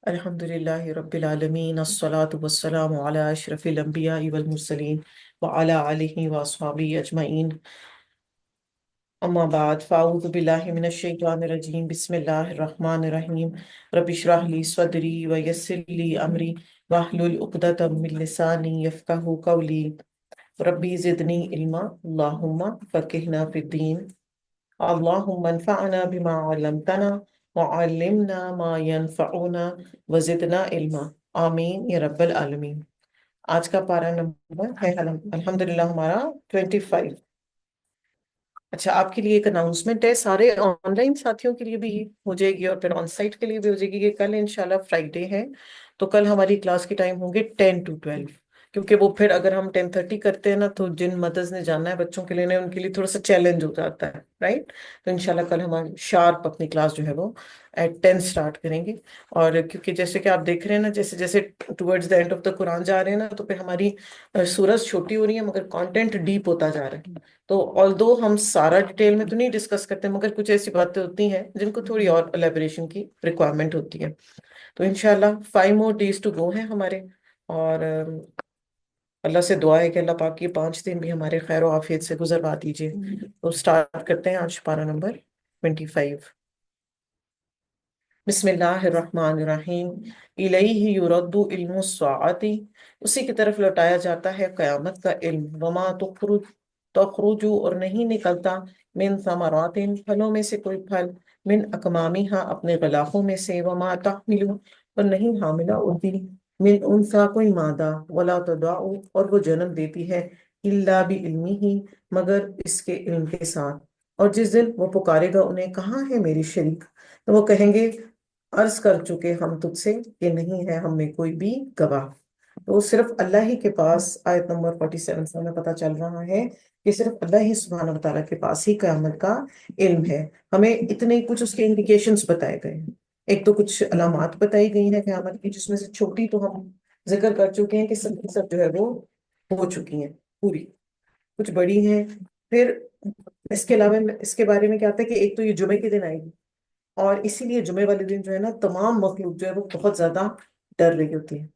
الحمدللہ رب العالمین الصلاة والسلام علی اشرف الانبیاء والمرسلین وعلی آلہ واصحابہ اجمعین اما بعد فاعوذ باللہ من الشیطان الرجیم بسم اللہ الرحمن الرحیم رب اشرح لی صدری ویسر لی امری واحلل عقدۃ من لسانی یفقہوا قولی ربی زدنی علما اللہم فقہنا فی الدین اللہم انفعنا بما علمتنا وعلمنا ما ينفعنا وزدنا علما آمین یا رب العالمین۔ آج کا پارا نمبر ہے الحمدللہ ہمارا 25۔ اچھا، آپ کے لیے ایک اناؤنسمنٹ ہے، سارے آن لائن ساتھیوں کے لیے بھی ہو جائے گی اور پھر آن سائٹ کے لیے بھی ہو جائے گی کہ کل انشاءاللہ فرائیڈے ہے، تو کل ہماری کلاس کے ٹائم ہوں گے 10 to 12، کیونکہ وہ پھر اگر ہم 10:30 کرتے ہیں نا تو جن مدرس نے جانا ہے بچوں کے لیے ان کے لیے تھوڑا سا چیلنج ہو جاتا ہے، رائٹ؟ تو انشاءاللہ کل ہم شارپ اپنی کلاس جو ہے وہ ایٹ 10 سٹارٹ کریں گے۔ اور کیونکہ جیسے کہ آپ دیکھ رہے ہیں نا، جیسے جیسے towards the end of the Quran جا رہے ہیں نا، تو پھر ہماری سورج چھوٹی ہو رہی ہے مگر کانٹینٹ ڈیپ ہوتا جا رہا ہے۔ تو آلدو ہم سارا ڈیٹیل میں تو نہیں ڈسکس کرتے، مگر کچھ ایسی باتیں ہوتی ہیں جن کو تھوڑی اور الیبریشن کی ریکوائرمنٹ ہوتی ہے۔ تو انشاءاللہ 5 more days to go ہیں ہمارے، اور اللہ سے دعا ہے کہ اللہ پاک یہ 5 دن بھی ہمارے خیر و عافیت سے گزروا دیجیے۔ تو سٹارٹ کرتے ہیں آج پارا نمبر 25۔ بسم اللہ الرحمن الرحیم۔ الیہ یرد علم الساعۃ، اسی کی طرف لوٹایا جاتا ہے قیامت کا علم۔ وما تخرج اور نہیں نکلتا من ثمرات پھلوں میں سے کوئی پھل، من اکمامہا اپنے غلافوں میں سے، وما تحمل اور نہیں حاملہ اٹھتی، من انثی کوئی مادہ، ولا تضع اور وہ جنم دیتی ہے، الا بعلمہ مگر اس کے علم کے ساتھ۔ اور جس دن وہ پکارے گا انہیں، کہاں ہے میری شریک؟ تو وہ کہیں گے، عرض کر چکے ہم تجھ سے کہ نہیں ہے ہم میں کوئی بھی گواہ۔ تو صرف اللہ ہی کے پاس، آیت نمبر 47 سے ہمیں پتہ چل رہا ہے کہ صرف اللہ ہی سبحانہ وتعالیٰ کے پاس ہی قیامت کا علم ہے۔ ہمیں اتنے کچھ اس کے انڈیکیشنز بتائے گئے ہیں، ایک تو کچھ علامات بتائی گئی ہیں قیامت کی، جس میں سے چھوٹی تو ہم ذکر کر چکے ہیں کہ سب کی سب جو ہے وہ ہو چکی ہیں پوری، کچھ بڑی ہیں۔ پھر اس کے علاوہ اس کے بارے میں کیا آتا ہے کہ ایک تو یہ جمعے کے دن آئے گی، اور اسی لیے جمعے والے دن جو ہے نا تمام مخلوق جو ہے وہ بہت زیادہ ڈر رہی ہوتی ہے۔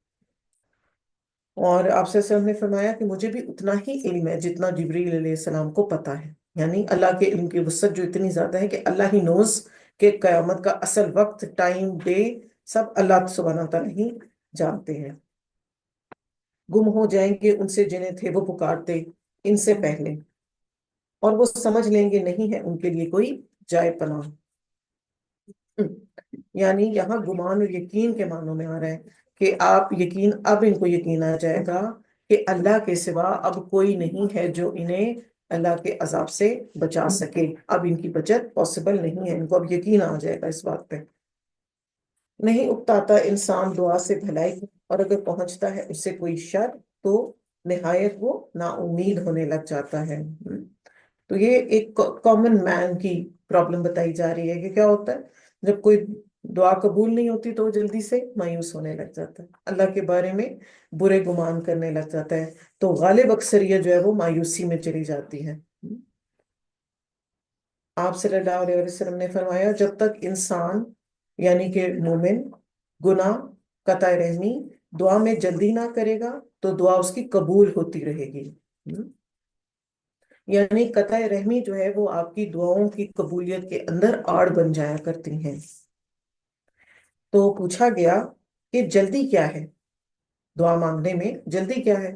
اور آپ صلی اللہ علیہ وسلم نے فرمایا کہ مجھے بھی اتنا ہی علم ہے جتنا جبریل علیہ السلام کو پتا ہے، یعنی اللہ کے علم کی وسعت جو اتنی زیادہ ہے کہ اللہ ہی نوز کہ قیامت کا اصل وقت، ٹائم، ڈے سب اللہ سبحانہ تعالیٰ ہی جانتے ہیں۔ گم ہو جائیں گے ان سے جنہیں تھے وہ پکارتے ان سے پہلے، اور وہ سمجھ لیں گے نہیں ہے ان کے لیے کوئی جائے پناہ۔ یعنی یہاں گمان اور یقین کے معنوں میں آ رہا ہے کہ آپ یقین، اب ان کو یقین آ جائے گا کہ اللہ کے سوا اب کوئی نہیں ہے جو انہیں اللہ کے عذاب سے بچا سکے۔ اب ان کی بچت پاسبل نہیں ہے، ان کو اب یقین آ جائے گا اس بات پہ۔ نہیں اکتاتا انسان دعا سے بھلائی کی، اور اگر پہنچتا ہے اس سے کوئی شر تو نہایت وہ نا امید ہونے لگ جاتا ہے۔ تو یہ ایک کامن مین کی پرابلم بتائی جا رہی ہے کہ کیا ہوتا ہے جب کوئی دعا قبول نہیں ہوتی تو وہ جلدی سے مایوس ہونے لگ جاتا ہے، اللہ کے بارے میں برے گمان کرنے لگ جاتا ہے، تو غالب اکثریت جو ہے وہ مایوسی میں چلی جاتی ہے۔ آپ صلی اللہ علیہ وسلم نے فرمایا، جب تک انسان یعنی کہ مومن گناہ، قطع رحمی، دعا میں جلدی نہ کرے گا تو دعا اس کی قبول ہوتی رہے گی۔ یعنی قطع رحمی جو ہے وہ آپ کی دعاؤں کی قبولیت کے اندر آڑ بن جایا کرتی ہیں۔ تو پوچھا گیا کہ جلدی کیا ہے، دعا مانگنے میں جلدی کیا ہے؟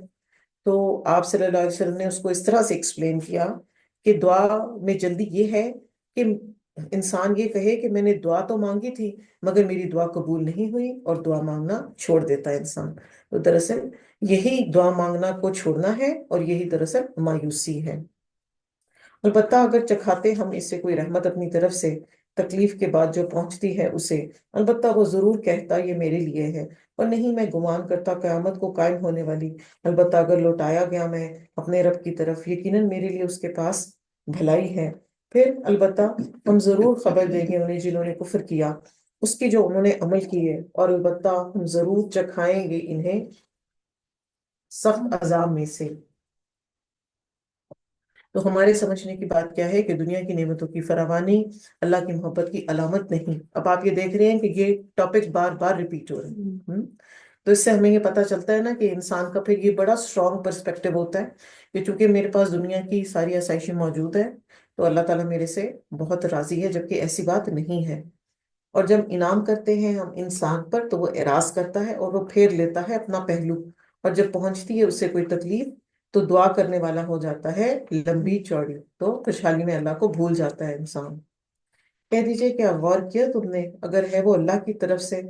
تو آپ صلی اللہ علیہ وسلم نے اس کو اس طرح سے ایکسپلین کیا کہ دعا میں جلدی یہ ہے کہ انسان یہ کہے کہ میں نے دعا تو مانگی تھی مگر میری دعا قبول نہیں ہوئی، اور دعا مانگنا چھوڑ دیتا ہے انسان۔ تو دراصل یہی دعا مانگنا کو چھوڑنا ہے، اور یہی دراصل مایوسی ہے۔ البتہ اگر چکھاتے ہم اس سے کوئی رحمت اپنی طرف سے، تکلیف کے بعد جو پہنچتی ہے اسے، البتہ وہ ضرور کہتا یہ میرے لیے ہے، اور نہیں میں گمان کرتا قیامت کو قائم ہونے والی، البتہ اگر لوٹایا گیا میں اپنے رب کی طرف، یقیناً میرے لیے اس کے پاس بھلائی ہے۔ پھر البتہ ہم ضرور خبر دیں گے انہیں جنہوں نے کفر کیا، اس کی جو انہوں نے عمل کی ہے، اور البتہ ہم ضرور چکھائیں گے انہیں سخت عذاب میں سے۔ تو ہمارے سمجھنے کی بات کیا ہے کہ دنیا کی نعمتوں کی فراوانی اللہ کی محبت کی علامت نہیں. اب آپ یہ دیکھ رہے ہیں کہ یہ ٹاپک بار بار ریپیٹ ہو رہے ہیں. تو اس سے ہمیں یہ پتہ چلتا ہے نا کہ انسان کا پھر یہ بڑا اسٹرانگ پرسپیکٹو ہوتا ہے کہ چونکہ میرے پاس دنیا کی ساری آسائشیں موجود ہیں تو اللہ تعالیٰ میرے سے بہت راضی ہے، جبکہ ایسی بات نہیں ہے. اور جب انعام کرتے ہیں ہم انسان پر تو وہ اعراض کرتا ہے اور وہ پھیر لیتا ہے اپنا پہلو، اور جب پہنچتی ہے اس سے کوئی تکلیف تو دعا کرنے والا ہو جاتا ہے لمبی چوڑی، تو خوشحالی میں اللہ کو بھول جاتا ہے انسان. کہہ دیجئے کیا غور کیا تم نے، اگر ہے وہ اللہ کی طرف سے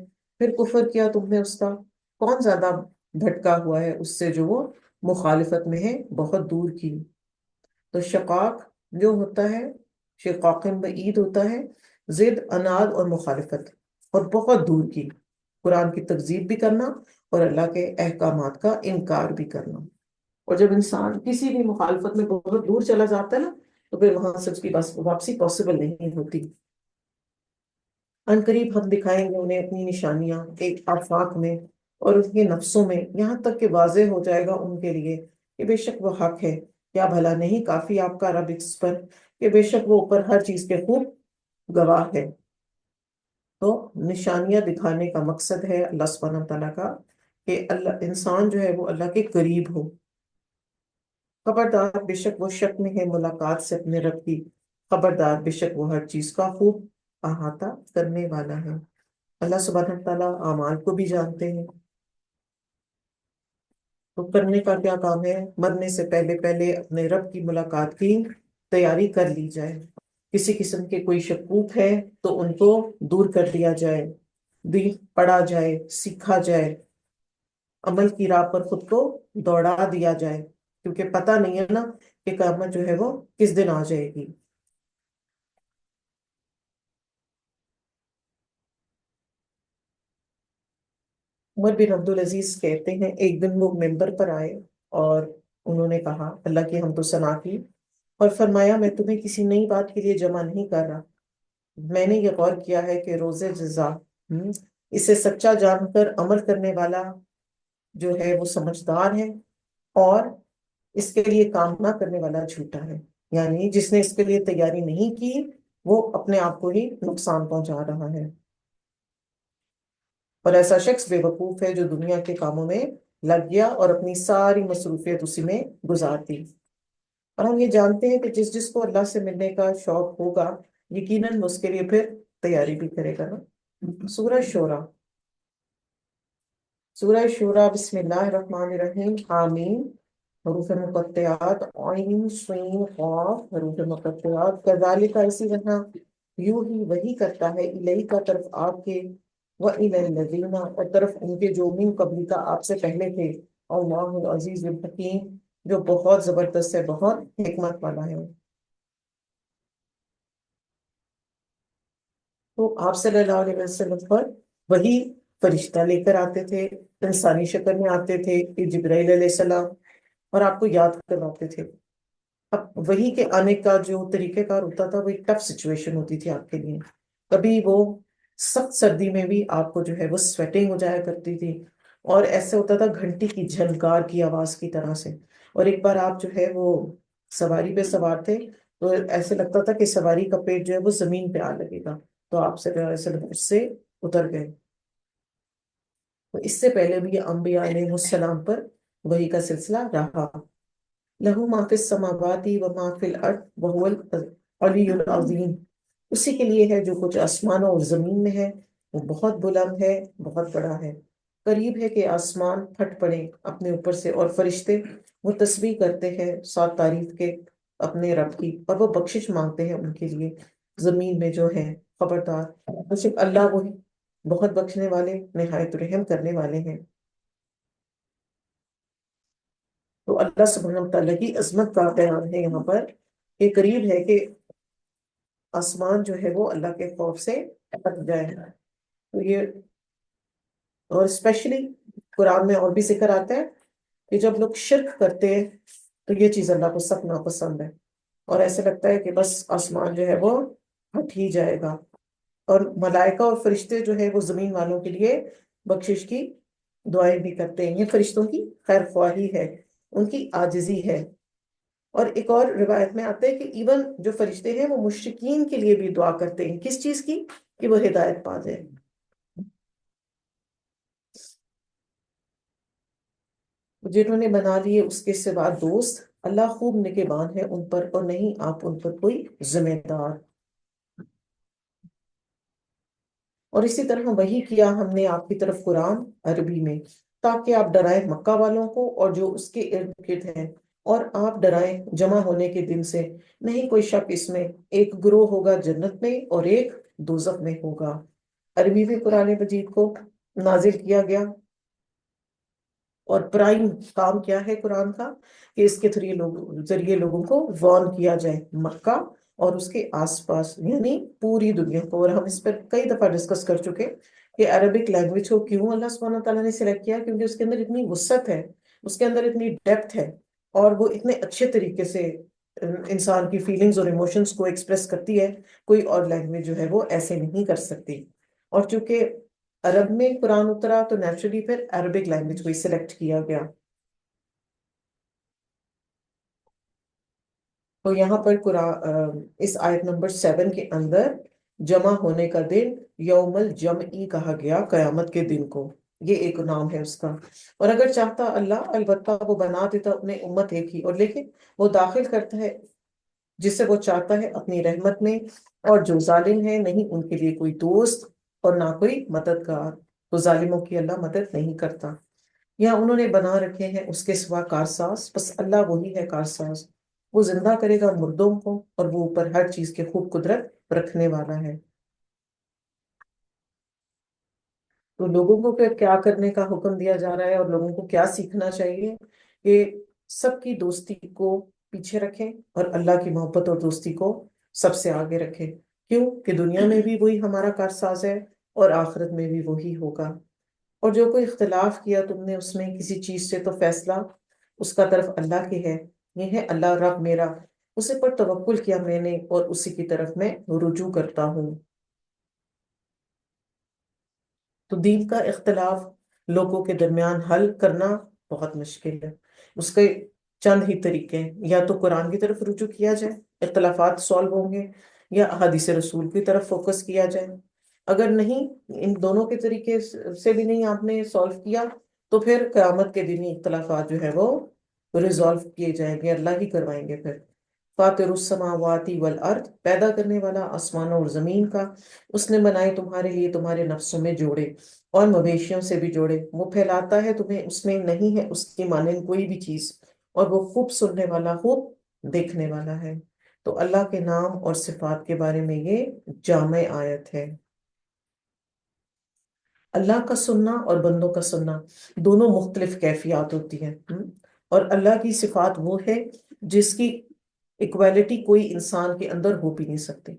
پھر کفر کیا تم نے اس کا، کون زیادہ بھٹکا ہوا ہے اس سے جو وہ مخالفت میں ہے بہت دور کی. تو شقاق جو ہوتا ہے، شقاق بعید ہوتا ہے، ضد، اناد اور مخالفت، اور بہت دور کی، قرآن کی تکذیب بھی کرنا اور اللہ کے احکامات کا انکار بھی کرنا. اور جب انسان کسی بھی مخالفت میں بہت دور چلا جاتا ہے نا تو پھر وہاں سے اس کی واپسی پاسبل نہیں ہوتی. ان قریب ہم دکھائیں گے انہیں اپنی نشانیاں ایک آفاق میں اور ان کے نفسوں میں، یہاں تک کہ واضح ہو جائے گا ان کے لیے کہ بے شک وہ حق ہے. کیا بھلا نہیں کافی آپ کا رب اس پر کہ بے شک وہ اوپر ہر چیز کے خوب گواہ ہے. تو نشانیاں دکھانے کا مقصد ہے اللہ سبحانہ تعالیٰ کا کہ اللہ انسان جو ہے وہ اللہ کے قریب ہو. خبردار بے شک وہ شک میں ہے ملاقات سے اپنے رب کی، خبردار بے شک وہ ہر چیز کا خوب احاطہ کرنے والا ہے. اللہ سبحانہ تعالیٰ اعمال کو بھی جانتے ہیں. تو کرنے کا کیا کام ہے، مرنے سے پہلے پہلے اپنے رب کی ملاقات کی تیاری کر لی جائے. کسی قسم کے کوئی شکوک ہے تو ان کو دور کر دیا جائے، دل پڑھا جائے، سیکھا جائے، عمل کی راہ پر خود کو دوڑا دیا جائے، کیونکہ پتہ نہیں ہے نا کہ قیامت جو ہے وہ کس دن آ جائے گی. عمر بن عبدالعزیز کہتے ہیں ایک دن وہ ممبر پر آئے اور انہوں نے کہا اللہ کی حمد و ثنا کی اور فرمایا میں تمہیں کسی نئی بات کے لیے جمع نہیں کر رہا. میں نے یہ غور کیا ہے کہ روز جزا اسے سچا جان کر عمل کرنے والا جو ہے وہ سمجھدار ہے، اور اس کے لیے کام نہ کرنے والا جھوٹا ہے. یعنی جس نے اس کے لیے تیاری نہیں کی وہ اپنے آپ کو ہی نقصان پہنچا رہا ہے، اور ایسا شخص بے وقوف ہے جو دنیا کے کاموں میں لگ گیا اور اپنی ساری مصروفیت اسی میں گزار دی. اور ہم یہ جانتے ہیں کہ جس جس کو اللہ سے ملنے کا شوق ہوگا یقیناً اس کے لیے پھر تیاری بھی کرے گا نا. سورہ شورا. سورہ شورا بسم اللہ الرحمن الرحیم. آمین. حروف مقطعات عین سین قاف، حروف مقطعات. کذالک، اسی طرح، یوں ہی وہی کرتا ہے الیک کا طرف آپ کے، وَإِلَى الَّذِينَ اور طرف ان کے جو من قبل کا آپ سے پہلے تھے، اللہ العزیز الحکیم جو بہت زبردست ہے، بہت حکمت والا ہے. تو آپ صلی اللہ علیہ وسلم پر وہی فرشتہ لے کر آتے تھے، انسانی شکل میں آتے تھے کہ جبرائیل علیہ السلام، اور آپ کو یاد کرواتے تھے. اب وہی کے آنے کا جو طریقہ کار ہوتا تھا وہ ایک ٹف سچویشن ہوتی تھی آپ کے لیے. کبھی وہ سخت سردی میں بھی آپ کو جو ہے وہ سویٹنگ ہو جایا کرتی تھی، اور ایسے ہوتا تھا گھنٹی کی جھنکار کی آواز کی طرح سے. اور ایک بار آپ جو ہے وہ سواری پہ سوار تھے تو ایسے لگتا تھا کہ سواری کا پیٹ جو ہے وہ زمین پہ آ لگے گا، تو آپ سے اس سے اتر گئے. تو اس سے پہلے بھی یہ انبیاء علیہ السلام پر وہی کا سلسلہ رہا. لہو ما فی السماوات و ما فی الارض وہو العلی العظیم. اسی کے لیے ہے جو کچھ آسمانوں اور زمین میں ہے، وہ بہت بلند ہے، بہت بڑا ہے. قریب ہے کہ آسمان پھٹ پڑے اپنے اوپر سے اور فرشتے وہ تسبیح کرتے ہیں ساتھ تعریف کے اپنے رب کی، اور وہ بخشش مانگتے ہیں ان کے لیے زمین میں جو ہے. خبردار بے شک اللہ وہی بہت بخشنے والے نہایت رحم کرنے والے ہیں. تو اللہ سبحانہ وتعالیٰ کی عظمت کا بیان ہے یہاں پر کہ قریب ہے کہ آسمان جو ہے وہ اللہ کے خوف سے پھٹ جائے. تو یہ، اور اسپیشلی قرآن میں اور بھی ذکر آتا ہے کہ جب لوگ شرک کرتے ہیں تو یہ چیز اللہ کو سخت ناپسند ہے، اور ایسے لگتا ہے کہ بس آسمان جو ہے وہ ہٹ ہی جائے گا. اور ملائکہ اور فرشتے جو ہے وہ زمین والوں کے لیے بخشش کی دعائیں بھی کرتے ہیں. یہ فرشتوں کی خیر خواہی ہے، ان کی عاجزی ہے. اور ایک اور روایت میں آتا ہے کہ ایون جو فرشتے ہیں وہ مشرکین کے لیے بھی دعا کرتے ہیں، کس چیز کی؟ کہ وہ ہدایت پا جائے۔ جنہوں نے بنا لیے اس کے سوا دوست، اللہ خوب نگہبان ہے ان پر، اور نہیں آپ ان پر کوئی ذمہ دار۔ اور اسی طرح وہی کیا ہم نے آپ کی طرف قرآن عربی میں، تاکہ آپ ڈرائیں مکہ والوں کو اور جو اس کے ارد گرد ہیں، اور آپ ڈرائیں جمع ہونے کے دن سے، نہیں کوئی شک اس میں، ایک گروہ ہوگا جنت میں اور ایک دوزخ میں ہوگا۔ عربی میں قرآن مجید کو نازل کیا گیا، اور پرائم کام کیا ہے قرآن کا؟ کہ اس کے ذریعے لوگوں کو وارن کیا جائے مکہ اور اس کے آس پاس، یعنی پوری دنیا کو۔ اور ہم اس پر کئی دفعہ ڈسکس کر چکے کہ عربک لینگویج کو کیوں اللہ سبحانہ تعالیٰ نے سلیکٹ کیا، کیونکہ اس کے اندر اتنی وسعت ہے، اس کے اندر اتنی ڈیپتھ ہے، اور وہ اتنے اچھے طریقے سے انسان کی فیلنگز اور ایموشنز کو ایکسپریس کرتی ہے، کوئی اور لینگویج جو ہے وہ ایسے نہیں کر سکتی۔ اور چونکہ عرب میں قرآن اترا تو نیچرلی پھر عربک لینگویج کو ہی سلیکٹ کیا گیا۔ تو یہاں پر قرآن اس آیت نمبر 7 کے اندر جمع ہونے کا دن یوم الجمعی کہا گیا، قیامت کے دن کو، یہ ایک نام ہے اس کا۔ اور اگر چاہتا اللہ، البتہ وہ بنا دیتا انہیں امت ایک ہی، اور لیکن وہ داخل کرتا ہے جسے وہ چاہتا ہے اپنی رحمت میں، اور جو ظالم ہے نہیں ان کے لیے کوئی دوست اور نہ کوئی مددگار، تو ظالموں کی اللہ مدد نہیں کرتا۔ یا انہوں نے بنا رکھے ہیں اس کے سوا کارساز، بس اللہ وہی ہے کارساز، وہ زندہ کرے گا مردوں کو، اور وہ اوپر ہر چیز کے خوب قدرت رکھنے والا ہے۔ تو لوگوں کو پھر کیا کرنے کا حکم دیا جا رہا ہے، اور لوگوں کو کیا سیکھنا چاہیے؟ کہ سب کی دوستی کو پیچھے رکھیں، اور اللہ کی محبت اور دوستی کو سب سے آگے رکھیں۔ کیوں کہ دنیا میں بھی وہی ہمارا کارساز ہے، اور آخرت میں بھی وہی ہوگا۔ اور جو کوئی اختلاف کیا تم نے اس میں کسی چیز سے، تو فیصلہ اس کا طرف اللہ کے ہے، یہ ہے اللہ رب میرا، اسے پر توکل کیا میں نے، اور اسی کی طرف میں رجوع کرتا ہوں۔ تو دین کا اختلاف لوگوں کے درمیان حل کرنا بہت مشکل ہے۔ اس کے چند ہی طریقے ہیں، یا تو قرآن کی طرف رجوع کیا جائے، اختلافات سالو ہوں گے، یا احادیث رسول کی طرف فوکس کیا جائے۔ اگر نہیں، ان دونوں کے طریقے سے بھی نہیں آپ نے سالو کیا، تو پھر قیامت کے دن ہی اختلافات جو ہے وہ ریزالو کیے جائیں گے، اللہ ہی کروائیں گے پھر۔ فاطر السماوات والارض، پیدا کرنے والا آسمانوں اور زمین کا، اس نے بنائے تمہارے لیے تمہارے نفسوں میں جوڑے، اور مویشیوں سے بھی جوڑے، وہ پھیلاتا ہے تمہیں، اس میں نہیں ہے اس کی مانند کوئی بھی چیز، اور وہ خوب سننے والا، خوب دیکھنے والا ہے۔ تو اللہ کے نام اور صفات کے بارے میں یہ جامع آیت ہے۔ اللہ کا سننا اور بندوں کا سننا دونوں مختلف کیفیات ہوتی ہیں، اور اللہ کی صفات وہ ہے جس کی ایکویلٹی کوئی انسان کے اندر ہو بھی نہیں سکتی۔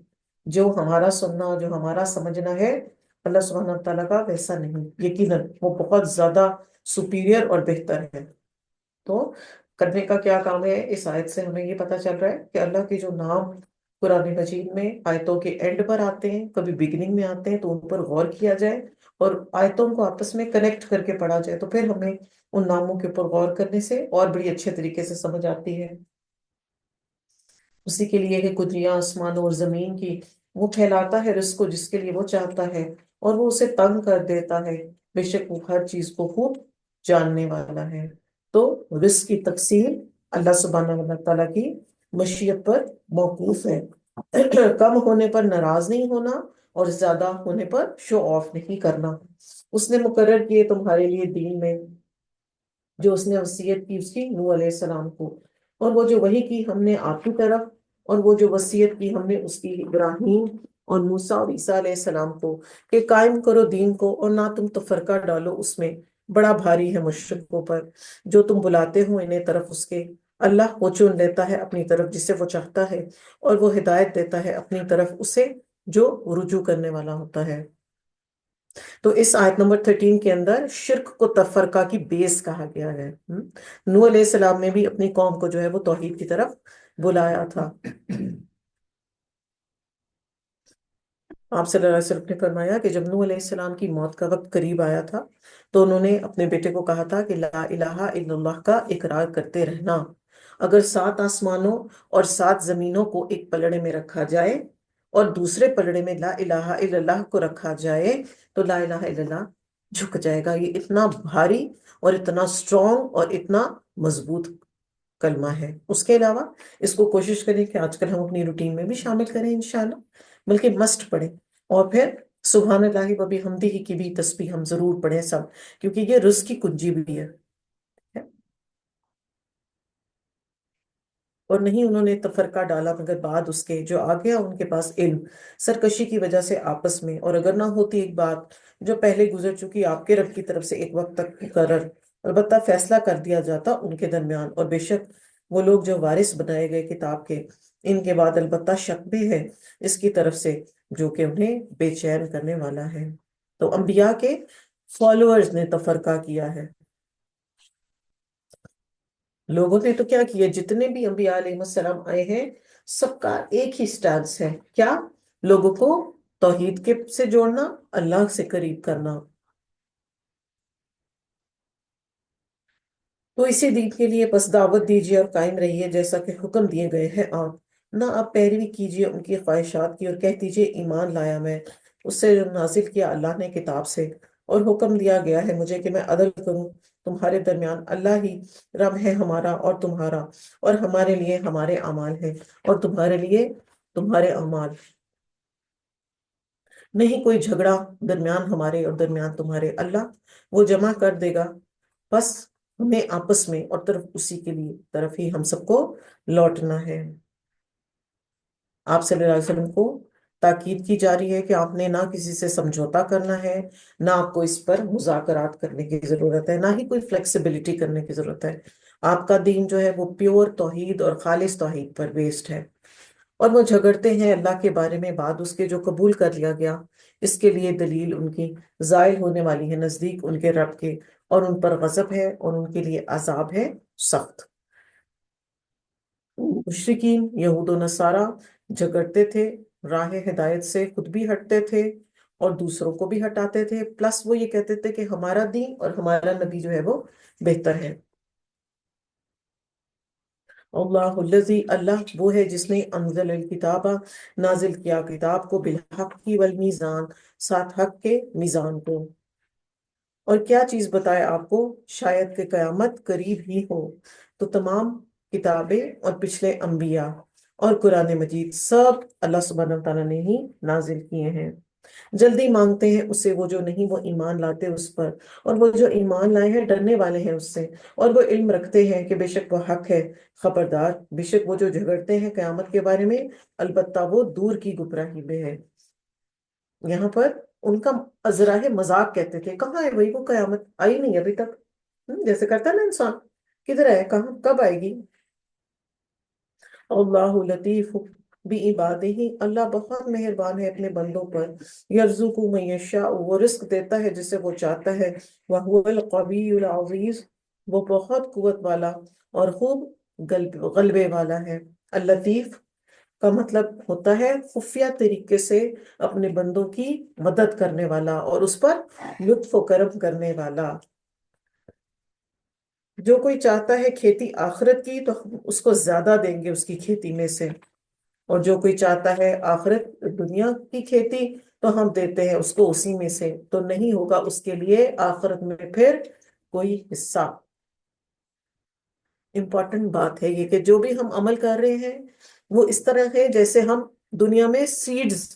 جو ہمارا سننا، جو ہمارا سمجھنا ہے، اللہ سبحانہ تعالیٰ کا ویسا نہیں، یقیناً وہ بہت زیادہ سپیریئر اور بہتر ہے۔ تو کرنے کا کیا کام ہے؟ اس آیت سے ہمیں یہ پتہ چل رہا ہے کہ اللہ کے جو نام قرآن مجید میں آیتوں کے اینڈ پر آتے ہیں، کبھی بگننگ میں آتے ہیں، تو ان پر غور کیا جائے، اور آیتوں کو آپس میں کنیکٹ کر کے پڑھا جائے، تو پھر ہمیں ان ناموں کے اوپر غور کرنے سے اور بڑی اچھے طریقے سے سمجھ آتی ہے۔ اسی کے لیے ہے قدرتیں آسمانوں اور زمین کی، وہ پھیلاتا ہے رزق کو جس کے لیے وہ چاہتا ہے، اور وہ اسے تنگ کر دیتا ہے، بے شک وہ ہر چیز کو خوب جاننے والا ہے۔ تو رزق کی تقسیم اللہ سبحانہ تعالیٰ کی مشیت پر موقوف ہے۔ کم ہونے پر ناراض نہیں ہونا، اور زیادہ ہونے پر شو آف نہیں کرنا۔ اس نے مقرر کیے تمہارے لیے دین میں جو اس نے وصیت کی اس کی نوح علیہ السلام کو، اور وہ جو وحی کی ہم نے آپ کی طرف، اور وہ جو وصیت کی ہم نے اس کی ابراہیم اور موسیٰ اور عیسیٰ علیہ السلام کو، کہ قائم کرو دین کو، اور نہ تم تفرقہ ڈالو اس میں، بڑا بھاری ہے مشرکوں پر جو تم بلاتے ہو انہیں طرف اس کے۔ اللہ وہ چن لیتا ہے اپنی طرف جسے وہ چاہتا ہے، اور وہ ہدایت دیتا ہے اپنی طرف اسے جو رجوع کرنے والا ہوتا ہے۔ تو اس آیت نمبر 13 کے اندر شرک کو تفرقہ کی بیس کہا گیا ہے۔ نوح علیہ السلام نے بھی اپنی قوم کو جو ہے وہ توحید کی طرف بلایا تھا۔ آپ صلی اللہ علیہ وسلم نے فرمایا کہ جب نوح علیہ السلام کی موت کا وقت قریب آیا تھا، تو انہوں نے اپنے بیٹے کو کہا تھا کہ لا الہ الا اللہ کا اقرار کرتے رہنا، اگر 7 آسمانوں اور 7 زمینوں کو ایک پلڑے میں رکھا جائے اور دوسرے پلڑے میں لا الہ الا اللہ کو رکھا جائے تو لا الہ الا اللہ جھک جائے گا۔ یہ اتنا بھاری اور اتنا اسٹرانگ اور اتنا مضبوط کلمہ ہے۔ اس کے علاوہ اس کو کوشش کریں کہ آج کل ہم اپنی روٹین میں بھی شامل کریں انشاءاللہ، بلکہ مسٹ پڑھیں۔ اور پھر سبحان اللہ و بحمدہ کی بھی تسبیح ہم ضرور پڑھیں سب، کیونکہ یہ رزق کی کنجی بھی ہے۔ اور نہیں انہوں نے تفرقہ ڈالا مگر بعد اس کے جو آ گیا ان کے پاس علم، سرکشی کی وجہ سے آپس میں، اور اگر نہ ہوتی ایک بات جو پہلے گزر چکی آپ کے رب کی طرف سے ایک وقت تک مقرر، البتہ فیصلہ کر دیا جاتا ان کے درمیان، اور بے شک وہ لوگ جو وارث بنائے گئے کتاب کے، ان کے بعد البتہ شک بھی ہے اس کی طرف سے جو کہ انہیں بے چین کرنے والا ہے۔ تو انبیاء کے فالوورز نے تفرقہ کیا ہے۔ لوگوں نے تو کیا کیا، جتنے بھی انبیاء علیہ السلام آئے ہیں سب کا ایک ہی سٹانس ہے، کیا؟ لوگوں کو توحید کے سے جوڑنا، اللہ سے قریب کرنا۔ تو اسی دین کے لیے بس دعوت دیجیے اور قائم رہیے جیسا کہ حکم دیے گئے ہیں آپ، نہ آپ پیروی کیجیے ان کی خواہشات کی، اور کہہ دیجیے ایمان لایا میں اس سے جو نازل کیا اللہ نے کتاب سے، اور حکم دیا گیا ہے مجھے کہ میں عدل کروں تمہارے درمیان، اللہ ہی رب ہے ہمارا اور تمہارا، اور ہمارے لیے ہمارے اعمال ہیں اور تمہارے لیے تمہارے اعمال، نہیں کوئی جھگڑا درمیان ہمارے اور درمیان تمہارے، اللہ وہ جمع کر دے گا، بس ہمیں آپس میں اور طرف اسی کے لیے طرف ہی ہم سب کو لوٹنا ہے۔ آپ صلی اللہ علیہ وسلم کو تاکید کی جا رہی ہے کہ آپ نے نہ کسی سے سمجھوتا کرنا ہے، نہ آپ کو اس پر مذاکرات کرنے کی ضرورت ہے، نہ ہی کوئی فلیکسیبلٹی کرنے کی ضرورت ہے۔ آپ کا دین جو ہے وہ پیور توحید اور خالص توحید پر بیسڈ ہے، اور وہ جھگڑتے ہیں اللہ کے بارے میں بعد اس کے جو قبول کر لیا گیا، اس کے لیے دلیل ان کی زائل ہونے والی ہے نزدیک ان کے رب کے، اور ان پر غضب ہے اور ان کے لیے عذاب ہے سخت۔ مشرکین یہود و نصارہ جھگڑتے تھے، راہ ہدایت سے خود بھی ہٹتے تھے اور دوسروں کو بھی ہٹاتے تھے، پلس وہ یہ کہتے تھے کہ ہمارا دین اور ہمارا نبی جو ہے وہ بہتر ہے۔ اللہ الذی، اللہ وہ ہے جس نے انزل الکتاب، نازل کیا کتاب کو، بالحق کی والمیزان، ساتھ حق کے میزان کو، اور کیا چیز بتائے آپ کو، شاید کہ قیامت قریب ہی ہو، تو تمام کتابیں اور پچھلے انبیاء اور قرآن مجید سب اللہ سبحانہ وتعالیٰ نے ہی نازل کیے ہیں۔ جلدی مانگتے ہیں اس سے وہ جو نہیں وہ ایمان لاتے اس پر، اور وہ جو ایمان لائے ہیں ڈرنے والے ہیں اس سے، اور وہ علم رکھتے ہیں کہ بے شک وہ حق ہے، خبردار بے شک وہ جو جھگڑتے ہیں قیامت کے بارے میں البتہ وہ دور کی گمراہی میں ہے۔ یہاں پر ان کا ازراہ مذاق کہتے تھے، کہاں ہے وہی وہ قیامت، آئی نہیں ابھی تک، جیسے کرتا ہے نا انسان، کدھر ہے، کہاں کب آئے گی؟ اللہ لطیف بعبادہ، اللہ بہت مہربان ہے اپنے بندوں پر، یرزق من یشاء، وہ رزق دیتا ہے جسے وہ چاہتا ہے، وہو القوی العزیز، وہ بہت قوت والا اور خوب غلبے والا ہے۔ اللطیف کا مطلب ہوتا ہے خفیہ طریقے سے اپنے بندوں کی مدد کرنے والا اور اس پر لطف و کرم کرنے والا۔ جو کوئی چاہتا ہے کھیتی آخرت کی تو ہم اس کو زیادہ دیں گے اس کی کھیتی میں سے، اور جو کوئی چاہتا ہے آخرت دنیا کی کھیتی تو ہم دیتے ہیں اس کو اسی میں سے، تو نہیں ہوگا اس کے لیے آخرت میں پھر کوئی حصہ۔ امپورٹنٹ بات ہے یہ کہ جو بھی ہم عمل کر رہے ہیں وہ اس طرح ہے جیسے ہم دنیا میں سیڈز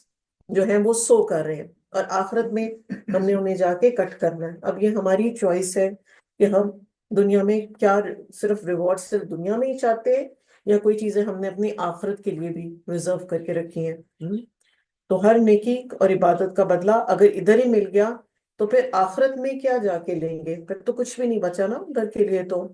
جو ہیں وہ سو کر رہے ہیں، اور آخرت میں ہم نے انہیں جا کے کٹ کرنا ہے۔ اب یہ ہماری چوائس ہے کہ ہم دنیا میں کیا صرف ریوارڈ صرف دنیا میں ہی چاہتے ہیں، یا کوئی چیزیں ہم نے اپنی آخرت کے لیے بھی ریزرو کر کے رکھی ہیں۔ تو ہر نیکی اور عبادت کا بدلہ اگر ادھر ہی مل گیا تو پھر آخرت میں کیا جا کے لیں گے، پھر تو کچھ بھی نہیں بچا نا ادھر کے لیے۔ تو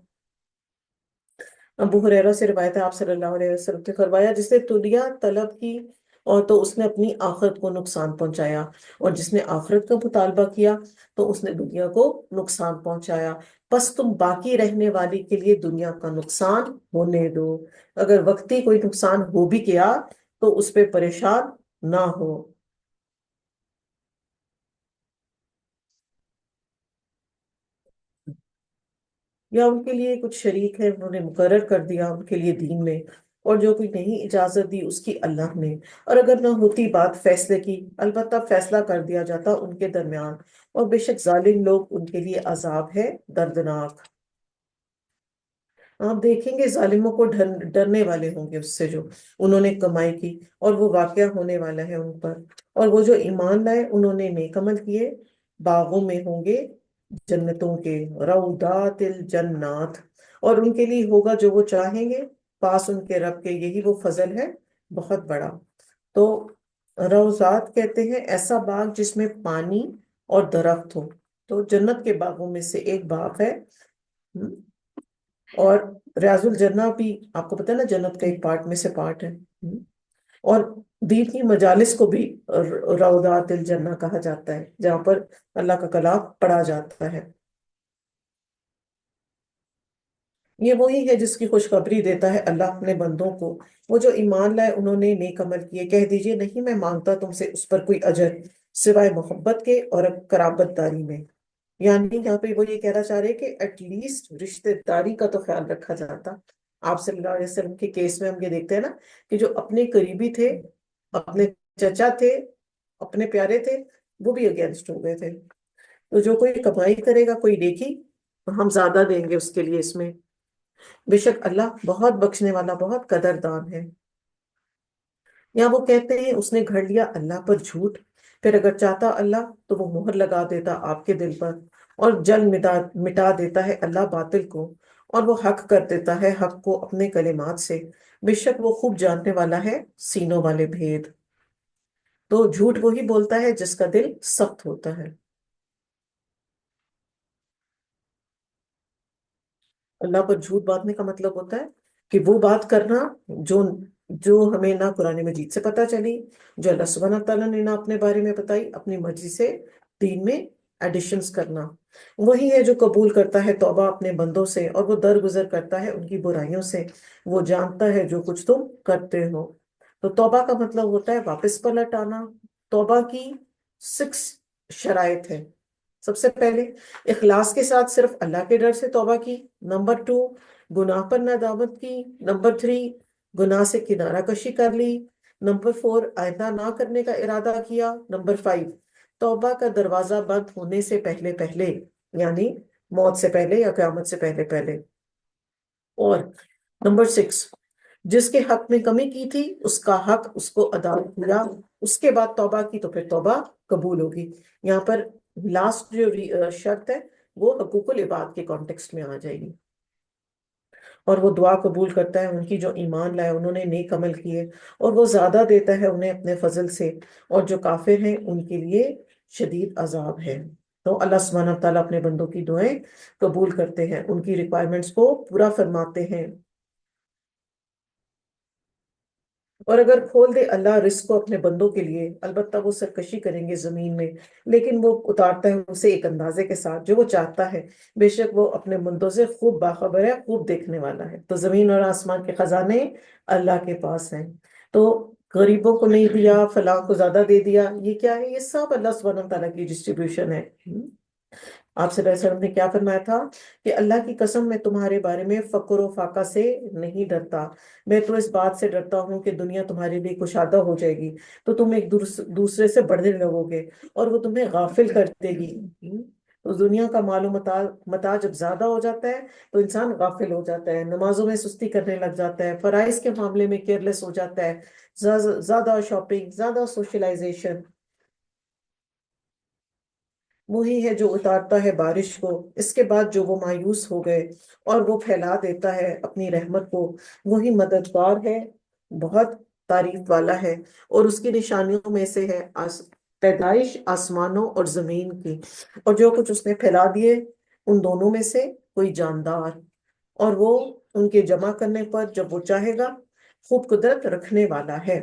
ابو ہریرہ سے روایت ہے آپ صلی اللہ علیہ وسلم نے فرمایا، جس نے دنیا طلب کی اور تو اس نے اپنی آخرت کو نقصان پہنچایا، اور جس نے آخرت کا مطالبہ کیا تو اس نے دنیا کو نقصان پہنچایا، پس تم باقی رہنے والی کے لیے دنیا کا نقصان ہونے دو، اگر وقتی کوئی نقصان ہو بھی گیا تو اس پہ پریشان نہ ہو۔ یا ان کے لیے کچھ شریک ہے انہوں نے مقرر کر دیا ان کے لیے دین میں، اور جو کوئی نہیں اجازت دی اس کی اللہ نے، اور اگر نہ ہوتی بات فیصلے کی البتہ فیصلہ کر دیا جاتا ان کے درمیان، اور بے شک ظالم لوگ ان کے لیے عذاب ہے دردناک۔ آپ دیکھیں گے ظالموں کو ڈرنے والے ہوں گے اس سے جو انہوں نے کمائی کی، اور وہ واقعہ ہونے والا ہے ان پر۔ اور وہ جو ایمان لائے انہوں نے نیک عمل کیے، باغوں میں ہوں گے جنتوں کے، روضات الجنات، اور ان کے لیے ہوگا جو وہ چاہیں گے پاس ان کے رب کے، یہی وہ فضل ہے بہت بڑا۔ تو روضات کہتے ہیں ایسا باغ جس میں پانی اور درخت ہو، تو جنت کے باغوں میں سے ایک باغ ہے۔ اور ریاض الجنہ بھی آپ کو پتہ ہے نا، جنت کا ایک پارٹ میں سے پارٹ ہے۔ اور دین کی مجالس کو بھی روضات الجنہ کہا جاتا ہے، جہاں پر اللہ کا کلام پڑھا جاتا ہے۔ یہ وہی ہے جس کی خوشخبری دیتا ہے اللہ اپنے بندوں کو، وہ جو ایمان لائے انہوں نے نیک عمل کیے، کہہ دیجئے نہیں میں مانگتا تم سے اس پر کوئی اجر سوائے محبت کے اور قرابت داری میں۔ یعنی یہاں پہ وہ یہ کہنا چاہ رہے کہ ایٹ لیسٹ رشتہ داری کا تو خیال رکھا جاتا۔ آپ صلی اللہ علیہ وسلم کے کیس میں ہم یہ دیکھتے ہیں نا کہ جو اپنے قریبی تھے، اپنے چچا تھے، اپنے پیارے تھے، وہ بھی اگینسٹ ہو گئے تھے۔ تو جو کوئی کمائی کرے گا کوئی نیکی، ہم زیادہ دیں گے اس کے لیے اس میں، بے شک اللہ بہت بخشنے والا بہت قدردان ہے۔ یا وہ کہتے ہیں اس نے گھڑ لیا اللہ پر جھوٹ، پھر اگر چاہتا اللہ تو وہ مہر لگا دیتا آپ کے دل پر، اور جل مٹا دیتا ہے اللہ باطل کو، اور وہ حق کر دیتا ہے حق کو اپنے کلمات سے، بے شک وہ خوب جاننے والا ہے سینوں والے بھید۔ تو جھوٹ وہی بولتا ہے جس کا دل سخت ہوتا ہے۔ اللہ پر جھوٹ باندھنے کا مطلب ہوتا ہے کہ وہ بات کرنا جو جو ہمیں نہ قرآن مجید سے پتہ چلی، جو اللہ سبحانہ تعالیٰ نے نہ اپنے بارے میں بتائی، اپنی مرضی سے دین میں ایڈیشنز کرنا۔ وہی ہے جو قبول کرتا ہے توبہ اپنے بندوں سے، اور وہ درگزر کرتا ہے ان کی برائیوں سے، وہ جانتا ہے جو کچھ تم کرتے ہو۔ تو توبہ کا مطلب ہوتا ہے واپس پلٹ آنا۔ توبہ کی 6 شرائط ہے۔ سب سے پہلے اخلاص کے ساتھ صرف اللہ کے ڈر سے توبہ کی۔ نمبر 2، گناہ پر ندامت کی۔ نمبر 3، گناہ سے کنارہ کشی کر لی۔ نمبر 4، آئندہ نہ کرنے کا ارادہ کیا۔ نمبر 5، توبہ کا دروازہ بند ہونے سے پہلے پہلے، یعنی موت سے پہلے یا قیامت سے پہلے پہلے۔ اور نمبر 6، جس کے حق میں کمی کی تھی اس کا حق اس کو ادا کیا، اس کے بعد توبہ کی تو پھر توبہ قبول ہوگی۔ یہاں پر لاسٹ جو شرط ہے وہ حقوق العباد کے کانٹیکسٹ میں آ جائے گی۔ اور وہ دعا قبول کرتا ہے ان کی جو ایمان لائے انہوں نے نیک عمل کیے، اور وہ زیادہ دیتا ہے انہیں اپنے فضل سے، اور جو کافر ہیں ان کے لیے شدید عذاب ہے۔ تو اللہ سبحانہ تعالیٰ اپنے بندوں کی دعائیں قبول کرتے ہیں، ان کی ریکوائرمنٹس کو پورا فرماتے ہیں۔ اور اگر کھول دے اللہ رزق کو اپنے بندوں کے لیے، البتہ وہ سرکشی کریں گے زمین میں، لیکن وہ اتارتا ہے اسے ایک اندازے کے ساتھ جو وہ چاہتا ہے، بے شک وہ اپنے بندوں سے خوب باخبر ہے، خوب دیکھنے والا ہے۔ تو زمین اور آسمان کے خزانے اللہ کے پاس ہیں۔ تو غریبوں کو نہیں دیا، فلاں کو زیادہ دے دیا، یہ کیا ہے؟ یہ سب اللہ سبحانہ تعالیٰ کی ڈسٹریبیوشن ہے۔ آپ صلی اللہ علیہ وسلم نے کیا فرمایا تھا کہ اللہ کی قسم میں تمہارے بارے میں فقر و فاقہ سے نہیں ڈرتا، میں تو اس بات سے ڈرتا ہوں کہ دنیا تمہارے لیے کشادہ ہو جائے گی تو تم ایک دوسرے سے بڑھنے لگو گے، اور وہ تمہیں غافل کر دے گی۔ تو دنیا کا مال و متاع جب زیادہ ہو جاتا ہے تو انسان غافل ہو جاتا ہے، نمازوں میں سستی کرنے لگ جاتا ہے، فرائض کے معاملے میں کیئرلیس ہو جاتا ہے، زیادہ شاپنگ، زیادہ سوشلائزیشن۔ وہی ہے جو اتارتا ہے بارش کو اس کے بعد جو وہ مایوس ہو گئے، اور وہ پھیلا دیتا ہے اپنی رحمت کو، وہی مددگار ہے، بہت تعریف والا ہے۔ اور اس کی نشانیوں میں سے ہے پیدائش آسمانوں اور زمین کی، اور جو کچھ اس نے پھیلا دیے ان دونوں میں سے کوئی جاندار، اور وہ ان کے جمع کرنے پر جب وہ چاہے گا خوب قدرت رکھنے والا ہے۔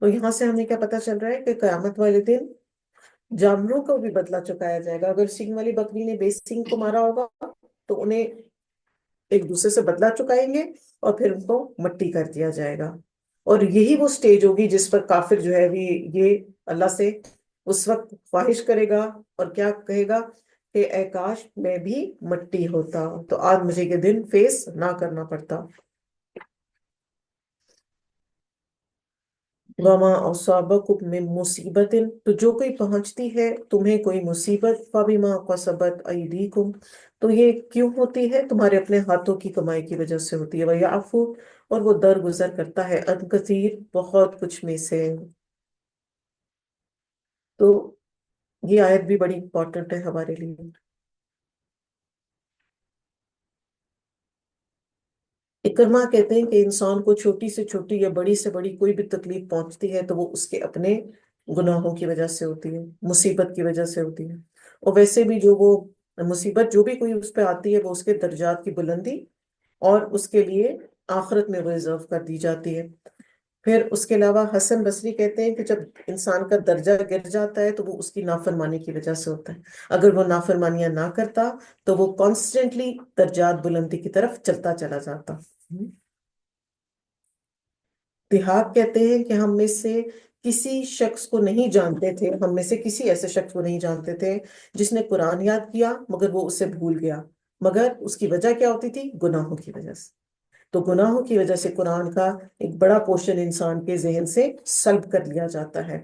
تو یہاں سے ہمیں کیا پتہ چل رہا ہے کہ قیامت والے دن جانوروں کو بھی بدلہ چکایا جائے گا۔ اگر سینگ والی بکری نے بے سینگ کو مارا ہوگا تو انہیں ایک دوسرے سے بدلہ چکائیں گے، اور پھر ان کو مٹی کر دیا جائے گا۔ اور یہی وہ سٹیج ہوگی جس پر کافر جو ہے یہ اللہ سے اس وقت خواہش کرے گا اور کیا کہے گا کہ اے کاش میں بھی مٹی ہوتا تو آج مجھے یہ دن فیس نہ کرنا پڑتا۔ وما اصابکم من مصیبت، تو جو کوئی پہنچتی ہے تمہیں کوئی مصیبت، فبما کسبت ایدیکم، تو یہ کیوں ہوتی ہے؟ تمہارے اپنے ہاتھوں کی کمائی کی وجہ سے ہوتی ہے۔ ویعفو، اور وہ درگزر کرتا ہے، عن کثیر، بہت کچھ میں سے۔ تو یہ آیت بھی بڑی امپورٹنٹ ہے ہمارے لیے۔ اکرما کہتے ہیں کہ انسان کو چھوٹی سے چھوٹی یا بڑی سے بڑی کوئی بھی تکلیف پہنچتی ہے تو وہ اس کے اپنے گناہوں کی وجہ سے ہوتی ہے، مصیبت کی وجہ سے ہوتی ہے۔ اور ویسے بھی جو وہ مصیبت جو بھی کوئی اس پہ آتی ہے وہ اس کے درجات کی بلندی اور اس کے لیے آخرت میں وہ ریزرو کر دی جاتی ہے۔ پھر اس کے علاوہ حسن بصری کہتے ہیں کہ جب انسان کا درجہ گر جاتا ہے تو وہ اس کی نافرمانی کی وجہ سے ہوتا ہے۔ اگر وہ نافرمانیاں نہ کرتا تو وہ کانسٹنٹلی درجات بلندی کی طرف چلتا چلا جاتا۔ دیہات کہتے ہیں کہ ہم میں سے کسی شخص کو نہیں جانتے تھے، ہم میں سے کسی ایسے شخص کو نہیں جانتے تھے جس نے قرآن یاد کیا مگر وہ اسے بھول گیا، مگر اس کی وجہ کیا ہوتی تھی؟ گناہوں کی وجہ سے۔ تو گناہوں کی وجہ سے قرآن کا ایک بڑا پورشن انسان کے ذہن سے سلب کر لیا جاتا ہے،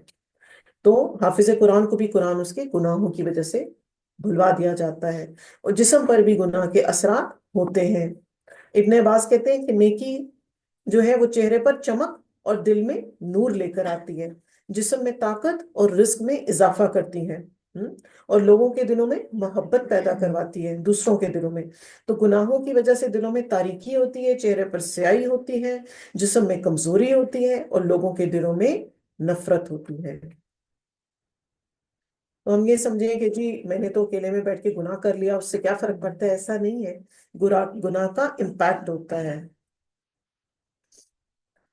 تو حافظ قرآن کو بھی قرآن اس کے گناہوں کی وجہ سے بھلوا دیا جاتا ہے، اور جسم پر بھی گناہ کے اثرات ہوتے ہیں۔ ابن عباس کہتے ہیں کہ نیکی جو ہے وہ چہرے پر چمک اور دل میں نور لے کر آتی ہے، جسم میں طاقت اور رزق میں اضافہ کرتی ہے، اور لوگوں کے دلوں میں محبت پیدا کرواتی ہے دوسروں کے دلوں میں۔ تو گناہوں کی وجہ سے دلوں میں تاریکی ہوتی ہے، چہرے پر سیاہی ہوتی ہے، جسم میں کمزوری ہوتی ہے، اور لوگوں کے دلوں میں نفرت ہوتی ہے۔ تو ہم یہ سمجھیں کہ جی میں نے تو اکیلے میں بیٹھ کے گناہ کر لیا، اس سے کیا فرق پڑتا ہے؟ ایسا نہیں ہے، گناہ کا امپیکٹ ہوتا ہے۔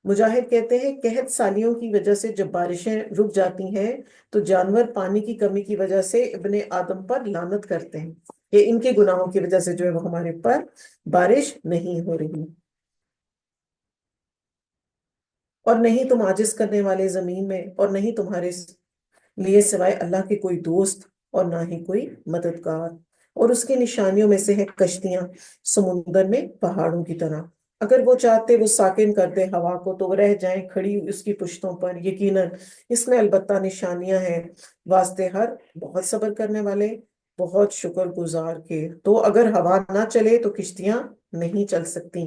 مجاہد کہتے ہیں قحط سالیوں کی وجہ سے جب بارشیں رک جاتی ہیں تو جانور پانی کی کمی کی وجہ سے ابن آدم پر لعنت کرتے ہیں کہ ان کے گناہوں کی وجہ سے جو ہے وہ ہمارے پر بارش نہیں ہو رہی، اور نہیں تم عاجز کرنے والے زمین میں، اور نہیں تمہارے لیے سوائے اللہ کے کوئی دوست اور نہ ہی کوئی مددگار۔ اور اس کی نشانیوں میں سے ہے کشتیاں سمندر میں پہاڑوں کی طرح، اگر وہ چاہتے وہ ساکن کر دے ہوا کو تو وہ رہ جائیں کھڑی اس کی پشتوں پر۔ یقیناً اس میں البتہ نشانیاں ہیں واسطے ہر بہت صبر کرنے والے، بہت شکر گزار کے۔ تو اگر ہوا نہ چلے تو کشتیاں نہیں چل سکتی،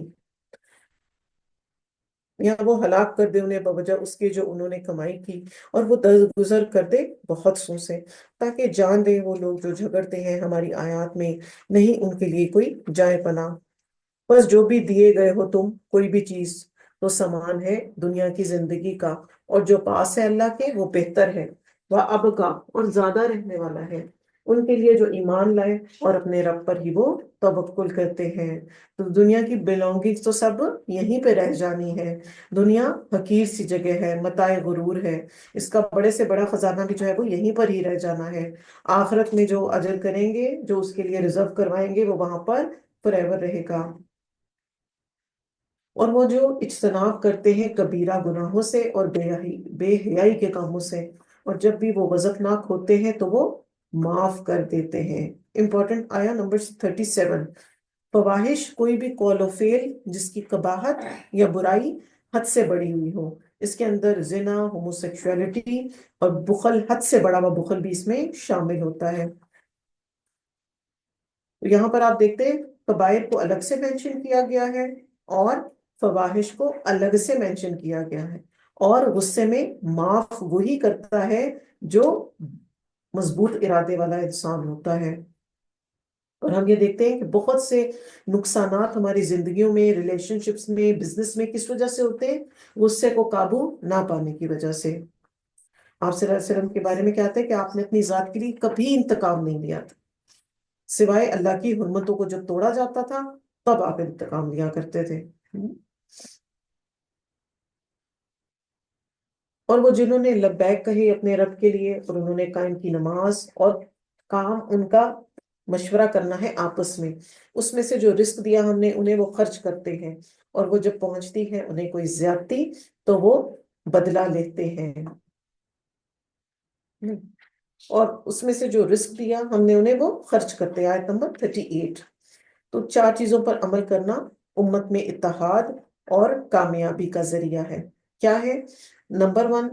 یا وہ ہلاک کر دے انہیں بوجہ اس کے جو انہوں نے کمائی کی، اور وہ درگزر کر دے بہت سو سے، تاکہ جان دے وہ لوگ جو جھگڑتے ہیں ہماری آیات میں، نہیں ان کے لیے کوئی جائے پناہ۔ بس جو بھی دیے گئے ہو تم کوئی بھی چیز تو سامان ہے دنیا کی زندگی کا، اور جو پاس ہے اللہ کے وہ بہتر ہے، وہ اب کا اور زیادہ رہنے والا ہے ان کے لیے جو ایمان لائے اور اپنے رب پر ہی وہ توکل کرتے ہیں۔ تو دنیا کی بلونگنگ تو سب یہیں پہ رہ جانی ہے، دنیا حقیر سی جگہ ہے، متاع غرور ہے، اس کا بڑے سے بڑا خزانہ بھی جو ہے وہ یہیں پر ہی رہ جانا ہے۔ آخرت میں جو اجر کریں گے، جو اس کے لیے ریزرو کروائیں گے، وہ وہاں پر فور ایور رہے گا۔ اور وہ جو اجتناب کرتے ہیں کبیرہ گناہوں سے اور بے حیائی کے کاموں سے، اور جب بھی وہ وضعناک ہوتے ہیں تو وہ معاف کر دیتے ہیں۔ امپورٹنٹ آیا نمبر 37، فواہش کوئی بھی قول و فعل جس کی قباحت یا برائی حد سے بڑی ہوئی ہو، اس کے اندر زنا، ہوموسیکشولیٹی اور بخل، حد سے بڑا ہوا بخل بھی اس میں شامل ہوتا ہے۔ تو یہاں پر آپ دیکھتے ہیں کبائر کو الگ سے مینشن کیا گیا ہے اور فواحش کو الگ سے مینشن کیا گیا ہے، اور غصے میں معاف وہی کرتا ہے جو مضبوط ارادے والا انسان ہوتا ہے۔ اور ہم یہ دیکھتے ہیں کہ بہت سے نقصانات ہماری زندگیوں میں، ریلیشن شپس میں، بزنس میں کس وجہ سے ہوتے ہیں؟ غصے کو قابو نہ پانے کی وجہ سے۔ آپ صلی اللہ علیہ وسلم کے بارے میں کیا آتا ہے کہ آپ نے اپنی ذات کے لیے کبھی انتقام نہیں لیا تھا، سوائے اللہ کی حرمتوں کو جب توڑا جاتا تھا تب آپ انتقام لیا کرتے تھے۔ اور وہ جنہوں نے لبیک کہے اپنے رب کے لیے اور انہوں نے قائم کی نماز، اور کام ان کا مشورہ کرنا ہے آپس میں، اس میں سے جو رزق دیا ہم نے انہیں وہ خرچ کرتے ہیں، اور وہ جب پہنچتی ہے انہیں کوئی زیادتی تو وہ بدلہ لیتے ہیں۔ اور اس میں سے جو رزق دیا ہم نے انہیں وہ خرچ کرتے ہیں، آیت نمبر 38۔ تو 4 چیزوں پر عمل کرنا امت میں اتحاد اور کامیابی کا ذریعہ ہے۔ کیا ہے؟ نمبر 1،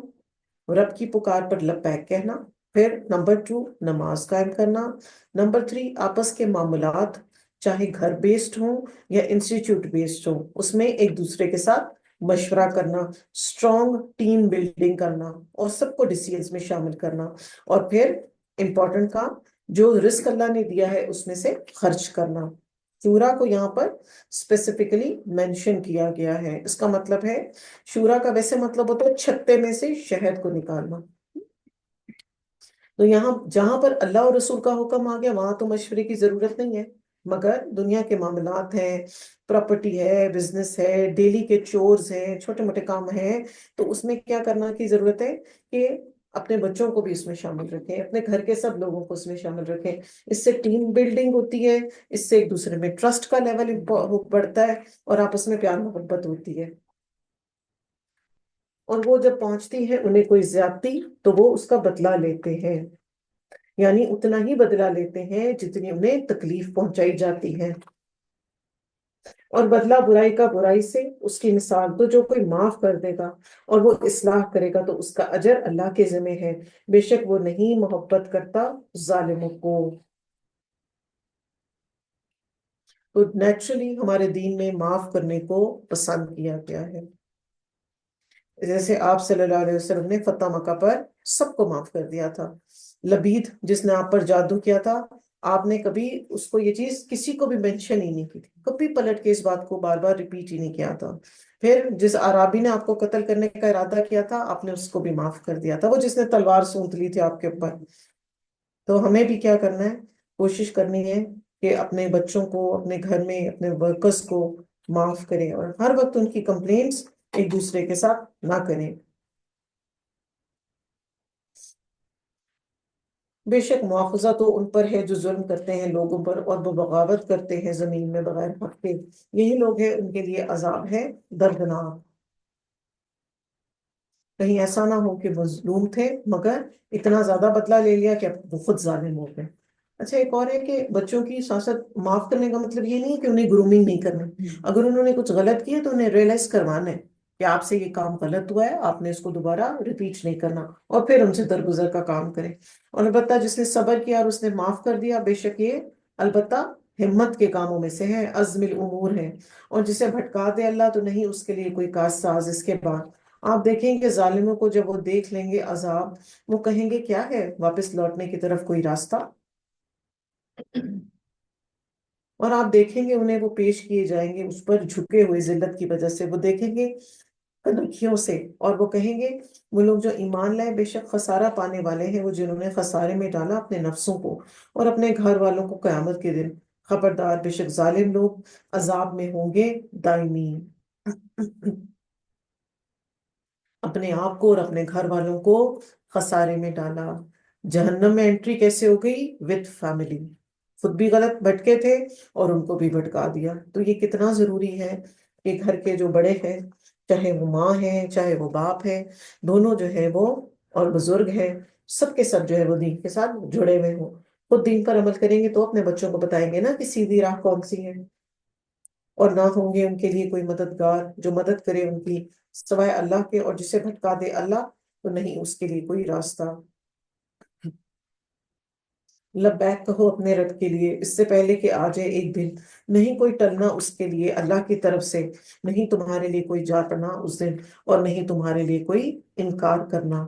رب کی پکار پر لبیک کہنا۔ پھر نمبر 2، نماز قائم کرنا۔ نمبر 3، آپس کے معاملات چاہے گھر بیسڈ ہوں یا انسٹیٹیوٹ بیسڈ ہوں، اس میں ایک دوسرے کے ساتھ مشورہ کرنا، اسٹرانگ ٹیم بلڈنگ کرنا اور سب کو ڈیسیژنز میں شامل کرنا۔ اور پھر امپورٹنٹ کام، جو رزق اللہ نے دیا ہے اس میں سے خرچ کرنا۔ شورا کو یہاں پر اسپیسیفکلی مینشن کیا گیا ہے۔ اس کا مطلب ہے، شورا کا ویسے مطلب ہوتا ہے چھتے میں سے شہد کو نکالنا۔ تو یہاں جہاں پر اللہ اور رسول کا حکم آ گیا وہاں تو مشورے کی ضرورت نہیں ہے، مگر دنیا کے معاملات ہیں، پراپرٹی ہے، بزنس ہے، ڈیلی کے چورز ہیں، چھوٹے موٹے کام ہیں، تو اس میں کیا کرنا کی ضرورت ہے کہ اپنے بچوں کو بھی اس میں شامل رکھیں، اپنے گھر کے سب لوگوں کو اس میں شامل رکھیں۔ اس سے ٹیم بلڈنگ ہوتی ہے، اس سے ایک دوسرے میں ٹرسٹ کا لیول بڑھتا ہے اور آپس میں پیار محبت ہوتی ہے۔ اور وہ جب پہنچتی ہے انہیں کوئی زیادتی تو وہ اس کا بدلہ لیتے ہیں، یعنی اتنا ہی بدلہ لیتے ہیں جتنی انہیں تکلیف پہنچائی جاتی ہے۔ اور بدلہ برائی کا برائی سے، اس کی مثال تو جو کوئی معاف کر دے گا اور وہ اصلاح کرے گا تو اس کا اجر اللہ کے ذمہ ہے، بے شک وہ نہیں محبت کرتا ظالموں کو۔ تو نیچرلی ہمارے دین میں معاف کرنے کو پسند کیا گیا ہے، جیسے آپ صلی اللہ علیہ وسلم نے فتح مکہ پر سب کو معاف کر دیا تھا۔ لبید جس نے آپ پر جادو کیا تھا، آپ نے کبھی اس کو یہ چیز کسی کو بھی مینشن ہی نہیں کی تھی، کبھی پلٹ کے اس بات کو بار بار ریپیٹ ہی نہیں کیا تھا۔ پھر جس عرابی نے آپ کو قتل کرنے کا ارادہ کیا تھا، آپ نے اس کو بھی معاف کر دیا تھا، وہ جس نے تلوار سونت لی تھی آپ کے اوپر۔ تو ہمیں بھی کیا کرنا ہے؟ کوشش کرنی ہے کہ اپنے بچوں کو، اپنے گھر میں اپنے ورکرز کو معاف کریں اور ہر وقت ان کی کمپلینٹس ایک دوسرے کے ساتھ نہ کریں۔ بے شک مواخذہ تو ان پر ہے جو ظلم کرتے ہیں لوگوں پر اور وہ بغاوت کرتے ہیں زمین میں بغیر حق کے، یہی لوگ ہیں، ان کے لیے عذاب ہے دردناک۔ کہیں ایسا نہ ہو کہ وہ مظلوم تھے مگر اتنا زیادہ بدلہ لے لیا کہ اب وہ خود ظالم ہو گئے۔ اچھا، ایک اور ہے کہ بچوں کی ساتھ ساتھ معاف کرنے کا مطلب یہ نہیں ہے کہ انہیں گرومنگ نہیں کرنا۔ اگر انہوں نے کچھ غلط کیا تو انہیں ریئلائز کروانا ہے کہ آپ سے یہ کام غلط ہوا ہے، آپ نے اس کو دوبارہ ریپیٹ نہیں کرنا، اور پھر ان سے درگزر کا کام کریں۔ اور البتہ جس نے صبر کیا اور اس نے معاف کر دیا، بے شک یہ البتہ ہمت کے کاموں میں سے ہے، عزم الامور ہے۔ اور جسے بھٹکا دے اللہ تو نہیں اس کے لیے کوئی کار ساز اس کے بعد۔ آپ دیکھیں کہ ظالموں کو جب وہ دیکھ لیں گے عذاب، وہ کہیں گے کیا ہے واپس لوٹنے کی طرف کوئی راستہ؟ اور آپ دیکھیں گے انہیں وہ پیش کیے جائیں گے اس پر جھکے ہوئے ذلت کی وجہ سے، وہ دیکھیں گے کنکھیوں سے، اور وہ کہیں گے وہ لوگ جو ایمان لائے بے شک خسارہ پانے والے ہیں وہ جنہوں نے خسارے میں ڈالا اپنے نفسوں کو اور اپنے گھر والوں کو قیامت کے دن۔ خبردار، بے شک ظالم لوگ عذاب میں ہوں گے دائمی۔ اپنے آپ کو اور اپنے گھر والوں کو خسارے میں ڈالا۔ جہنم میں انٹری کیسے ہو گئی؟ وتھ فیملی، خود بھی غلط بھٹکے تھے اور ان کو بھی بھٹکا دیا۔ تو یہ کتنا ضروری ہے کہ گھر کے جو بڑے ہیں، چاہے وہ ماں ہے چاہے وہ باپ ہے، دونوں جو ہے وہ، اور بزرگ ہیں، سب کے سب جو ہے وہ دین کے ساتھ جڑے ہوئے ہوں۔ خود دین پر عمل کریں گے تو اپنے بچوں کو بتائیں گے نا کہ سیدھی راہ کون سی ہے، اور نہ ہوں گے ان کے لیے کوئی مددگار جو مدد کرے ان کی سوائے اللہ کے، اور جسے بھٹکا دے اللہ تو نہیں اس کے لیے کوئی راستہ۔ لبیک کہو اپنے رب کے لیے اس سے پہلے کہ آ جائے ایک دن، نہیں کوئی ٹلنا اس کے لیے اللہ کی طرف سے، نہیں تمہارے لیے کوئی جانا اس دن، اور نہیں تمہارے لیے کوئی انکار کرنا۔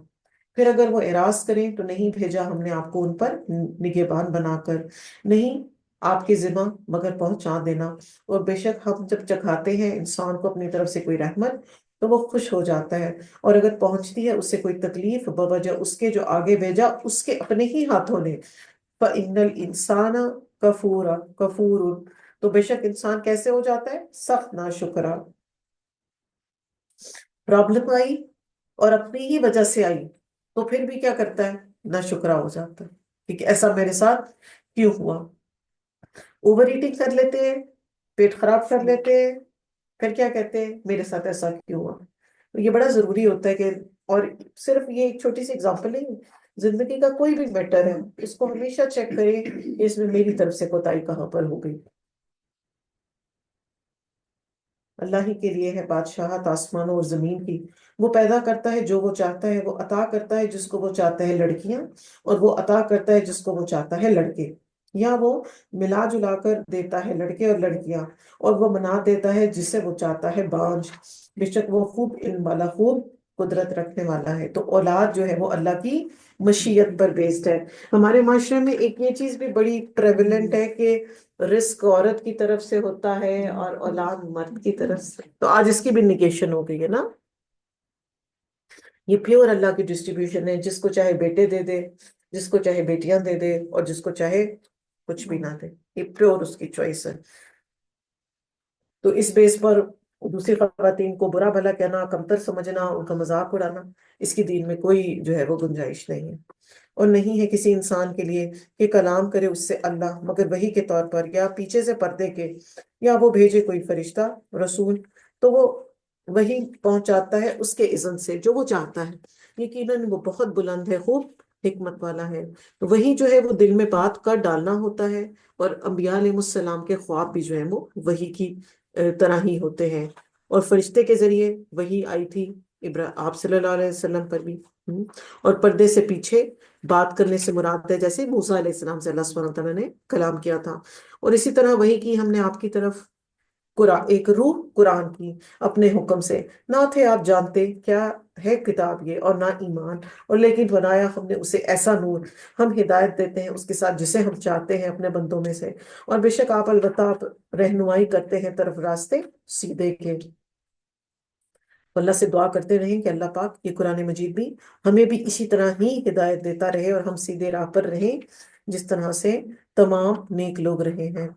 پھر اگر وہ اعراض کریں تو نہیں بھیجا ہم نے آپ کو ان پر نگہبان بنا کر، نہیں آپ کے ذمہ مگر پہنچا دینا۔ اور بے شک ہم جب چکھاتے ہیں انسان کو اپنی طرف سے کوئی رحمت تو وہ خوش ہو جاتا ہے، اور اگر پہنچتی ہے اس سے کوئی تکلیف بوجہ اس کے جو آگے بھیجا اس کے اپنے ہی ہاتھوں نے، فَإِنَّ الْإِنسَانَ کفور، تو بے شک انسان کیسے ہو جاتا ہے؟ سخت ناشکرا۔ پرابلم آئی اور اپنی ہی وجہ سے آئی تو پھر بھی کیا کرتا ہے؟ ناشکرا ہو جاتا ہے کہ ایسا میرے ساتھ کیوں ہوا۔ اوور ایٹنگ کر لیتے ہیں، پیٹ خراب کر لیتے ہیں، پھر کیا کہتے ہیں؟ میرے ساتھ ایسا کیوں ہوا۔ تو یہ بڑا ضروری ہوتا ہے کہ، اور صرف یہ ایک چھوٹی سی اگزامپل نہیں، زندگی کا کوئی بھی میٹر ہے، اس کو ہمیشہ چیک کریں کہ اس میں میری طرف سے کوتاہی کہاں پر ہو گئی۔ اللہ ہی کے لیے ہے بادشاہت آسمانوں اور زمین کی، وہ پیدا کرتا ہے جو وہ چاہتا ہے، وہ عطا کرتا ہے جس کو وہ چاہتا ہے لڑکیاں، اور وہ عطا کرتا ہے جس کو وہ چاہتا ہے لڑکے، یا وہ ملا جلا کر دیتا ہے لڑکے اور لڑکیاں، اور وہ بنا دیتا ہے جسے وہ چاہتا ہے بانجھ، بے شک وہ خوب علم والا، خوب قدرت رکھنے والا ہے۔ تو اولاد جو ہے وہ اللہ کی مشیت پر بیسڈ ہے۔ ہمارے معاشرے میں ایک یہ چیز بھی بڑی پریولنٹ ہے کہ رزق عورت کی طرف سے ہوتا ہے اور اولاد مرد کی طرف سے، تو آج اس کی بھی نگیشن ہو گئی ہے نا۔ یہ پیور اللہ کی ڈسٹریبیوشن ہے، جس کو چاہے بیٹے دے دے، جس کو چاہے بیٹیاں دے دے، اور جس کو چاہے کچھ بھی نہ دے، یہ پیور اس کی چوائس ہے۔ تو اس بیس پر دوسری خواتین کو برا بھلا کہنا، کمتر سمجھنا، ان کا مذاق اڑانا، اس کی دین میں کوئی جو ہے وہ گنجائش نہیں ہے، اور نہیں ہے کسی انسان کے لیے کہ کلام کرے اس سے اللہ مگر وحی کے طور پر، یا پیچھے سے پردے کے، یا وہ بھیجے کوئی فرشتہ رسول تو وہ وہی پہنچاتا ہے اس کے اذن سے جو وہ چاہتا ہے، یقیناً وہ بہت بلند ہے، خوب حکمت والا ہے۔ تو وہی جو ہے وہ دل میں بات کر ڈالنا ہوتا ہے، اور انبیاء علیہ السلام کے خواب بھی جو ہے وہ وحی کی طرح ہی ہوتے ہیں، اور فرشتے کے ذریعے وحی آئی تھی آپ صلی اللہ علیہ وسلم پر بھی۔ اور پردے سے پیچھے بات کرنے سے مراد ہے جیسے موسیٰ علیہ السلام سے اللہ سبحانہ تعالیٰ نے کلام کیا تھا، اور اسی طرح وہی کی ہم نے آپ کی طرف قرآن، ایک روح قرآن کی اپنے حکم سے، نہ تھے آپ جانتے کیا ہے کتاب یہ اور نہ ایمان، اور لیکن بنایا ہم نے اسے ایسا نور، ہم ہدایت دیتے ہیں اس کے ساتھ جسے ہم چاہتے ہیں اپنے بندوں میں سے، اور بے شک آپ البتہ آپ رہنمائی کرتے ہیں طرف راستے سیدھے کے۔ اللہ سے دعا کرتے رہیں کہ اللہ پاک یہ قرآن مجید بھی ہمیں بھی اسی طرح ہی ہدایت دیتا رہے، اور ہم سیدھے راہ پر رہیں جس طرح سے تمام نیک لوگ رہے ہیں۔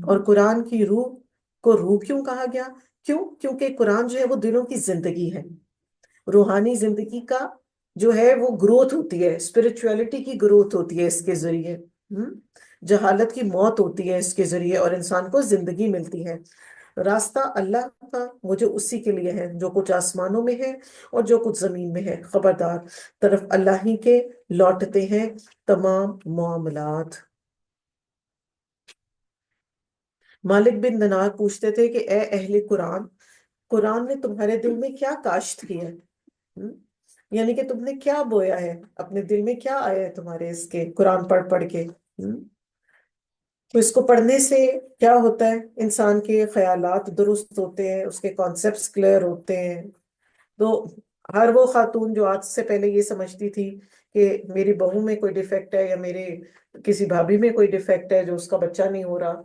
اور قرآن کی روح کو روح کیوں کہا گیا؟ کیونکہ قرآن جو ہے وہ دلوں کی زندگی ہے، روحانی زندگی کا جو ہے وہ گروتھ ہوتی ہے، اسپرچویلٹی کی گروتھ ہوتی ہے اس کے ذریعے، جہالت کی موت ہوتی ہے اس کے ذریعے، اور انسان کو زندگی ملتی ہے۔ راستہ اللہ کا وہ جو اسی کے لیے ہے، جو کچھ آسمانوں میں ہے اور جو کچھ زمین میں ہے، خبردار طرف اللہ ہی کے لوٹتے ہیں تمام معاملات۔ مالک بن دینار پوچھتے تھے کہ اے اہل قرآن، قرآن نے تمہارے دل میں کیا کاشت کی ہے؟ یعنی کہ تم نے کیا بویا ہے اپنے دل میں، کیا آیا ہے تمہارے اس کے قرآن پڑھ پڑھ کے؟ تو اس کو پڑھنے سے کیا ہوتا ہے؟ انسان کے خیالات درست ہوتے ہیں، اس کے کانسیپٹس کلیئر ہوتے ہیں۔ تو ہر وہ خاتون جو آج سے پہلے یہ سمجھتی تھی کہ میری بہو میں کوئی ڈیفیکٹ ہے، یا میرے کسی بھابھی میں کوئی ڈیفیکٹ ہے جو اس کا بچہ نہیں ہو رہا،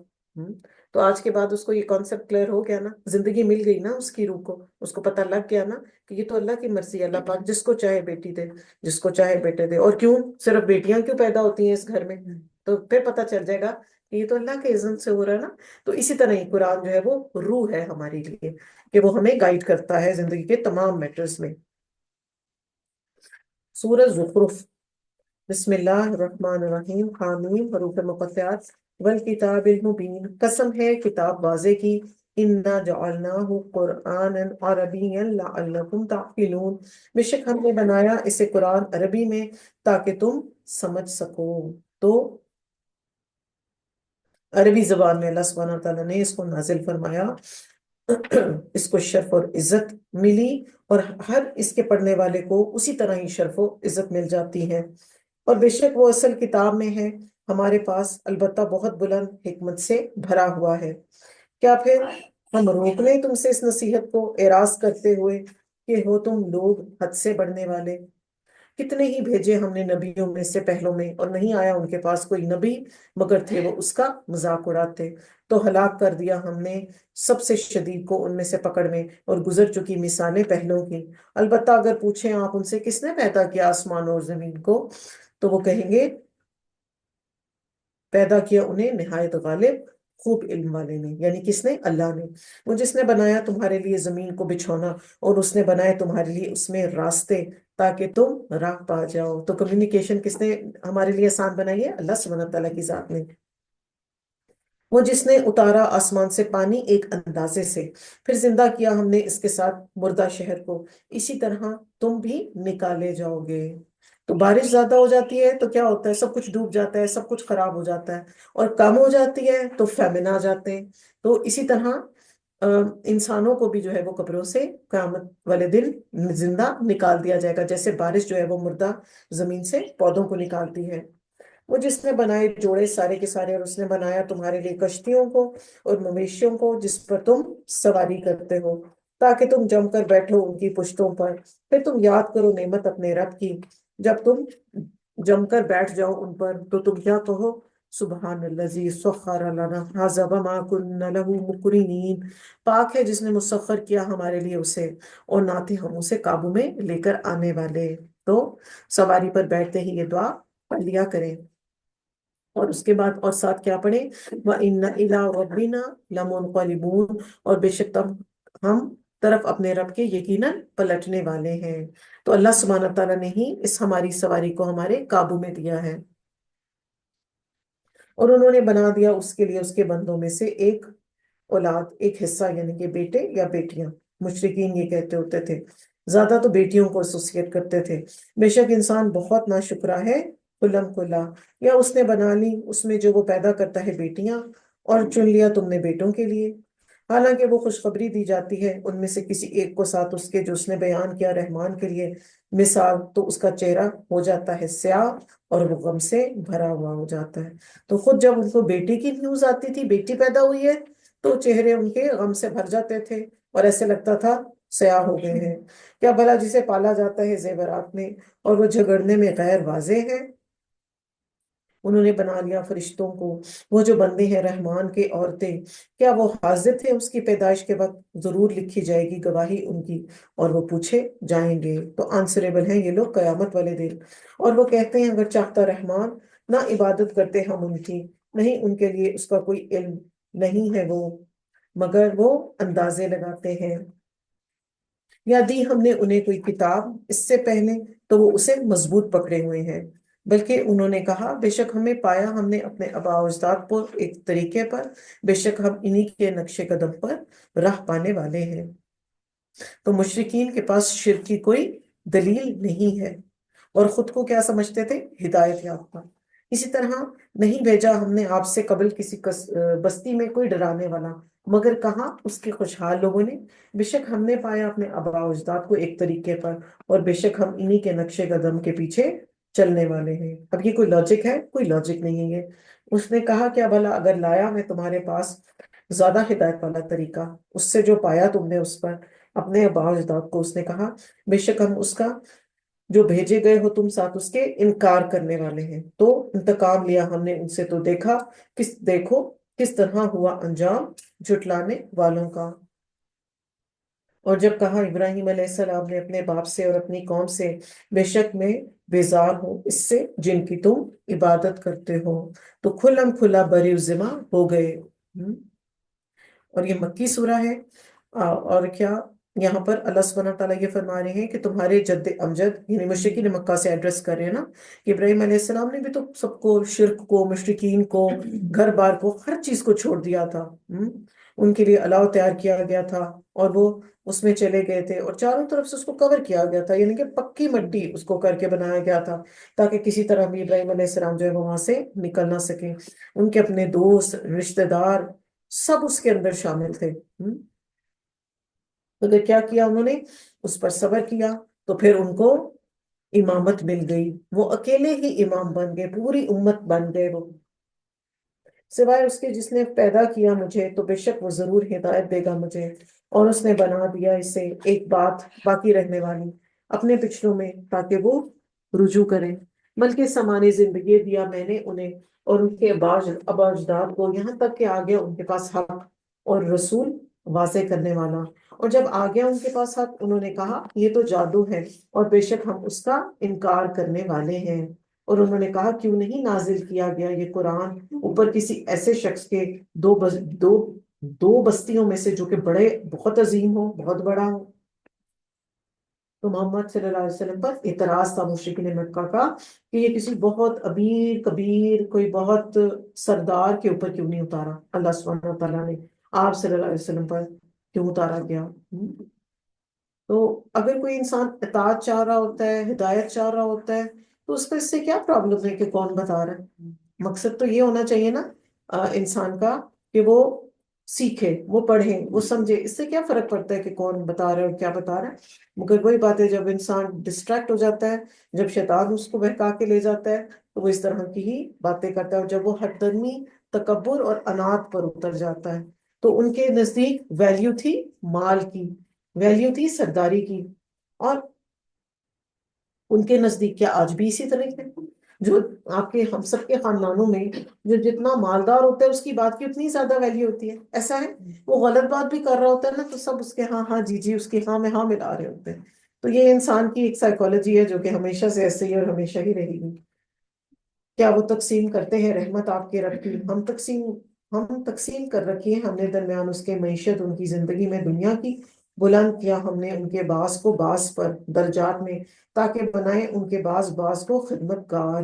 تو آج کے بعد اس کو یہ کانسیپٹ کلیئر ہو گیا نا، زندگی مل گئی نا اس کی روح کو، اس کو پتہ لگ گیا نا کہ یہ تو اللہ کی مرضی ہے، اللہ پاک جس کو چاہے بیٹی دے، جس کو چاہے بیٹے دے، اور کیوں صرف بیٹیاں کیوں پیدا ہوتی ہیں اس گھر میں؟ تو پھر پتہ چل جائے گا کہ یہ تو اللہ کے اذن سے ہو رہا ہے نا۔ تو اسی طرح ہی قرآن جو ہے وہ روح ہے ہمارے لیے، کہ وہ ہمیں گائیڈ کرتا ہے زندگی کے تمام میٹرز میں۔ سورہ زخرف، بسم اللہ الرحمن الرحیم، حامیم، حروف مقطعات، والکتاب المبین، قسم ہے کتاب واضح کی، انا جعلناہ قرآنا عربیا لعلکم تعقلون، بے شک ہم نے بنایا اسے قرآن عربی میں تاکہ تم سمجھ سکو۔ تو عربی زبان میں اللہ سبحانہ تعالیٰ نے اس کو نازل فرمایا، اس کو شرف اور عزت ملی، اور ہر اس کے پڑھنے والے کو اسی طرح ہی شرف و عزت مل جاتی ہے، اور بے شک وہ اصل کتاب میں ہے ہمارے پاس، البتہ بہت بلند حکمت سے بھرا ہوا ہے۔ کیا پھر ہم روک لیں تم سے اس نصیحت کو اعراض کرتے ہوئے کہ ہو تم لوگ حد سے بڑھنے والے؟ کتنے ہی بھیجے ہم نے نبیوں میں سے پہلوں میں، اور نہیں آیا ان کے پاس کوئی نبی مگر تھے وہ اس کا مذاق اڑاتے، تو ہلاک کر دیا ہم نے سب سے شدید کو ان میں سے پکڑ میں، اور گزر چکی مثالیں پہلوں کی۔ البتہ اگر پوچھیں آپ ان سے کس نے پیدا کیا آسمان اور زمین کو، تو وہ کہیں گے پیدا کیا انہیں نہایت غالب خوب علم والے نے، یعنی کس نے؟ اللہ نے۔ وہ جس نے بنایا تمہارے لیے زمین کو بچھونا، اور اس نے بنائے تمہارے لیے اس میں راستے تاکہ تم راہ پا جاؤ۔ تو کمیونیکیشن کس نے ہمارے لیے آسان بنائی ہے؟ اللہ سبحانہ تعالیٰ کی ذات نے۔ وہ جس نے اتارا آسمان سے پانی ایک اندازے سے، پھر زندہ کیا ہم نے اس کے ساتھ مردہ شہر کو، اسی طرح تم بھی نکالے جاؤ گے۔ تو بارش زیادہ ہو جاتی ہے تو کیا ہوتا ہے، سب کچھ ڈوب جاتا ہے، سب کچھ خراب ہو جاتا ہے، اور کم ہو جاتی ہے تو فیمن آ جاتے ہیں۔ تو اسی طرح انسانوں کو بھی جو ہے وہ قبروں سے قیامت والے دن زندہ نکال دیا جائے گا، جیسے بارش جو ہے وہ مردہ زمین سے پودوں کو نکالتی ہے۔ وہ جس نے بنائے جوڑے سارے کے سارے، اور اس نے بنایا تمہارے لیے کشتیوں کو اور مویشیوں کو جس پر تم سواری کرتے ہو، تاکہ تم جم کر بیٹھو ان کی پشتوں پر، پھر تم یاد کرو نعمت اپنے رب کی، جب تم جم کر بیٹھ جاؤ ان پر تو تم کیا کہو، سبحان الذی سخر لنا ھذا وما كنا له مقرنین، پاک ہے جس نے مسخر کیا ہمارے لیے اسے، اور نہ تھے ہم اسے قابو میں لے کر آنے والے۔ تو سواری پر بیٹھتے ہی یہ دعا پڑھ لیا کریں، اور اس کے بعد اور ساتھ کیا پڑھیں، وَإِنَّ إِلَىٰ رَبِّنَا لَمُنقَلِبُونَ، اور بے شک تم ہم طرف اپنے رب کے یقیناً پلٹنے والے ہیں۔ تو اللہ سبحانہ تعالیٰ نے ہی اس ہماری سواری کو ہمارے قابو میں دیا ہے، اور انہوں نے بنا دیا اس کے لیے اس کے بندوں میں سے ایک اولاد، ایک حصہ، یعنی کہ بیٹے یا بیٹیاں۔ مشرکین یہ کہتے ہوتے تھے، زیادہ تو بیٹیوں کو ایسوسیٹ کرتے تھے، بے شک انسان بہت ناشکرا ہے، کلم کلا، یا اس نے بنا لی اس میں جو وہ پیدا کرتا ہے بیٹیاں، اور چن لیا تم نے بیٹوں کے لیے، حالانکہ وہ خوشخبری دی جاتی ہے ان میں سے کسی ایک کو ساتھ اس کے جو اس نے بیان کیا رحمان کے لیے مثال، تو اس کا چہرہ ہو جاتا ہے سیاہ اور وہ غم سے بھرا ہوا ہو جاتا ہے۔ تو خود جب ان کو بیٹی کی نیوز آتی تھی، بیٹی پیدا ہوئی ہے، تو چہرے ان کے غم سے بھر جاتے تھے، اور ایسے لگتا تھا سیاہ ہو گئے ہیں۔ کیا بھلا جسے پالا جاتا ہے زیورات میں اور وہ جھگڑنے میں غیر واضح ہے؟ انہوں نے بنا لیا فرشتوں کو، وہ جو بندے ہیں رحمان کے عورتیں، کیا وہ حاضر تھے اس کی پیدائش کے وقت؟ ضرور لکھی جائے گی گواہی ان کی، اور وہ پوچھے جائیں گے۔ تو آنسریبل ہیں یہ لوگ قیامت والے دن، اور وہ کہتے ہیں اگر چاہتا رحمان نہ عبادت کرتے ہم ان کی، نہیں ان کے لیے اس کا کوئی علم نہیں ہے وہ، مگر وہ اندازے لگاتے ہیں۔ یا دی ہم نے انہیں کوئی کتاب اس سے پہلے تو وہ اسے مضبوط پکڑے ہوئے ہیں، بلکہ انہوں نے کہا بے شک ہمیں پایا ہم نے اپنے آباء و اجداد پر ایک طریقے پر، بے شک ہم انہی کے نقش قدم پر راہ پانے والے ہیں۔ تو مشرکین کے پاس شرک کی کوئی دلیل نہیں ہے، اور خود کو کیا سمجھتے تھے، ہدایت یافتہ۔ اسی طرح نہیں بھیجا ہم نے آپ سے قبل کسی بستی میں کوئی ڈرانے والا، مگر کہاں اس کے خوشحال لوگوں نے، بے شک ہم نے پایا اپنے آباء و اجداد کو ایک طریقے پر، اور بے شک ہم انہی کے نقش قدم کے پیچھے چلنے والے ہیں۔ اب یہ کوئی لاجک ہے؟ کوئی لاجک نہیں ہے یہ۔ اس نے کہا کیا بھلا اگر لایا میں تمہارے پاس زیادہ ہدایت والا طریقہ اس سے جو پایا تم نے اس پر اپنے آباء و اجداد کو، اس نے کہا بے شک ہم اس کا جو بھیجے گئے ہو تم ساتھ اس کے انکار کرنے والے ہیں۔ تو انتقام لیا ہم نے ان سے، تو دیکھو کس طرح ہوا انجام جھٹلانے والوں کا۔ اور جب کہا ابراہیم علیہ السلام نے اپنے باپ سے اور اپنی قوم سے، بے شک میں بیزار ہوں اس سے جن کی تم عبادت کرتے ہو، تو کھلم کھلا بری ذمہ ہو گئے۔ اور یہ مکی سورہ ہے، اور کیا یہاں پر اللہ سبحانہ تعالیٰ یہ فرما رہے ہیں کہ تمہارے جد امجد، یعنی مشرکین مکہ سے ایڈریس کر رہے ہیں نا، کہ ابراہیم علیہ السلام نے بھی تو سب کو، شرک کو، مشرکین کو، گھر بار کو، ہر چیز کو چھوڑ دیا تھا۔ ان کے لیے الاؤ تیار کیا گیا تھا، اور وہ اس میں چلے گئے تھے، اور چاروں طرف سے اس کو کور کیا گیا تھا، یعنی کہ پکی مٹی اس کو کر کے بنایا گیا تھا، تاکہ کسی طرح بھی ابراہیم علیہ السلام جو ہے وہ وہاں سے نکل نہ سکیں۔ ان کے اپنے دوست، رشتہ دار، سب اس کے اندر شامل تھے۔ مگر کیا کیا انہوں نے؟ اس پر صبر کیا، تو پھر ان کو امامت مل گئی، وہ اکیلے ہی امام بن گئے، پوری امت بن گئے وہ، سوائے اس کے جس نے پیدا کیا مجھے، تو بے شک وہ ضرور ہدایت دے گا مجھے، اور اس نے بنا دیا اسے ایک بات باقی رہنے والی اپنے پچھلوں میں، تاکہ وہ رجوع کریں، بلکہ سامان زندگی دیا میں نے انہیں اور ان کے آباء اجداد کو، یہاں تک کہ آ گیا ان کے پاس حق اور رسول واضح کرنے والا، اور جب آ گیا ان کے پاس حق، انہوں نے کہا یہ تو جادو ہے، اور بے شک ہم اس کا انکار کرنے والے ہیں۔ اور انہوں نے کہا کیوں نہیں نازل کیا گیا یہ قرآن اوپر کسی ایسے شخص کے، دو بستیوں میں سے جو کہ بڑے، بہت عظیم ہو، بہت بڑا ہو۔ تو محمد صلی اللہ علیہ وسلم پر اعتراض تھا مشرکین مکہ کا، کہ یہ کسی بہت ابیر کبیر، کوئی بہت سردار کے اوپر کیوں نہیں اتارا اللہ سبحانہ تعالیٰ نے، آپ صلی اللہ علیہ وسلم پر کیوں اتارا گیا؟ تو اگر کوئی انسان اطاعت چاہ رہا ہوتا ہے، ہدایت چاہ رہا ہوتا ہے، تو اس کو اس سے کیا پرابلم ہے کہ کون بتا رہا ہے؟ مقصد تو یہ ہونا چاہیے نا انسان کا، کہ وہ سیکھے، وہ پڑھے، وہ سمجھے، اس سے کیا فرق پڑتا ہے کہ کون بتا رہا ہے اور کیا بتا رہا ہے؟ مگر وہی بات ہے، جب انسان ڈسٹریکٹ ہو جاتا ہے، جب شیطان اس کو بہکا کے لے جاتا ہے، تو وہ اس طرح کی ہی باتیں کرتا ہے، اور جب وہ حد درمی، تکبر اور انات پر اتر جاتا ہے، تو ان کے نزدیک ویلیو تھی مال کی، ویلیو تھی سرداری کی، اور ان کے نزدیک کیا آج بھی اسی طرح ہے؟ جو آپ کے ہم سب کے خاندانوں میں جو جتنا مالدار ہوتا ہے اس کی بات کی اتنی زیادہ ویلیو ہوتی ہے، ایسا ہے؟ وہ غلط بات بھی کر رہا ہوتا ہے نا، تو سب اس کے ہاں ہاں جی جی، اس کے ہاں میں ہاں ملا رہے ہوتے ہیں۔ تو یہ انسان کی ایک سائیکالوجی ہے جو کہ ہمیشہ سے ایسے ہی اور ہمیشہ ہی رہے گی۔ کیا وہ تقسیم کرتے ہیں رحمت آپ کے رب کی؟ ہم تقسیم کر رکھی ہے ہم نے درمیان اس کے معیشت، ان کی زندگی میں دنیا کی، بلند کیا ہم نے ان کے بعض کو بعض پر درجات میں، تاکہ بنائے ان کے بعض کو خدمت گار،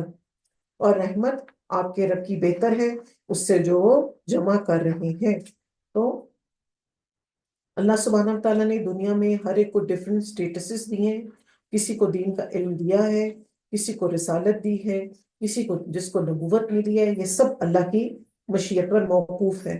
اور رحمت آپ کے رب کی بہتر ہے اس سے جو وہ جمع کر رہے ہیں۔ تو اللہ سبحانہ تعالیٰ نے دنیا میں ہر ایک کو ڈفرینٹ اسٹیٹسز دیے ہیں، کسی کو دین کا علم دیا ہے، کسی کو رسالت دی ہے، کسی کو جس کو نبوت ملی ہے، یہ سب اللہ کی مشیت پر موقوف ہے۔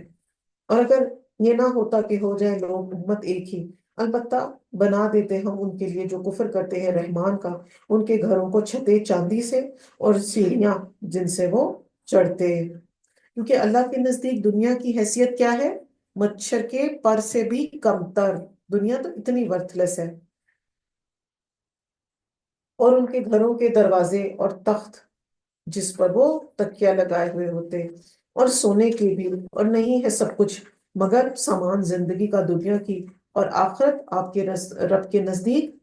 اور اگر یہ نہ ہوتا کہ ہو جائے لوگ امت ایک ہی، البتہ بنا دیتے ہم ان کے لیے جو کفر کرتے ہیں رحمان کا، ان کے گھروں کو چھتے چاندی سے اور سیڑھیاں جن سے وہ چڑھتے، کیونکہ اللہ کے نزدیک دنیا کی حیثیت کیا ہے؟ مچھر کے پر سے بھی کم تر، دنیا تو اتنی ورتھ لیس ہے۔ اور ان کے گھروں کے دروازے اور تخت جس پر وہ تکیہ لگائے ہوئے ہوتے، اور سونے کے بھی، اور نہیں ہے سب کچھ مگر سامان زندگی کا دنیا کی، اور آخرت آپ کے رب کے نزدیک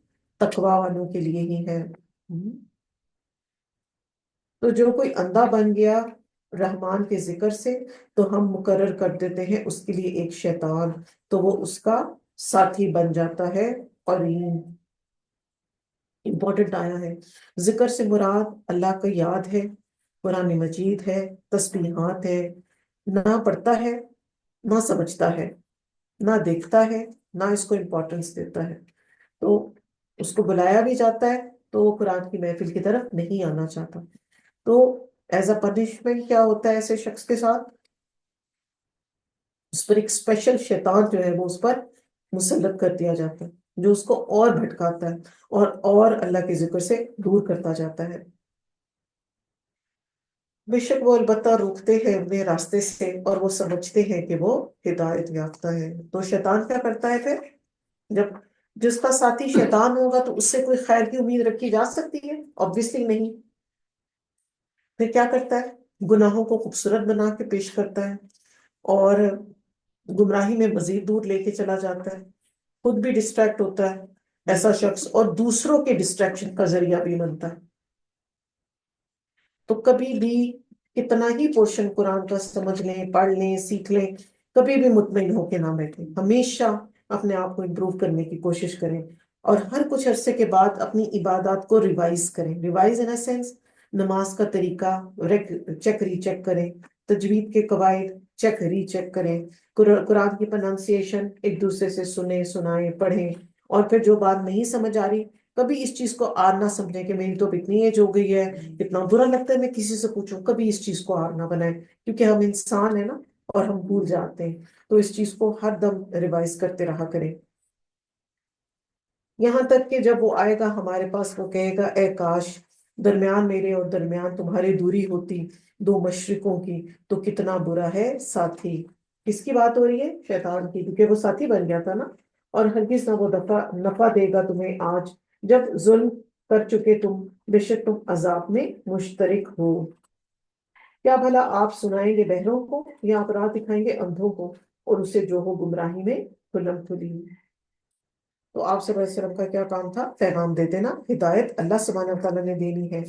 تقوی والوں کے لیے ہی ہے۔ تو جو کوئی اندھا بن گیا رحمان کے ذکر سے، تو ہم مقرر کر دیتے ہیں اس کے لیے ایک شیطان، تو وہ اس کا ساتھی بن جاتا ہے، قرین۔ امپورٹنٹ آیا ہے، ذکر سے مراد اللہ کا یاد ہے، قرآن مجید ہے، تسبیحات ہے، نہ پڑھتا ہے، نہ سمجھتا ہے، نہ دیکھتا ہے، نہ اس کو امپورٹنس دیتا ہے، تو اس کو بلایا بھی جاتا ہے تو وہ قرآن کی محفل کی طرف نہیں آنا چاہتا، تو ایز اے پنشمنٹ کیا ہوتا ہے ایسے شخص کے ساتھ؟ اس پر ایک اسپیشل شیطان جو ہے وہ اس پر مسلط کر دیا جاتا ہے، جو اس کو اور بھٹکاتا ہے اور اللہ کے ذکر سے دور کرتا جاتا ہے۔ بے شک وہ البتہ روکتے ہیں اپنے راستے سے، اور وہ سمجھتے ہیں کہ وہ ہدایت یافتہ ہے۔ تو شیطان کیا کرتا ہے پھر؟ جب جس کا ساتھی شیطان ہوگا تو اس سے کوئی خیر کی امید رکھی جا سکتی ہے؟ آبویسلی نہیں۔ پھر کیا کرتا ہے؟ گناہوں کو خوبصورت بنا کے پیش کرتا ہے، اور گمراہی میں مزید دور لے کے چلا جاتا ہے، خود بھی ڈسٹریکٹ ہوتا ہے ایسا شخص، اور دوسروں کے ڈسٹریکشن کا ذریعہ بھی بنتا ہے۔ تو کبھی بھی کتنا ہی پورشن قرآن کا سمجھ لیں، پڑھ لیں، سیکھ لیں، کبھی بھی مطمئن ہو کے نہ بیٹھیں، ہمیشہ اپنے آپ کو امپروو کرنے کی کوشش کریں، اور ہر کچھ عرصے کے بعد اپنی عبادات کو ریوائز کریں، ریوائز ان سینس نماز کا طریقہ چیک ری چیک کریں، تجوید کے قواعد چیک ری چیک کریں، قرآن کی پرننسیشن ایک دوسرے سے سنیں، سنائیں، پڑھیں، اور پھر جو بات نہیں سمجھ آ رہی، کبھی اس چیز کو آر نہ سمجھیں کہ میری تو اتنی ایج ہو گئی ہے، اتنا برا لگتا ہے میں کسی سے پوچھوں، کبھی اس چیز کو آر نہ بنائیں، کیونکہ ہم انسان ہیں نا، اور ہم بھول جاتے ہیں، تو اس چیز کو ہر دم ریوائز کرتے رہا کریں، یہاں تک کہ جب وہ آئے گا ہمارے پاس، وہ کہے گا اے کاش درمیان میرے اور درمیان تمہارے دوری ہوتی دو مشرقوں کی، تو کتنا برا ہے ساتھی۔ کس کی بات ہو رہی ہے؟ شیطان کی، کیونکہ وہ ساتھی بن گیا تھا نا، اور ہرگز نہ وہ نفع دے گا تمہیں آج جب ظلم کر چکے تم، بے شک تم عذاب میں مشترک ہو۔ کیا بھلا آپ سنائیں گے بہروں کو، یا آپ راہ دکھائیں گے اندھوں کو، اور اسے جو ہو گمراہی میں کھلم کھلی؟ تو آپ صلی اللہ علیہ وسلم کا کیا کام تھا؟ پیغام دے دینا، ہدایت اللہ سبحانہ وتعالیٰ نے دینی ہے،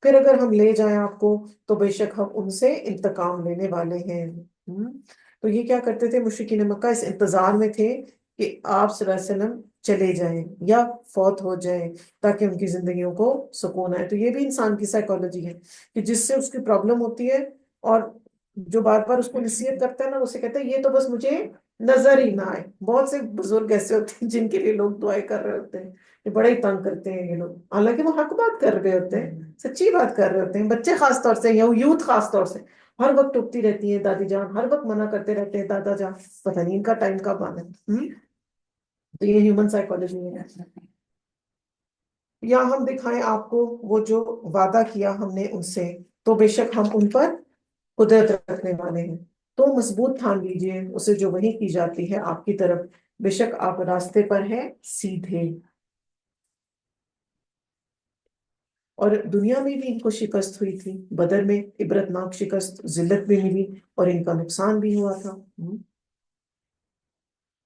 پھر اگر ہم لے جائیں آپ کو تو بے شک ہم ان سے انتقام لینے والے ہیں۔ تو یہ کیا کرتے تھے مشرکین مکہ؟ اس انتظار میں تھے کہ آپ صلی اللہ علیہ وسلم چلے جائیں یا فوت ہو جائیں، تاکہ ان کی زندگیوں کو سکون آئے۔ تو یہ بھی انسان کی سائیکالوجی ہے کہ جس سے اس کی پرابلم ہوتی ہے، اور جو بار بار اس کو نصیحت کرتا ہے نا، اسے کہتا ہے یہ تو بس مجھے نظر ہی نہ آئے. بہت سے بزرگ ایسے ہوتے ہیں جن کے لیے لوگ دعائیں کر رہے ہوتے ہیں، یہ بڑے ہی تنگ کرتے ہیں یہ لوگ، حالانکہ وہ حق بات کر رہے ہوتے ہیں، سچی بات کر رہے ہوتے ہیں. بچے خاص طور سے یا یوتھ خاص طور سے ہر وقت ٹوکتی رہتی ہیں دادی جان، ہر وقت منع کرتے رہتے ہیں دادا جان. پتہ نہیں ان کا ٹائم کب آنا ہے. تو یہ ہیومن سائیکولوجی ہے. یا ہم دکھائیں آپ کو وہ جو وعدہ کیا ہم نے ان سے، تو بے شک ہم ان پر قدرت رکھنے والے ہیں. تو مضبوط تھام لیجئے اسے جو وحی کی جاتی ہے آپ کی طرف، بے شک آپ راستے پر ہیں سیدھے. اور دنیا میں بھی ان کو شکست ہوئی تھی، بدر میں عبرتناک شکست، ذلت بھی ملی اور ان کا نقصان بھی ہوا تھا.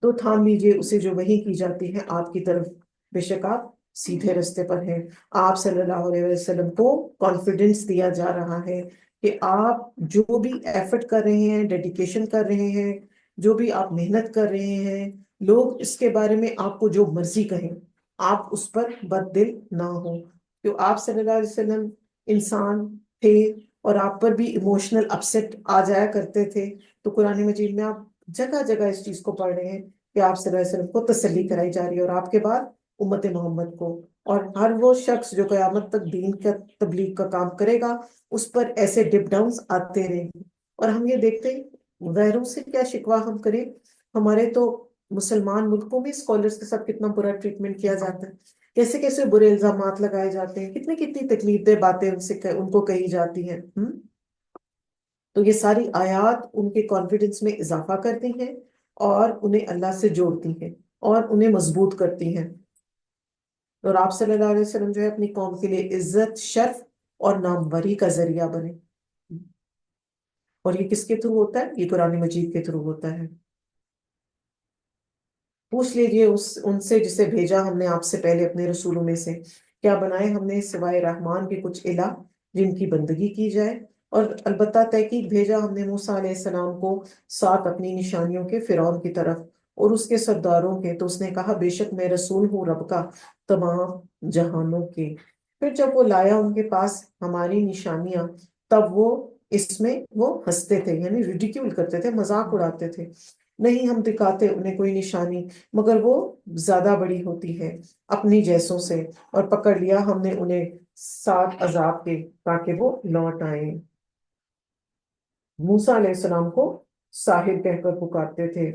تو تھام لیجئے اسے جو وحی کی جاتی ہے آپ کی طرف، بے شک آپ سیدھے رستے پر ہیں. آپ صلی اللہ علیہ وسلم کو کانفیڈنس دیا جا رہا ہے کہ آپ جو بھی ایفرٹ کر رہے ہیں، ڈیڈیکیشن کر رہے ہیں، جو بھی آپ محنت کر رہے ہیں، لوگ اس کے بارے میں آپ کو جو مرضی کہیں، آپ اس پر بد دل نہ ہو. کہ آپ صلی اللہ علیہ وسلم انسان تھے اور آپ پر بھی ایموشنل اپسیٹ آ جایا کرتے تھے. تو قرآن مجید میں آپ جگہ جگہ اس چیز کو پڑھ رہے ہیں کہ آپ صلی اللہ علیہ وسلم کو تسلی کرائی جا رہی ہے، اور آپ کے بعد امت محمد کو. اور ہر وہ شخص جو قیامت تک دین کا تبلیغ کا کام کرے گا، اس پر ایسے ڈپ ڈاؤنز آتے رہیں گے. اور ہم یہ دیکھتے ہیں غیروں سے کیا شکوہ ہم کریں، ہمارے تو مسلمان ملکوں میں اسکالرس کے ساتھ کتنا برا ٹریٹمنٹ کیا جاتا ہے، کیسے کیسے برے الزامات لگائے جاتے ہیں، کتنی کتنی تکلیف دہ باتیں ان کو کہی جاتی ہیں. تو یہ ساری آیات ان کے کانفیڈنس میں اضافہ کرتی ہیں اور انہیں اللہ سے جوڑتی ہیں اور انہیں مضبوط کرتی ہیں. اور آپ صلی اللہ علیہ وسلم جو ہے اپنی قوم کے لیے عزت، شرف اور ناموری کا ذریعہ بنے. اور یہ کس کے تھرو ہوتا ہے؟ یہ قرآن مجید کے تھرو ہوتا ہے. پوچھ لیجئے ان سے جسے بھیجا ہم نے آپ سے پہلے اپنے رسولوں میں سے، کیا بنائے ہم نے سوائے رحمان کے کچھ الہ جن کی بندگی کی جائے؟ اور البتہ تحقیق بھیجا ہم نے موسیٰ علیہ السلام کو ساتھ اپنی نشانیوں کے فرعون کی طرف اور اس کے سرداروں کے. تو اس نے کہا بے شک میں رسول ہوں رب کا تمام جہانوں کے. پھر جب وہ لایا ان کے پاس ہماری نشانیاں، تب وہ اس میں وہ ہنستے تھے، یعنی ریڈیکیول کرتے تھے، مذاق اڑاتے تھے. نہیں ہم دکھاتے انہیں کوئی نشانی مگر وہ زیادہ بڑی ہوتی ہے اپنی جیسوں سے، اور پکڑ لیا ہم نے انہیں ساتھ عذاب کے تاکہ وہ لوٹ آئیں. موسیٰ علیہ السلام کو ساحر کہہ کر پکارتے تھے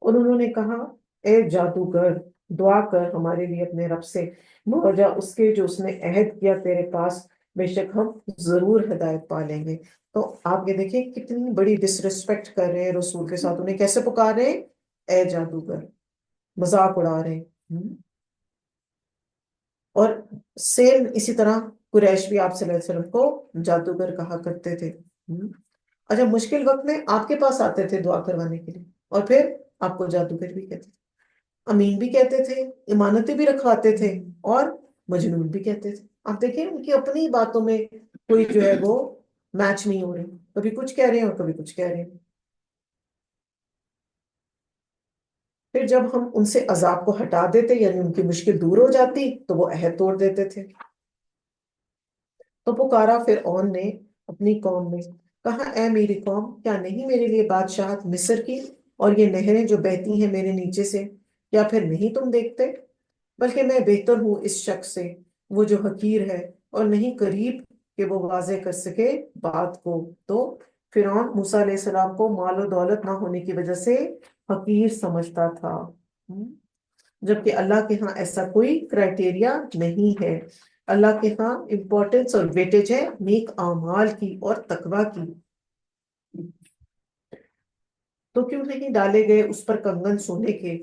اور انہوں نے کہا اے جادوگر، دعا کر ہمارے لیے اپنے رب سے موجہ اس کے جو اس نے عہد کیا تیرے پاس، بے شک ہم ضرور ہدایت پا لیں گے. تو آپ یہ دیکھیں کتنی بڑی ڈس ریسپیکٹ کر رہے ہیں رسول کے ساتھ، انہیں کیسے پکار رہے ہیں؟ اے جادوگر، مذاق اڑا رہے ہیں. اور سیم اسی طرح قریش بھی آپ صلی اللہ علیہ وسلم کو جادوگر کہا کرتے تھے. اچھا، مشکل وقت میں آپ کے پاس آتے تھے دعا کروانے کے لیے، اور پھر آپ کو جادوگر بھی کہتے تھے، امین بھی کہتے تھے، امانتیں بھی رکھواتے تھے، اور مجنون بھی کہتے تھے. آپ دیکھیں ان کی اپنی باتوں میں کوئی جو ہے وہ میچ نہیں ہو رہی، کبھی کچھ کہہ رہے ہیں اور کبھی کچھ کہہ رہے ہیں. پھر جب ہم ان سے عذاب کو ہٹا دیتے، یعنی ان کی مشکل دور ہو جاتی، تو وہ عہد توڑ دیتے تھے. تو پکارا فرعون نے اپنی قوم میں، کہا اے میری قوم، کیا نہیں میرے لیے بادشاہت مصر کی اور یہ نہریں جو بہتی ہیں میرے نیچے سے؟ یا پھر نہیں تم دیکھتے؟ بلکہ میں بہتر ہوں اس شخص سے وہ جو حقیر ہے اور نہیں قریب کہ وہ واضح کر سکے بات کو. تو فرعون موسیٰ علیہ السلام کو مال و دولت نہ ہونے کی وجہ سے حقیر سمجھتا تھا، جبکہ اللہ کے ہاں ایسا کوئی کرائٹیریا نہیں ہے. اللہ کے ہاں امپورٹنس اور ویٹیج ہے نیک اعمال کی اور تقوی کی. تو کیوں نہیں ڈالے گئے اس پر کنگن سونے کے،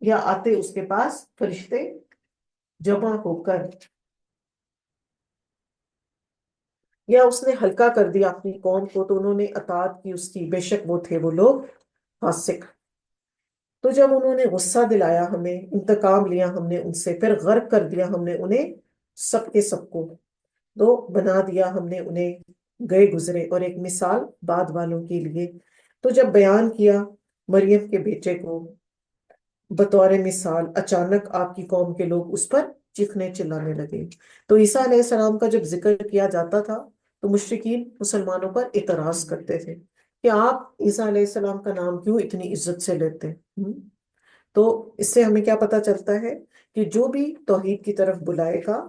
یا آتے اس کے پاس فرشتے جمع ہو کر، یا اس نے ہلکا کر دیا اپنی قوم کو تو انہوں نے اطاعت کی اس کی، بے شک وہ تھے وہ لوگ فاسق. تو جب انہوں نے غصہ دلایا ہمیں، انتقام لیا ہم نے ان سے، پھر غرق کر دیا ہم نے انہیں سب کے سب کو، تو بنا دیا ہم نے انہیں گئے گزرے اور ایک مثال بعد والوں کے لیے. تو جب بیان کیا مریم کے بیٹے کو بطور مثال، اچانک آپ کی قوم کے لوگ اس پر چیخنے چلانے لگے. تو عیسیٰ علیہ السلام کا جب ذکر کیا جاتا تھا تو مشرکین مسلمانوں پر اعتراض کرتے تھے کہ آپ عیسیٰ علیہ السلام کا نام کیوں اتنی عزت سے لیتے ہیں؟ تو اس سے ہمیں کیا پتا چلتا ہے کہ جو بھی توحید کی طرف بلائے گا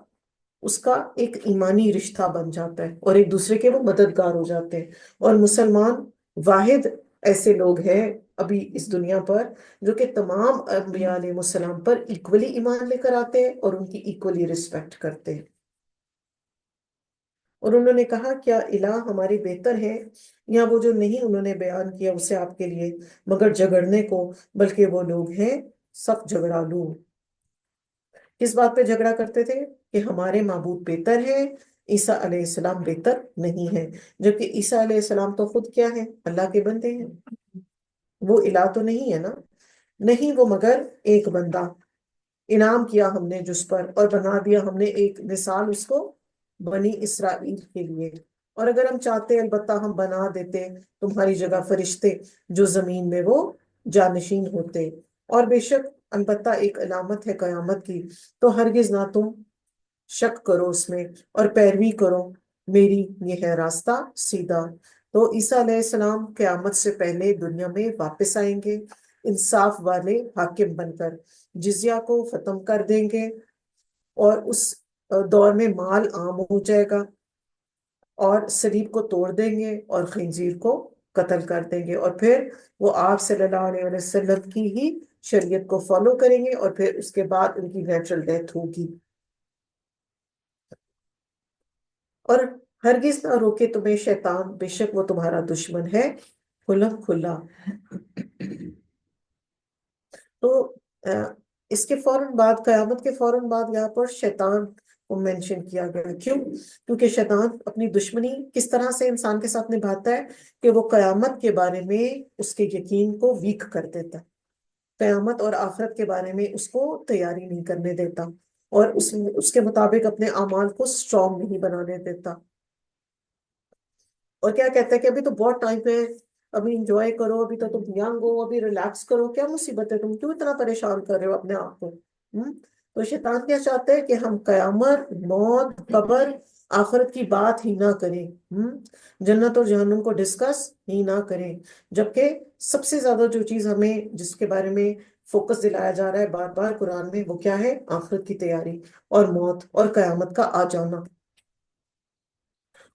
اس کا ایک ایمانی رشتہ بن جاتا ہے اور ایک دوسرے کے وہ مددگار ہو جاتے ہیں. اور مسلمان واحد ایسے لوگ ہیں ابھی اس دنیا پر جو کہ تمام انبیاء علیہ السلام پر ایکولی ایمان لے کر آتے ہیں اور ان کی ایکولی رسپیکٹ کرتے ہیں. اور انہوں نے کہا کیا الہ ہمارے بہتر ہے یا وہ جو نہیں انہوں نے بیان کیا اسے آپ کے لیے مگر جھگڑنے کو، بلکہ وہ لوگ ہیں سخت جھگڑالو. کس بات پہ جھگڑا کرتے تھے؟ کہ ہمارے معبود بہتر ہے، عیسیٰ علیہ السلام بہتر نہیں ہے. جبکہ عیسیٰ علیہ السلام تو خود کیا ہے؟ اللہ کے بندے ہیں. وہ الہ تو نہیں ہے نا. نہیں وہ مگر ایک بندہ، انعام کیا ہم نے جس پر اور بنا دیا ہم نے ایک مثال اس کو بنی اسرائیل کے لیے. اور اگر ہم چاہتے البتہ ہم بنا دیتے تمہاری جگہ فرشتے جو زمین میں وہ جانشین ہوتے. اور بے شک البتہ ایک علامت ہے قیامت کی، تو ہرگز نہ تم شک کرو اس میں اور پیروی کرو میری، یہ ہے راستہ سیدھا. تو عیسیٰ علیہ السلام قیامت سے پہلے دنیا میں واپس آئیں گے انصاف والے حاکم بن کر، جزیہ کو ختم کر دیں گے اور اس دور میں مال عام ہو جائے گا، اور صلیب کو توڑ دیں گے اور خنزیر کو قتل کر دیں گے، اور پھر وہ آپ صلی اللہ علیہ وسلم کی ہی شریعت کو فالو کریں گے اور پھر اس کے بعد ان کی نیچرل ڈیتھ ہوگی. اور ہرگز نہ روکے تمہیں شیطان، بے شک وہ تمہارا دشمن ہے کھلم کھلا. تو اس کے فوراً بعد، قیامت کے فوراً بعد یہاں پر شیطان کو مینشن کیا گیا. کیوں؟ کیونکہ شیطان اپنی دشمنی کس طرح سے انسان کے ساتھ نبھاتا ہے کہ وہ قیامت کے بارے میں اس کے یقین کو ویک کر دیتا ہے، قیامت اور آخرت کے بارے میں اس کو تیاری نہیں کرنے دیتا، اور اس کے مطابق اپنے اعمال کو اسٹرانگ نہیں بنانے دیتا. اور کیا کہتا ہے کہ ابھی تو بہت ٹائم ہے، ابھی انجوائے کرو، ابھی تو تم ینگ ہو، ابھی ریلیکس کرو، کیا مصیبت ہے، تم کیوں اتنا پریشان کر رہے ہو اپنے آپ کو؟ تو شیطان کیا چاہتا ہے کہ ہم قیامت، موت، قبر، آخرت کی بات ہی نہ کریں، جنت اور جہنم کو ڈسکس ہی نہ کریں. جبکہ سب سے زیادہ جو چیز ہمیں جس کے بارے میں فوکس دلایا جا رہا ہے بار بار قرآن میں، وہ کیا ہے؟ آخرت کی تیاری اور موت اور قیامت کا آ جانا.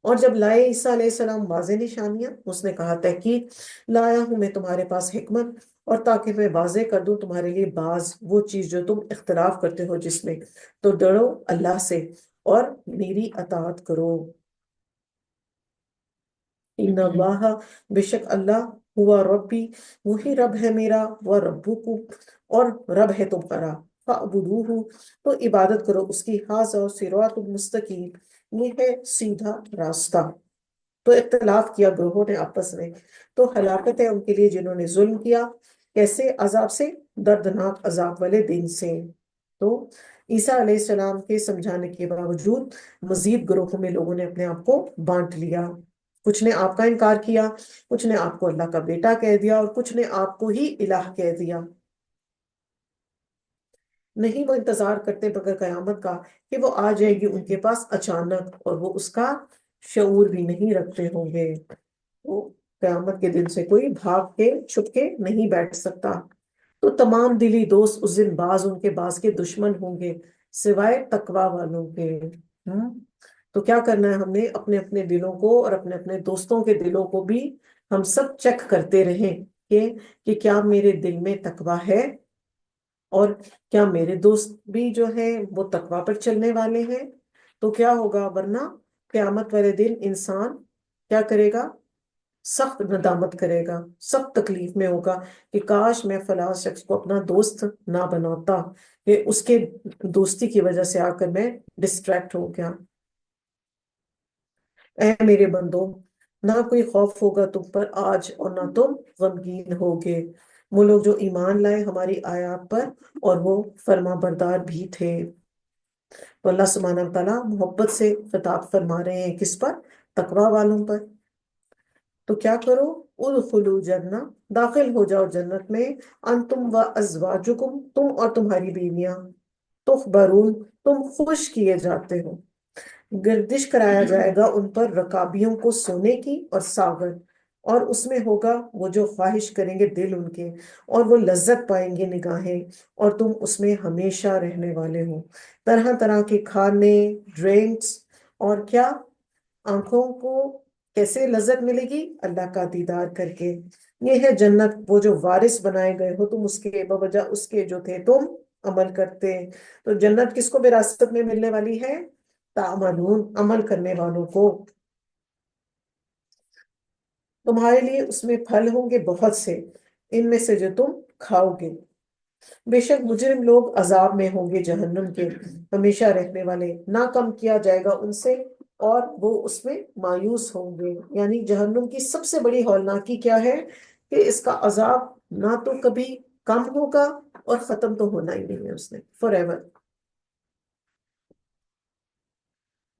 اور جب لائے عیسیٰ علیہ السلام واضح نشانیاں، اس نے کہا تحقیق لایا ہوں میں تمہارے پاس حکمت، اور تاکہ میں واضح کر دوں تمہارے لیے بعض وہ چیز جو تم اختلاف کرتے ہو جس میں، تو ڈرو اللہ سے اور میری اطاعت کرو. ان اللہ، بے شک اللہ، ہوا ربی، وہی رب ہے میرا، وہ ربکم، اور رب ہے تمہارا، فاعبدوہ، تو عبادت کرو اس کی، ھذا صراط مستقیم، یہ ہے سیدھا راستہ. تو اختلاف کیا گروہوں نے آپس میں، تو ہلاکت ہے ان کے لیے جنہوں نے ظلم کیا. کیسے عذاب سے؟ دردناک عذاب والے دن سے. تو عیسیٰ علیہ السلام کے سمجھانے کے باوجود مزید گروہوں میں لوگوں نے اپنے آپ کو بانٹ لیا. کچھ نے آپ کا انکار کیا، کچھ نے آپ کو اللہ کا بیٹا کہہ دیا، اور کچھ نے آپ کو ہی الہ کہہ دیا. نہیں وہ انتظار کرتے مگر قیامت کا کہ وہ آ جائے گی ان کے پاس اچانک، اور وہ اس کا شعور بھی نہیں رکھتے ہوں گے. وہ قیامت کے دن سے کوئی بھاگ کے چھپ کے نہیں بیٹھ سکتا. تو تمام دلی دوست اس دن بعض ان کے بعض کے دشمن ہوں گے سوائے تقوی والوں کے. تو کیا کرنا ہے؟ ہم نے اپنے اپنے دلوں کو اور اپنے اپنے دوستوں کے دلوں کو بھی ہم سب چیک کرتے رہیں کہ کیا میرے دل میں تقوی ہے، اور کیا میرے دوست بھی جو ہیں وہ تقوی پر چلنے والے ہیں. تو کیا ہوگا؟ ورنہ قیامت والے دن انسان کیا کرے گا؟ سخت ندامت کرے گا، سخت تکلیف میں ہوگا کہ کاش میں فلاں شخص کو اپنا دوست نہ بناتا، کہ اس کے دوستی کی وجہ سے آ کر میں ڈسٹریکٹ ہو گیا. اے میرے بندو، نہ کوئی خوف ہوگا تم پر آج اور نہ تم غمگین ہوگے. وہ لوگ جو ایمان لائے ہماری آیات پر اور وہ فرما بردار بھی تھے. تو اللہ سبحانہ تعالیٰ محبت سے خطاب فرما رہے ہیں کس پر؟ تقوی والوں پر. تو کیا کرو؟ ادخلوا جنہ، داخل ہو جاؤ جنت میں، انتم و ازواجکم، تم اور تمہاری بیویاں، تخبرون، تم خوش کیے جاتے ہو. گردش کرایا جائے گا ان پر رکابیوں کو سونے کی اور ساغر، اور اس میں ہوگا وہ جو خواہش کریں گے دل ان کے، اور وہ لذت پائیں گے نگاہیں، اور تم اس میں ہمیشہ رہنے والے ہو۔ طرح طرح کے کھانے، ڈرنکس، اور کیا، آنکھوں کو کیسے لذت ملے گی؟ اللہ کا دیدار کر کے۔ یہ ہے جنت، وہ جو وارث بنائے گئے ہو تم اس کے، بوجہ اس کے جو تھے تم عمل کرتے۔ تو جنت کس کو وراثت میں ملنے والی ہے؟ تعملون، عمل کرنے والوں کو۔ تمہارے لیے اس میں پھل ہوں گے بہت سے، ان میں سے جو تم کھاؤ گے۔ بے شک مجرم لوگ عذاب میں ہوں گے جہنم کے، ہمیشہ رہنے والے، نہ کم کیا جائے گا ان سے، اور وہ اس میں مایوس ہوں گے۔ یعنی جہنم کی سب سے بڑی ہولناکی کیا ہے؟ کہ اس کا عذاب نہ تو کبھی کم ہوگا، اور ختم تو ہونا ہی نہیں ہے اس نے فار ایور۔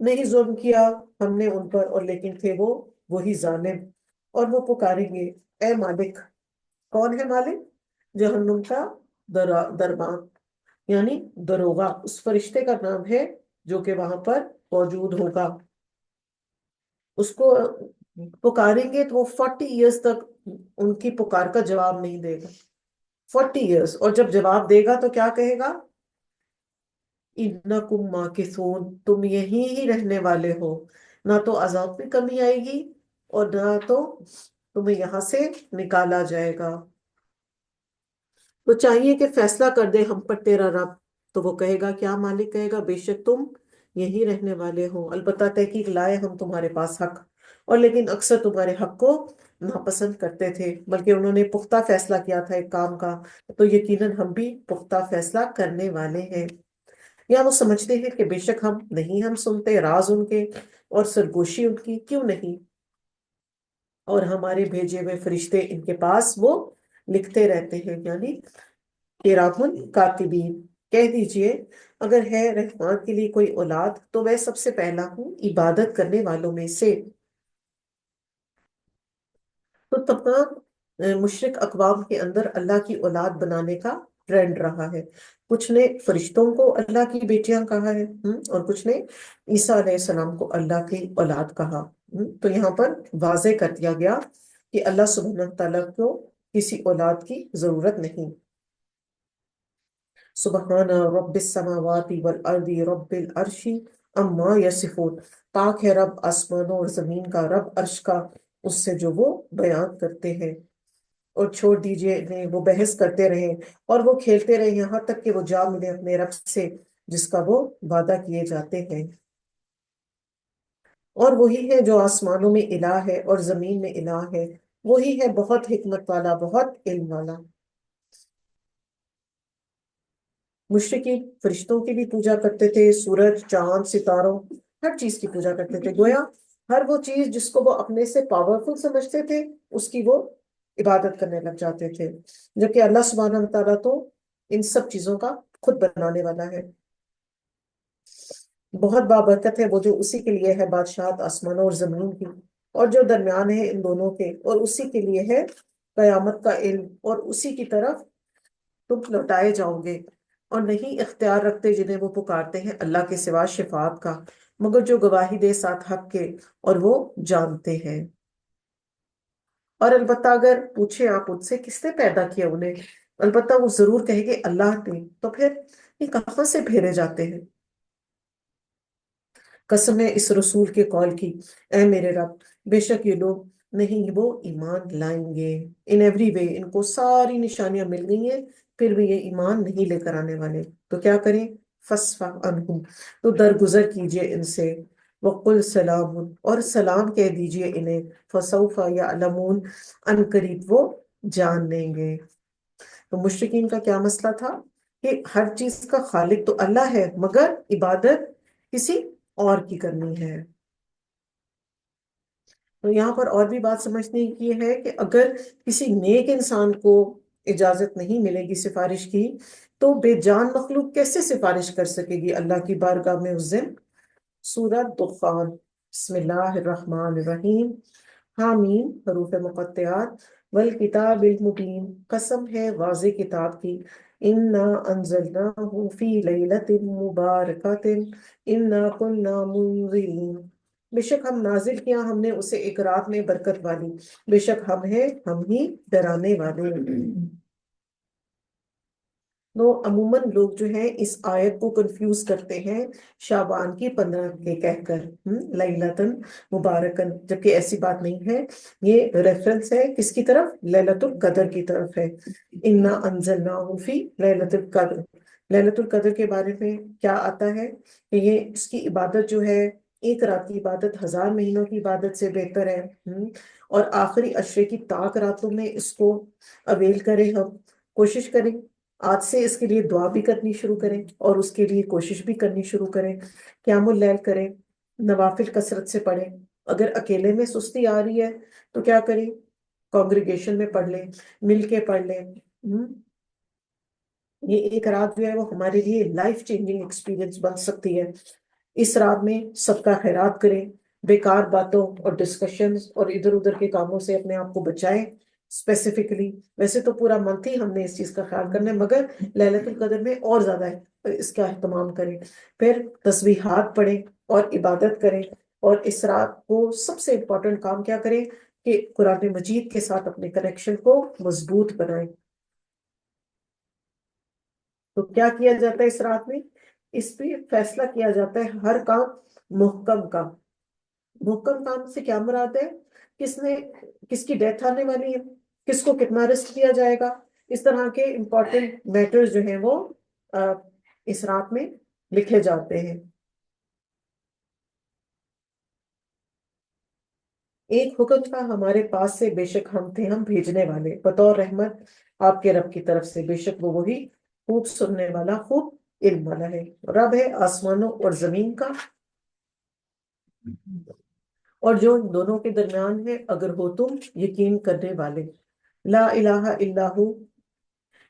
نہیں ظلم کیا ہم نے ان پر، اور لیکن تھے وہ وہی ظالم۔ اور وہ پکاریں گے، اے مالک۔ کون ہے مالک؟ جہنم کا دربان، یعنی دروغہ، اس فرشتے کا نام ہے جو کہ وہاں پر موجود ہوگا۔ اس کو پکاریں گے تو وہ 40 ایئرس تک ان کی پکار کا جواب نہیں دے گا، 40 ایئرس، اور جب جواب دے گا تو کیا کہے گا؟ انکم ماکثون، تم یہیں ہی رہنے والے ہو، نہ تو عذاب میں کمی آئے گی، اور نہ تو تمہیں یہاں سے نکالا جائے گا۔ تو چاہیے کہ فیصلہ کر دے ہم پر تیرا رب، تو وہ کہے گا، کیا مالک کہے گا؟ بے شک تم یہی رہنے والے ہو، البتہ تحقیق لائے ہم تمہارے پاس حق، اور لیکن اکثر تمہارے حق کو ناپسند کرتے تھے، بلکہ انہوں نے پختہ فیصلہ کیا تھا ایک کام کا، تو یقیناً ہم بھی پختہ فیصلہ کرنے والے ہیں۔ یا وہ سمجھتے ہیں کہ بے شک ہم سنتے راز ان کے، اور سرگوشی ان کی کیوں نہیں، اور ہمارے بھیجے ہوئے فرشتے ان کے پاس وہ لکھتے رہتے ہیں، یعنی کراۃ کاتبین۔ کہہ دیجئے، اگر ہے رحمان کے لیے کوئی اولاد تو میں سب سے پہلا ہوں عبادت کرنے والوں میں سے۔ تو تمام مشرک اقوام کے اندر اللہ کی اولاد بنانے کا ٹرینڈ رہا ہے۔ کچھ نے فرشتوں کو اللہ کی بیٹیاں کہا ہے، اور کچھ نے عیسیٰ علیہ السلام کو اللہ کی اولاد کہا۔ تو یہاں پر واضح کر دیا گیا کہ اللہ سبحانہ تعالیٰ کو کسی اولاد کی ضرورت نہیں۔ سبحان رب السماوات والارض رب العرش اما یصفون، پاک ہے رب آسمانوں اور زمین کا، رب عرش کا، اس سے جو وہ بیان کرتے ہیں۔ اور چھوڑ دیجئے انہیں، وہ بحث کرتے رہیں اور وہ کھیلتے رہیں یہاں تک کہ وہ جا ملے اپنے رب سے جس کا وہ وعدہ کیے جاتے ہیں۔ اور وہی ہے جو آسمانوں میں الہ ہے اور زمین میں الہ ہے، وہی ہے بہت حکمت والا، بہت علم والا۔ مشرکین فرشتوں کی بھی پوجا کرتے تھے، سورج، چاند، ستاروں، ہر چیز کی پوجا کرتے تھے، گویا ہر وہ چیز جس کو وہ اپنے سے پاورفل سمجھتے تھے اس کی وہ عبادت کرنے لگ جاتے تھے، جبکہ اللہ سبحانہ وتعالیٰ تو ان سب چیزوں کا خود بنانے والا ہے۔ بہت بابرکت ہے وہ جو اسی کے لیے ہے بادشاہت آسمانوں اور زمین کی، اور جو درمیان ہے ان دونوں کے، اور اسی کے لیے ہے قیامت کا علم، اور اسی کی طرف تم لوٹائے جاؤ گے۔ اور نہیں اختیار رکھتے جنہیں وہ پکارتے ہیں اللہ کے سوا شفاعت کا، مگر جو گواہی دے ساتھ حق کے، اور وہ جانتے ہیں۔ اور البتہ اگر پوچھیں آپ ان سے کس نے پیدا کیا انہیں، البتہ وہ ضرور کہیں گے اللہ نے، تو پھر یہ کہاں سے پھیرے جاتے ہیں؟ قسم ہے اس رسول کے قول کی، اے میرے رب، بے شک یہ لوگ نہیں وہ ایمان لائیں گے، ان ایوری وے ان کو ساری نشانیاں مل گئی ہیں، پھر بھی یہ ایمان نہیں لے کر آنے والے، تو کیا کریں؟ فَاصْفَحْ عَنْهُمْ، تو درگزر کیجئے ان سے، وَقُلْ سَلَامٌ، اور سلام کہہ دیجئے انہیں، فَسَوْفَ يَعْلَمُونَ، ان قریب وہ جان لیں گے۔ تو مشرکین کا کیا مسئلہ تھا؟ کہ ہر چیز کا خالق تو اللہ ہے، مگر عبادت کسی اور کی کرنی ہے۔ تو یہاں پر اور بھی بات سمجھنے کی ہے کہ اگر کسی نیک انسان کو اجازت نہیں ملے گی سفارش کی، تو بے جان مخلوق کیسے سفارش کر سکے گی اللہ کی بارگاہ میں اس دن؟ سورۃ دخان، بسم اللہ الرحمن الرحیم، حامیم، حروف مقطعات، والکتاب المبین، قسم ہے واضح کتاب کی، انا انزلناہ فی لیلۃ مبارکۃ انا کنا منذرین، بے شک ہم نازل کیا ہم نے اسے ایک رات میں برکت والی، بے شک ہم ہیں ہم ہی ڈرانے والے۔ تو عموماً لوگ جو ہیں اس آیت کو کنفیوز کرتے ہیں شعبان کی 15 کے کہہ کر لیلۃ مبارکن، جبکہ ایسی بات نہیں ہے۔ یہ ریفرنس ہے کس کی طرف؟ لیلۃ القدر کی طرف ہے۔ انا انزلناہ فی لیلۃ القدر۔ لیلۃ القدر کے بارے میں کیا آتا ہے کہ یہ اس کی عبادت جو ہے ایک رات کی عبادت 1000 مہینوں کی عبادت سے بہتر ہے۔ اور آخری عشرے کی طاق راتوں میں اس کو اویل کریں، ہم کوشش کریں آج سے اس کے لیے دعا بھی کرنی شروع کریں اور اس کے لیے کوشش بھی کرنی شروع کریں، قیام اللیل کریں، نوافل کثرت سے پڑھیں۔ اگر اکیلے میں سستی آ رہی ہے تو کیا کریں؟ کانگریگیشن میں پڑھ لیں، مل کے پڑھ لیں۔ یہ ایک رات جو ہے وہ ہمارے لیے لائف چینجنگ ایکسپیرینس بن سکتی ہے۔ اس رات میں صدقہ خیرات کریں، بیکار باتوں اور ڈسکشنز اور ادھر ادھر کے کاموں سے اپنے آپ کو بچائیں اسپیسیفکلی۔ ویسے تو پورا منتھ ہی ہم نے اس چیز کا خیال کرنا ہے، مگر للیت القدر میں اور زیادہ ہے اس کا اہتمام کریں۔ پھر تسبیحات پڑھیں اور عبادت کریں، اور اس رات کو سب سے امپورٹنٹ کام کیا کریں کہ قرآن مجید کے ساتھ اپنے کنیکشن کو مضبوط بنائیں۔ تو کیا کیا جاتا ہے اس رات میں؟ اس پہ فیصلہ کیا جاتا ہے ہر کام محکم کا۔ محکم کام سے کیا مراد ہے؟ کس نے کس کی ڈیتھ آنے والی ہے، کس کو کتنا رسک دیا جائے گا، اس طرح کے امپورٹنٹ میٹرز جو ہیں وہ اس رات میں لکھے جاتے ہیں۔ ایک حکم تھا ہمارے پاس سے، بے شک ہم تھے ہم بھیجنے والے بطور رحمت آپ کے رب کی طرف سے، بے شک وہ وہی خوب سننے والا خوب علم والا ہے۔ رب ہے آسمانوں اور زمین کا اور جو ان دونوں کے درمیان ہے، اگر ہو تم یقین کرنے والے۔ لا الہ الا ہو،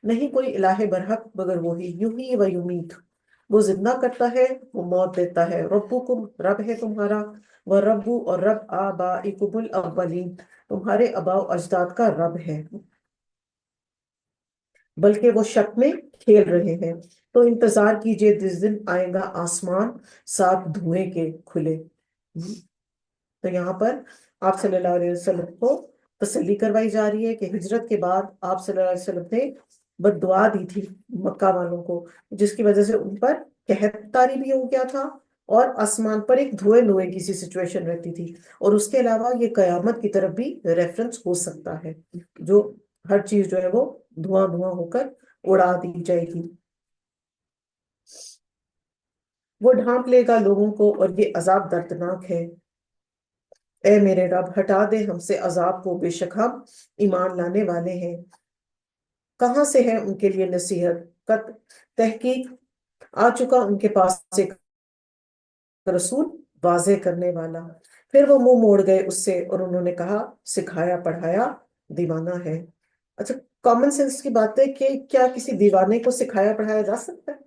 نہیں کوئی الہ برحق مگر وہی، یحیی و یمیت، وہ زندہ کرتا ہے وہ موت دیتا ہے۔ ربکم، رب ہے تمہارا، وہ ربو اور رب آبائکم الاولین، تمہارے آباء و اجداد کا رب ہے۔ بلکہ وہ شک میں کھیل رہے ہیں، تو انتظار کیجئے جس دن آئے گا آسمان صاف دھوئیں کے کھلے۔ تو یہاں پر آپ صلی اللہ علیہ وسلم کو تسلی کروائی جا رہی ہے کہ ہجرت کے بعد آپ صلی اللہ علیہ وسلم نے بد دعا دی تھی مکہ والوں کو، جس کی وجہ سے ان پر قحط طاری بھی ہو گیا تھا، اور آسمان پر ایک دھوئے دھوئے کی سی سچویشن رہتی تھی۔ اور اس کے علاوہ یہ قیامت کی طرف بھی ریفرنس ہو سکتا ہے، جو ہر چیز جو ہے وہ دھواں دھواں ہو کر اڑا دی جائے گی۔ وہ ڈھانپ لے گا لوگوں کو اور یہ عذاب دردناک ہے۔ اے میرے رب ہٹا دے ہم سے عذاب کو، بے شک ہم ایمان لانے والے ہیں۔ کہاں سے ہے ان کے لیے نصیحت؟ تحقیق آ چکا ان کے پاس ایک رسول واضح کرنے والا۔ پھر وہ منہ موڑ گئے اس سے اور انہوں نے کہا سکھایا پڑھایا دیوانہ ہے۔ اچھا، کامن سینس کی بات ہے کہ کیا کسی دیوانے کو سکھایا پڑھایا جا سکتا ہے؟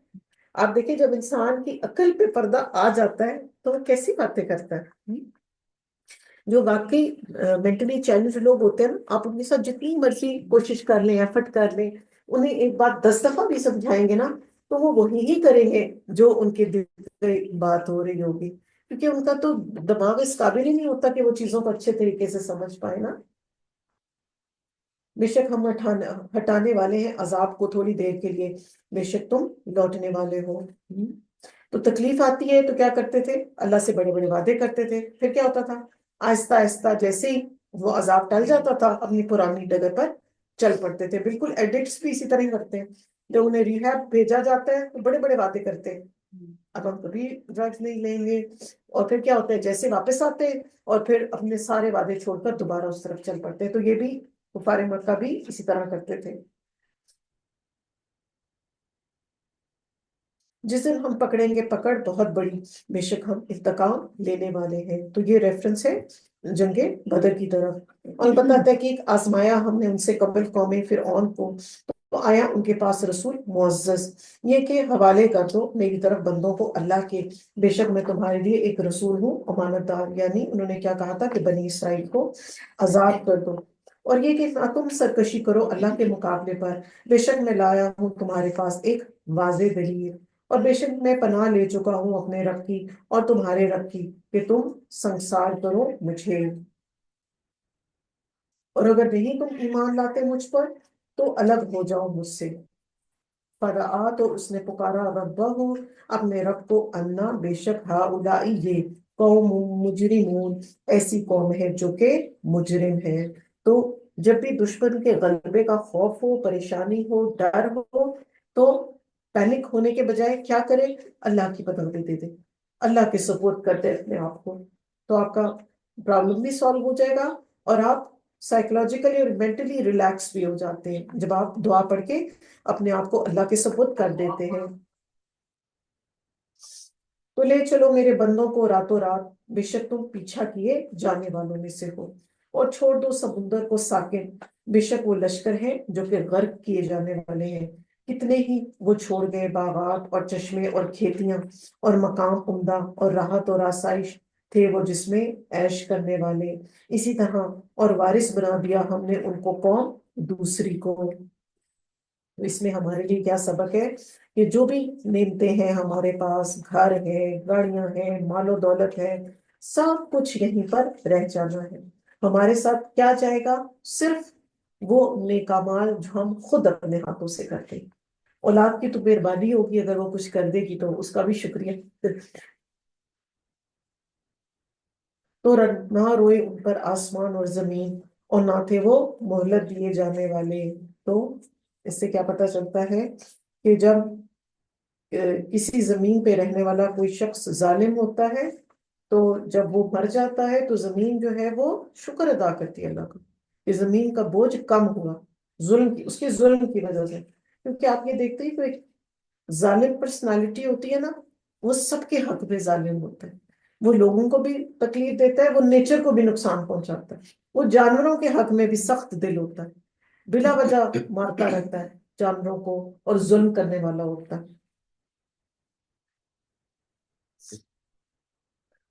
آپ دیکھیں جب انسان کی عقل پہ پردہ آ جاتا ہے تو وہ کیسی باتیں کرتا ہے۔ جو واقعی مینٹلی چیلنج لوگ ہوتے ہیں نا، آپ ان کے ساتھ جتنی مرضی کوشش کر لیں، ایفرٹ کر لیں، انہیں ایک بات 10 دفعہ بھی سمجھائیں گے نا تو وہ وہی ہی کریں گے جو ان کے دل پہ بات ہو رہی ہوگی، کیونکہ ان کا تو دماغ اس قابل ہی نہیں ہوتا کہ وہ چیزوں کو اچھے طریقے سے سمجھ پائے نا۔ بے شک ہم ہٹانے والے ہیں عذاب کو تھوڑی دیر کے لیے، بے شک تم لوٹنے والے ہو۔ تو تکلیف آتی ہے تو کیا کرتے تھے؟ اللہ سے بڑے بڑے وعدے کرتے تھے، پھر کیا ہوتا تھا؟ آہستہ آہستہ جیسے ہی وہ عذاب ٹل جاتا تھا اپنی پرانی ڈگر پر چل پڑتے تھے۔ بالکل ایڈکٹس بھی اسی طرح ہی کرتے ہیں، جب انہیں ریہیب بھیجا جاتا ہے تو بڑے بڑے وعدے کرتے ہیں اب ہم کبھی ڈرگس نہیں لیں گے، اور پھر کیا ہوتا ہے جیسے واپس آتے ہیں اور پھر اپنے سارے وعدے چھوڑ کر دوبارہ اس طرف چل پڑتے ہیں۔ تو یہ بھی کفار مکہ بھی اسی طرح کرتے تھے۔ جس دن ہم پکڑیں گے پکڑ بہت بڑی، بے شک ہم انتقام لینے والے ہیں۔ تو یہ ریفرنس ہے جنگ بدر کی طرف۔ البتہ تحقیق آزمایا ہم نے ان سے قبل قوم فرعون کو، تو آیا ان کے پاس رسول معزز، یہ کہ حوالے کر دو میری طرف بندوں کو اللہ کے، بے شک میں تمہارے لیے ایک رسول ہوں امانت دار۔ یعنی انہوں نے کیا کہا تھا کہ بنی اسرائیل کو آزاد کر دو، اور یہ کہ نہ تم سرکشی کرو اللہ کے مقابلے پر، بے شک میں لایا ہوں تمہارے پاس ایک واضح دلیل اور بے شک میں پناہ لے چکا ہوں اپنے رب کی اور تمہارے رب کی کہ تم سنسار کرو مجھے، اور اگر نہیں تم ایمان لاتے مجھ پر تو الگ ہو جاؤ مجھ سے۔ فرآ تو اس نے پکارا ربہ، اپنے رب کو، انا بے شک ہؤلائی یہ قوم مجرمون ایسی قوم ہے جو کہ مجرم ہے۔ تو جب بھی دشمن کے غلبے کا خوف ہو، پریشانی ہو، ڈر ہو، تو پینک ہونے کے بجائے کیا کرے؟ اللہ کی پناہ دے دے، اللہ کے سپورٹ کرتے اپنے آپ کو، تو آپ کا پرابلم بھی سالو ہو جائے گا، اور آپ سائیکولوجیکلی اور مینٹلی ریلیکس بھی ہو جاتے ہیں جب آپ دعا پڑھ کے اپنے آپ کو اللہ کے سپورٹ کر دیتے ہیں۔ تو لے چلو میرے بندوں کو راتوں رات، بے شک تم پیچھا کیے جانے والوں میں سے ہو، اور چھوڑ دو سمندر کو ساکن، بے شک وہ لشکر ہیں جو کہ غرق کیے جانے والے ہیں۔ کتنے ہی وہ چھوڑ گئے باغات اور چشمے اور کھیتیاں اور مقام عمدہ اور راحت اور آسائش تھے وہ جس میں عیش کرنے والے، اسی طرح اور وارث بنا دیا ہم نے ان کو قوم دوسری کو۔ تو اس میں ہمارے لیے کیا سبق ہے کہ جو بھی نعمتیں ہیں ہمارے پاس، گھر ہے، گاڑیاں ہیں، مال و دولت ہے، سب کچھ یہیں پر رہ جانا ہے۔ ہمارے ساتھ کیا جائے گا؟ صرف وہ نیک اعمال جو ہم خود اپنے ہاتھوں سے کرتے ہیں۔ اولاد کی تو مہربانی ہوگی اگر وہ کچھ کر دے گی تو اس کا بھی شکریہ، تو نہ روئے ان پر آسمان اور زمین، اور نہ تھے وہ مہلت دیے جانے والے۔ تو اس سے کیا پتہ چلتا ہے کہ جب کسی زمین پہ رہنے والا کوئی شخص ظالم ہوتا ہے تو جب وہ مر جاتا ہے تو زمین جو ہے وہ شکر ادا کرتی ہے اللہ کا کہ زمین کا بوجھ کم ہوا، اس کے ظلم کی وجہ سے، کیونکہ آپ یہ دیکھتے ہیں کہ ایک ظالم پرسنالٹی ہوتی ہے نا، وہ سب کے حق میں ظالم ہوتا ہے، وہ لوگوں کو بھی تکلیف دیتا ہے، وہ نیچر کو بھی نقصان پہنچاتا ہے، وہ جانوروں کے حق میں بھی سخت دل ہوتا ہے، بلا وجہ مارتا رہتا ہے جانوروں کو اور ظلم کرنے والا ہوتا ہے۔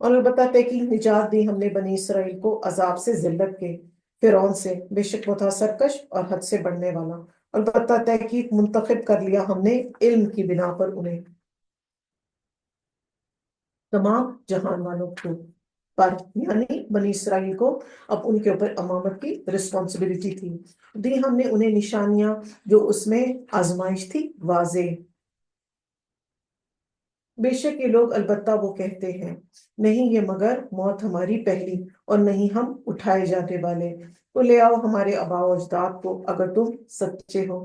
اور البتہ تحقیق نجات دی ہم نے بنی اسرائیل کو عذاب سے، ذلت کے، فرعون سے، بے شک وہ تھا سرکش اور حد سے بڑھنے والا۔ البتہ تحقیق منتخب کر لیا ہم نے علم کی بنا پر انہیں، تمام جہان والوں کو پر، یعنی بنی اسرائیل کو اب ان کے اوپر امامت کی رسپانسبلٹی تھی، دی ہم نے انہیں نشانیاں جو اس میں آزمائش تھی واضح۔ بے شک یہ لوگ البتہ وہ کہتے ہیں، نہیں یہ مگر موت ہماری پہلی اور نہیں ہم اٹھائے جانے والے، تو لے آؤ ہمارے آباء و اجداد کو اگر تم سچے ہو،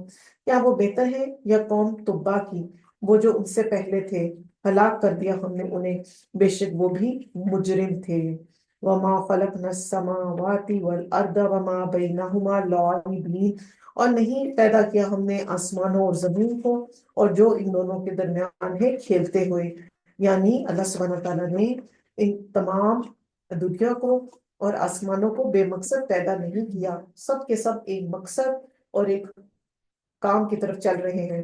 کیا وہ بہتر ہے یا قوم تبا کی، وہ جو ان سے پہلے تھے، ہلاک کر دیا ہم نے انہیں، بے شک وہ بھی مجرم تھے۔ وما خلقنا السماوات والارض وما بینہما لاعبین، اور نہیں پیدا کیا ہم نے آسمانوں اور زمین کو اور جو ان دونوں کے درمیان ہے کھیلتے ہوئے، یعنی اللہ سبحانہ تعالیٰ نے ان تمام دنیا کو اور آسمانوں کو بے مقصد پیدا نہیں کیا، سب کے سب ایک مقصد اور ایک کام کی طرف چل رہے ہیں۔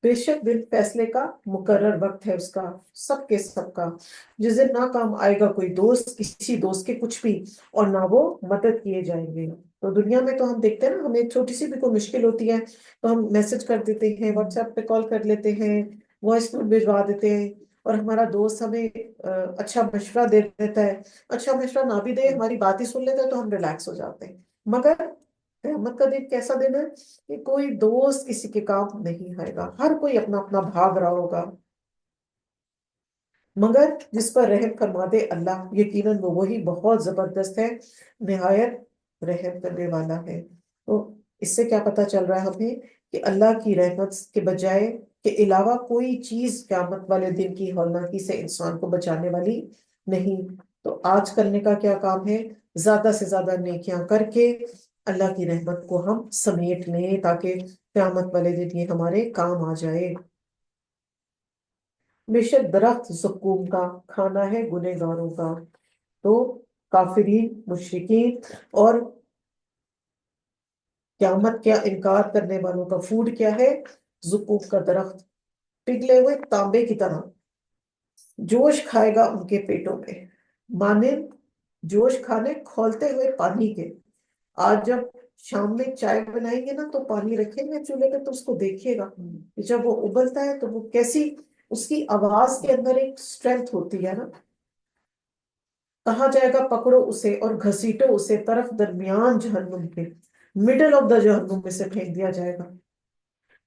بے شک دن فیصلے کا مقرر وقت ہے اس کا، سب کے سب کا، جس دن نہ کام آئے گا کوئی دوست کسی دوست کے کچھ بھی، اور نہ وہ مدد کیے جائیں گے۔ تو دنیا میں تو ہم دیکھتے ہیں نا، ہمیں چھوٹی سی بھی کوئی مشکل ہوتی ہے تو ہم میسج کر دیتے ہیں، واٹس ایپ پہ کال کر لیتے ہیں، وائس نوٹ بھجوا دیتے ہیں، اور ہمارا دوست ہمیں اچھا مشورہ دے دیتا ہے، اچھا مشورہ نہ بھی دے ہماری بات ہی سن لیتا ہے تو ہم ریلیکس ہو جاتے ہیں۔ مگر قیامت کا دن کیسا دن ہے کہ کوئی دوست کسی کے کام نہیں آئے گا، ہر کوئی اپنا اپنا بھاگ رہا ہوگا، مگر جس پر رحم فرما دے اللہ، یقیناً وہ وہی بہت زبردست ہے، نہایت رحم کرنے والا ہے۔ تو اس سے کیا پتہ چل رہا ہے ہمیں کہ اللہ کی رحمت کے بجائے کے علاوہ کوئی چیز قیامت والے دن کی ہولناکی سے انسان کو بچانے والی نہیں۔ تو آج کرنے کا کیا کام ہے؟ زیادہ سے زیادہ نیکیاں کر کے اللہ کی رحمت کو ہم سمیٹ لیں تاکہ قیامت والے دن یہ ہمارے کام آ جائے۔ بے شک درخت زقوم کا کھانا ہے گنہگاروں کا۔ تو کافرین، مشرکین اور قیامت کیا انکار کرنے والوں کا فوڈ کیا ہے؟ زقوم کا درخت، پگھلے ہوئے تانبے کی طرح جوش کھائے گا ان کے پیٹوں میں، مانند جوش کھانے کھولتے ہوئے پانی کے۔ آج جب شام میں چائے بنائیں گے نا تو پانی رکھیں گے چولہے پہ تو اس کو دیکھیے گا کہ جب وہ ابلتا ہے تو وہ کیسی اس کی آواز کے اندر ایک اسٹرینتھ ہوتی ہے نا. کہا جائے گا پکڑو اسے اور گھسیٹو اسے طرف درمیان جہنم کے، مڈل آف دا جہنم میں سے پھینک دیا جائے گا.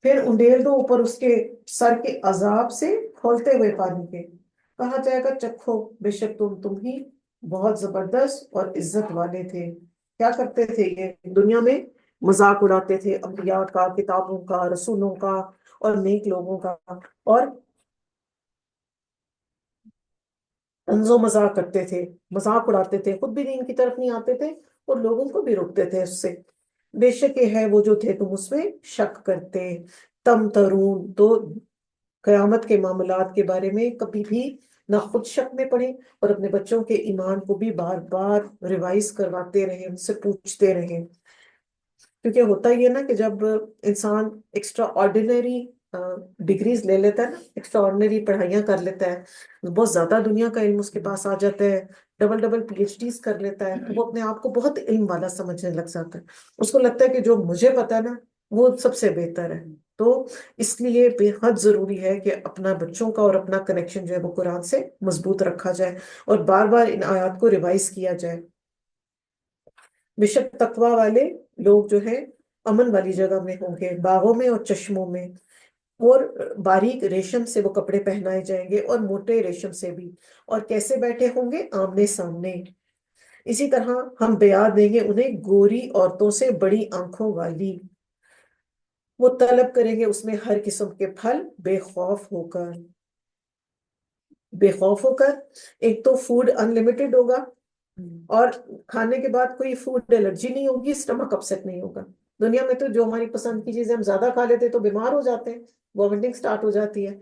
پھر انڈیل دو اوپر اس کے سر کے عذاب سے کھولتے ہوئے پانی کے. کہا جائے گا چکھو بے شک تم ہی بہت زبردست اور عزت والے تھے. کیا کرتے تھے یہ دنیا میں؟ مذاق اڑاتے تھے انبیاء کا، کتابوں کا، رسولوں کا اور نیک لوگوں کا، اور طنز و مذاق کرتے تھے، مذاق اڑاتے تھے، خود بھی دین کی طرف نہیں آتے تھے اور لوگوں کو بھی روکتے تھے اس سے. بے شک یہ ہے وہ جو تھے تم اس میں شک کرتے. تم ترون تو قیامت کے معاملات کے بارے میں کبھی بھی نہ خود شک میں پڑے اور اپنے بچوں کے ایمان کو بھی بار بار ریوائز کرواتے رہے، ان سے پوچھتے رہے. کیونکہ ہوتا ہی ہے نا کہ جب انسان ایکسٹرا آرڈینری ڈگریز لے لیتا ہے نا، ایکسٹرا آرڈینری پڑھائیاں کر لیتا ہے، بہت زیادہ دنیا کا علم اس کے پاس آ جاتا ہے، double double P H Ds کر لیتا ہے، تو وہ اپنے آپ کو بہت علم والا سمجھنے لگ جاتا ہے. اس کو لگتا ہے کہ جو مجھے پتا نا وہ سب سے بہتر ہے. تو اس لیے بے حد ضروری ہے کہ اپنا بچوں کا اور اپنا کنیکشن جو ہے وہ قرآن سے مضبوط رکھا جائے اور بار بار ان آیات کو ریوائز کیا جائے. بے شک تقوی والے لوگ جو ہے امن والی جگہ میں ہوں گے، باغوں میں اور چشموں میں، اور باریک ریشم سے وہ کپڑے پہنائے جائیں گے اور موٹے ریشم سے بھی. اور کیسے بیٹھے ہوں گے؟ آمنے سامنے. اسی طرح ہم بیان دیں گے انہیں گوری عورتوں سے بڑی آنکھوں والی. وہ طلب کریں گے اس میں ہر قسم کے پھل بے خوف ہو کر. بے خوف ہو کر. ایک تو فوڈ ان لمیٹڈ ہوگا اور کھانے کے بعد کوئی فوڈ الرجی نہیں ہوگی، اسٹمک اپسیٹ نہیں ہوگا. دنیا میں تو جو ہماری پسند کی چیزیں ہم زیادہ کھا لیتے تو بیمار ہو جاتے ہیں، وامٹنگ سٹارٹ ہو جاتی ہے.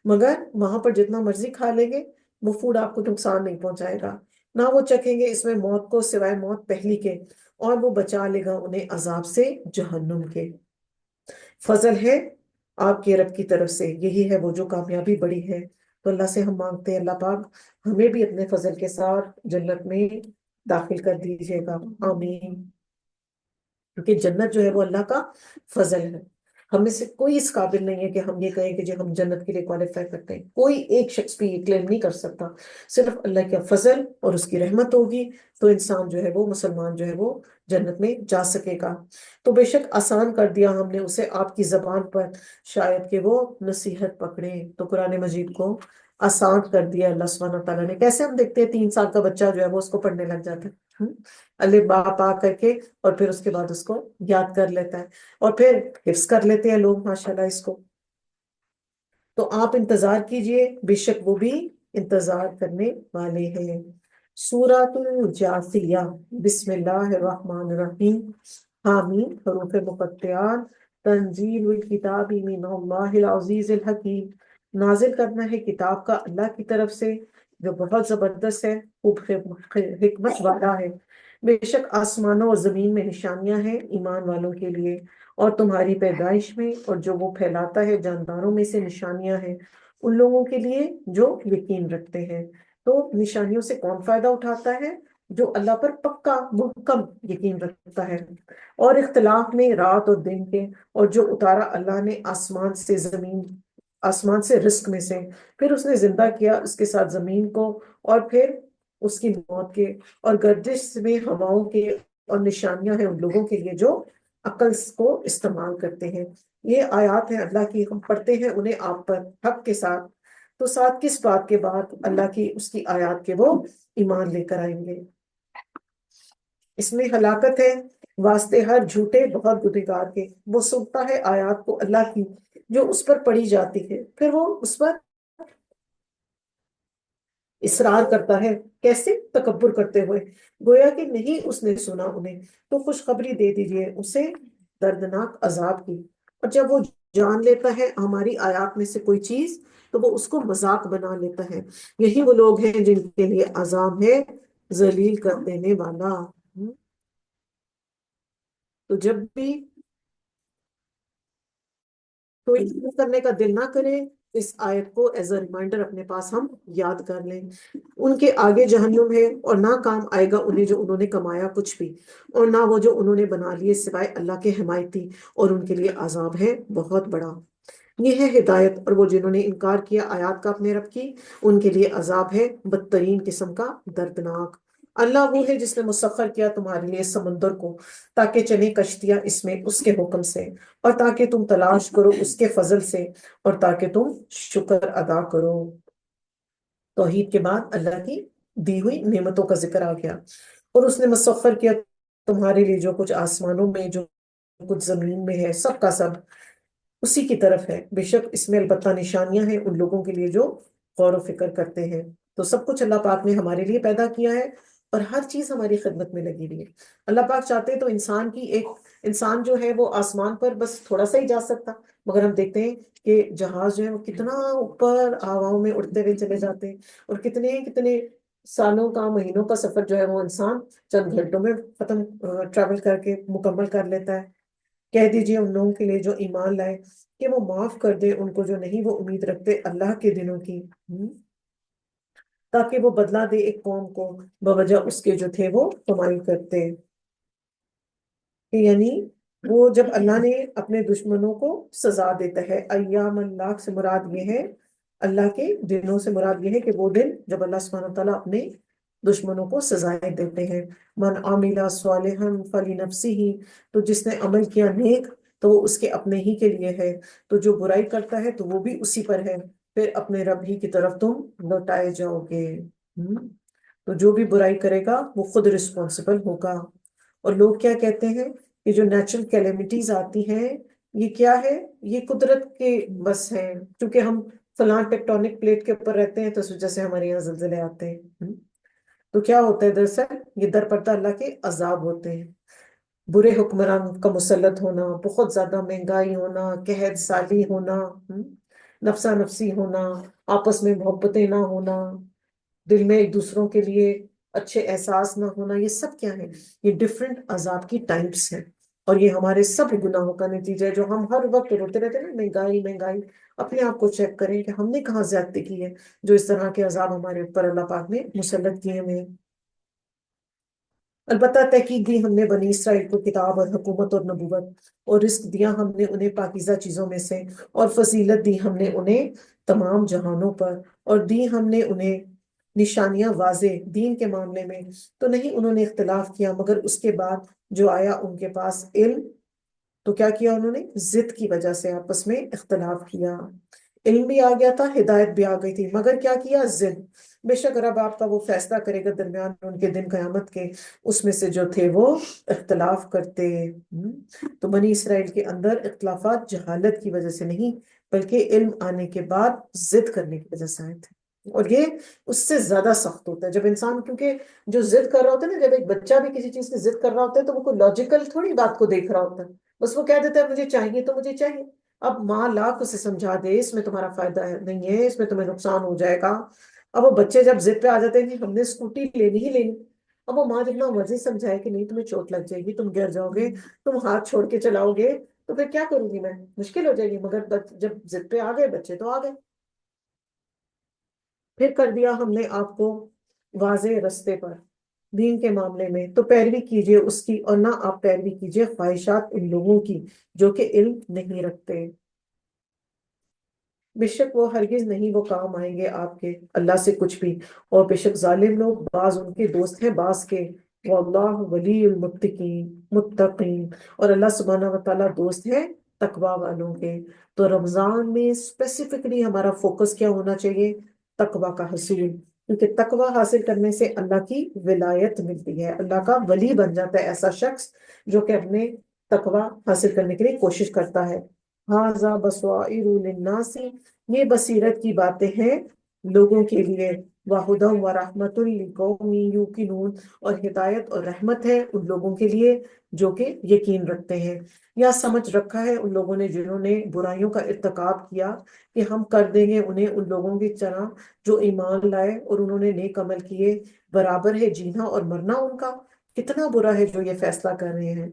مگر وہاں پر جتنا مرضی کھا لیں گے وہ فوڈ آپ کو نقصان نہیں پہنچائے گا. نہ وہ چکھیں گے اس میں موت کو سوائے موت پہلی کے، اور وہ بچا لے گا انہیں عذاب سے جہنم کے. فضل ہے آپ کے رب کی طرف سے، یہی ہے وہ جو کامیابی بڑی ہے. تو اللہ سے ہم مانگتے ہیں اللہ پاک ہمیں بھی اپنے فضل کے ساتھ جنت میں داخل کر دیجیے گا، آمین. کیونکہ جنت جو ہے وہ اللہ کا فضل ہے. ہم میں سے کوئی اس قابل نہیں ہے کہ ہم یہ کہیں کہ جو ہم جنت کے لیے کوالیفائی کرتے ہیں. کوئی ایک شخص بھی یہ کلیم نہیں کر سکتا. صرف اللہ کا فضل اور اس کی رحمت ہوگی تو انسان جو ہے وہ مسلمان جو ہے وہ جنت میں جا سکے گا. تو بے شک آسان کر دیا ہم نے اسے آپ کی زبان پر، شاید کہ وہ نصیحت پکڑے. تو قرآن مجید کو آسان کر دیا اللہ سبحانہ تعالیٰ نے. کیسے ہم دیکھتے ہیں 3 سال کا بچہ جو ہے وہ اس کو پڑھنے لگ جاتا ہے، الف با پا کر کے، اور پھر اس کے بعد اس کو یاد کر لیتا ہے اور پھر حفظ کر لیتے ہیں لوگ ماشاءاللہ اس کو. تو آپ انتظار کیجئے، بے شک وہ بھی انتظار کرنے والے ہیں. سورۃ الجاثیہ. بسم اللہ الرحمن الرحیم. حامیم حروف مقطعات. تنزیل الکتاب من اللہ العزیز الحکیم. نازل کرنا ہے کتاب کا اللہ کی طرف سے جو بہت زبردست ہے، خوب حکمت والا ہے. بے شک آسمانوں اور زمین میں نشانیاں ہیں ایمان والوں کے لیے، اور تمہاری پیدائش میں اور جو وہ پھیلاتا ہے جانداروں میں سے نشانیاں ہیں ان لوگوں کے لیے جو یقین رکھتے ہیں. تو نشانیوں سے کون فائدہ اٹھاتا ہے؟ جو اللہ پر پکا محکم یقین رکھتا ہے. اور اختلاف میں رات اور دن کے، اور جو اتارا اللہ نے آسمان سے زمین، آسمان سے رزق میں سے، پھر اس نے زندہ کیا اس کے ساتھ زمین کو، اور پھر اس کی موت کے اور گردش میں ہواؤں کے، اور نشانیاں ہیں ان لوگوں کے لیے جو عقل کو استعمال کرتے ہیں. یہ آیات ہیں اللہ کی، ہم پڑھتے ہیں انہیں آپ پر حق کے ساتھ. تو ساتھ کس بات کے بعد اللہ کی اس کی آیات کے وہ ایمان لے کر آئیں گے. اس میں ہلاکت ہے واسطے ہر جھوٹے بہت گنہگار کے. وہ سنتا ہے آیات کو اللہ کی جو اس پر پڑھی جاتی ہے، پھر وہ اس پر اصرار کرتا ہے. کیسے؟ تکبر کرتے ہوئے، گویا کہ نہیں اس نے سنا انہیں. تو خوشخبری دے دیجئے اسے دردناک عذاب کی. اور جب وہ جان لیتا ہے ہماری آیات میں سے کوئی چیز تو وہ اس کو مذاق بنا لیتا ہے. یہی وہ لوگ ہیں جن کے لیے عذاب ہے ذلیل کر دینے والا. تو جب بھی کوئی چیز کرنے کا دل نہ کرے اس آیت کو ایز اے ریمائنڈر اپنے پاس ہم یاد کر لیں۔ ان کے آگے جہنم ہے اور نہ کام آئے گا انہیں جو انہوں نے کمایا کچھ بھی، اور نہ وہ جو انہوں نے بنا لیے سوائے اللہ کے حمایتی، اور ان کے لیے عذاب ہے بہت بڑا۔ یہ ہے ہدایت، اور وہ جنہوں نے انکار کیا آیات کا اپنے رب کی، ان کے لیے عذاب ہے بدترین قسم کا، دردناک۔ اللہ وہ ہے جس نے مسخر کیا تمہارے لیے سمندر کو تاکہ چلیں کشتیاں اس میں اس کے حکم سے، اور تاکہ تم تلاش کرو اس کے فضل سے، اور تاکہ تم شکر ادا کرو۔ توحید کے بعد اللہ کی دی ہوئی نعمتوں کا ذکر آ گیا۔ اور اس نے مسخر کیا تمہارے لیے جو کچھ آسمانوں میں، جو کچھ زمین میں ہے، سب کا سب اسی کی طرف ہے۔ بے شک اس میں البتہ نشانیاں ہیں ان لوگوں کے لیے جو غور و فکر کرتے ہیں۔ تو سب کچھ اللہ پاک نے ہمارے لیے پیدا کیا ہے، اور ہر چیز ہماری خدمت میں لگی ہوئی ہے۔ اللہ پاک چاہتے تو انسان جو ہے وہ آسمان پر بس تھوڑا سا ہی جا سکتا، مگر ہم دیکھتے ہیں کہ جہاز جو ہے وہ کتنا اوپر ہواؤں میں اڑتے ہوئے چلے جاتے ہیں، اور کتنے کتنے سالوں کا، مہینوں کا سفر جو ہے وہ انسان چند گھنٹوں میں ختم ٹریول کر کے مکمل کر لیتا ہے۔ کہہ دیجئے ان لوگوں کے لیے جو ایمان لائے کہ وہ معاف کر دے ان کو جو نہیں وہ امید رکھتے اللہ کے دنوں کی، تاکہ وہ بدلہ دے ایک قوم کو بوجہ اس کے جو تھے وہ کمائی کرتے۔ کہ یعنی وہ جب اللہ نے اپنے دشمنوں کو سزا دیتا ہے، ایام اللہ سے مراد یہ ہے، اللہ کے دنوں سے مراد یہ ہے کہ وہ دن جب اللہ سبحانہ وتعالیٰ اپنے دشمنوں کو سزائیں دیتے ہیں۔ من عامل صالحا فلنفسہ، تو جس نے عمل کیا نیک تو وہ اس کے اپنے ہی کے لیے ہے، تو جو برائی کرتا ہے تو وہ بھی اسی پر ہے، پھر اپنے رب ہی کی طرف تم لوٹائے جاؤ گے۔ تو جو بھی برائی کرے گا وہ خود رسپانسبل ہوگا۔ اور لوگ کیا کہتے ہیں کہ جو نیچرل کیلیمٹیز آتی ہیں یہ کیا ہے؟ یہ قدرت کے بس ہیں، کیونکہ ہم فلاں ٹیکٹونک پلیٹ کے اوپر رہتے ہیں تو اس وجہ سے ہمارے یہاں زلزلے آتے ہیں۔ تو کیا ہوتا ہے دراصل؟ یہ در پردہ اللہ کے عذاب ہوتے ہیں۔ برے حکمران کا مسلط ہونا، بہت زیادہ مہنگائی ہونا، قحط سالی ہونا، نفسا نفسی ہونا، آپس میں محبتیں نہ ہونا، دل میں ایک دوسروں کے لیے اچھے احساس نہ ہونا، یہ سب کیا ہے؟ یہ ڈفرینٹ عذاب کی ٹائپس ہیں، اور یہ ہمارے سب گناہوں کا نتیجہ ہے جو ہم ہر وقت روتے رہتے ہیں نا، مہنگائی مہنگائی۔ اپنے آپ کو چیک کریں کہ ہم نے کہاں زیادتی کی ہے جو اس طرح کے عذاب ہمارے اوپر اللہ پاک نے مسلط کیے ہوئے ہیں۔ البتہ تحقیق دی ہم نے بنی اسرائیل کو کتاب اور حکومت اور نبوت، اور رزق دیا ہم نے انہیں پاکیزہ چیزوں میں سے، اور فضیلت دی ہم نے انہیں تمام جہانوں پر، اور دی ہم نے انہیں نشانیاں واضح دین کے معاملے میں، تو نہیں انہوں نے اختلاف کیا مگر اس کے بعد جو آیا ان کے پاس علم۔ تو کیا کیا انہوں نے؟ ضد کی وجہ سے آپس میں اختلاف کیا۔ علم بھی آ گیا تھا، ہدایت بھی آ گئی تھی، مگر کیا کیا؟ ضد۔ بے شک رب آپ کا وہ فیصلہ کرے گا درمیان ان کے دن قیامت کے، اس میں سے جو تھے وہ اختلاف کرتے۔ تو بنی اسرائیل کے اندر اختلافات جہالت کی وجہ سے نہیں، بلکہ علم آنے کے بعد ضد کرنے کی وجہ سے آئے تھے۔ اور یہ اس سے زیادہ سخت ہوتا ہے جب انسان، کیونکہ جو ضد کر رہا ہوتا ہے نا، جب ایک بچہ بھی کسی چیز کی ضد کر رہا ہوتا ہے تو وہ کوئی لاجیکل تھوڑی بات کو دیکھ رہا ہوتا ہے، بس وہ کہہ دیتا ہے مجھے چاہیے تو مجھے چاہیے۔ اب ماں لاکھ اسے سمجھا دے اس میں تمہارا فائدہ نہیں ہے، اس میں تمہیں نقصان ہو جائے گا۔ اب وہ بچے جب ضد پہ آ جاتے ہیں کہ ہم نے اسکوٹی لینی ہی لینی، اب وہ ماں جتنا مرضی سمجھائے کہ نہیں تمہیں چوٹ لگ جائے گی، تم گر جاؤ گے، تم ہاتھ چھوڑ کے چلاؤ گے، تو پھر کیا کروں گی میں؟ مشکل ہو جائے گی۔ مگر جب ضد پہ آ گئے بچے تو آ گئے۔ پھر کر دیا ہم نے آپ کو واضح رستے پر دین کے معاملے میں، تو پیروی کیجئے اس کی، اور نہ آپ پیروی کیجئے خواہشات ان لوگوں کی جو کہ علم نہیں رکھتے۔ بے شک وہ ہرگز نہیں وہ کام آئیں گے آپ کے اللہ سے کچھ بھی، اور بے شک ظالم لوگ بعض ان کے دوست ہیں بعض کے۔ واللہ ولی المتقین، اور اللہ سبحانہ و تعالیٰ دوست ہے تقوی والوں کے۔ تو رمضان میں اسپیسیفکلی ہمارا فوکس کیا ہونا چاہیے؟ تقوی کا حصول، کیونکہ تقوی حاصل کرنے سے اللہ کی ولایت ملتی ہے، اللہ کا ولی بن جاتا ہے ایسا شخص جو کہ اپنے تقوی حاصل کرنے کے لیے کوشش کرتا ہے۔ ھذا بصائر للناس، یہ بصیرت کی باتیں ہیں لوگوں کے لیے، وہدی ورحمۃ لقوم یوقنون، اور ہدایت اور رحمت ہے ان لوگوں کے لیے جو کہ یقین رکھتے ہیں۔ یا سمجھ رکھا ہے ان لوگوں نے جنہوں نے برائیوں کا ارتکاب کیا کہ ہم کر دیں گے انہیں ان لوگوں کی طرح جو ایمان لائے اور انہوں نے نیک عمل کیے، برابر ہے جینا اور مرنا ان کا۔ کتنا برا ہے جو یہ فیصلہ کر رہے ہیں۔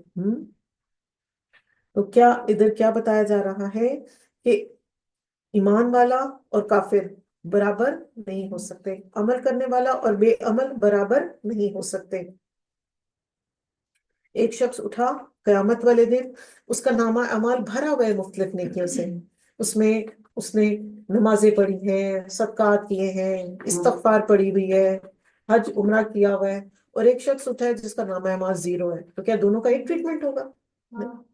تو کیا ادھر کیا بتایا جا رہا ہے کہ ایمان والا اور کافر برابر نہیں ہو سکتے، عمل کرنے والا اور بے عمل برابر نہیں ہو سکتے۔ ایک شخص اٹھا قیامت والے دن، اس کا نامہ اعمال بھرا ہوا ہے مختلف نیکیوں سے، اس میں اس نے نمازیں پڑھی ہیں، صدقات کیے ہیں، استغفار پڑھی ہوئی ہے، حج عمرہ کیا ہوا ہے، اور ایک شخص اٹھا ہے جس کا نامہ اعمال زیرو ہے، تو کیا دونوں کا ایک ٹریٹمنٹ ہوگا؟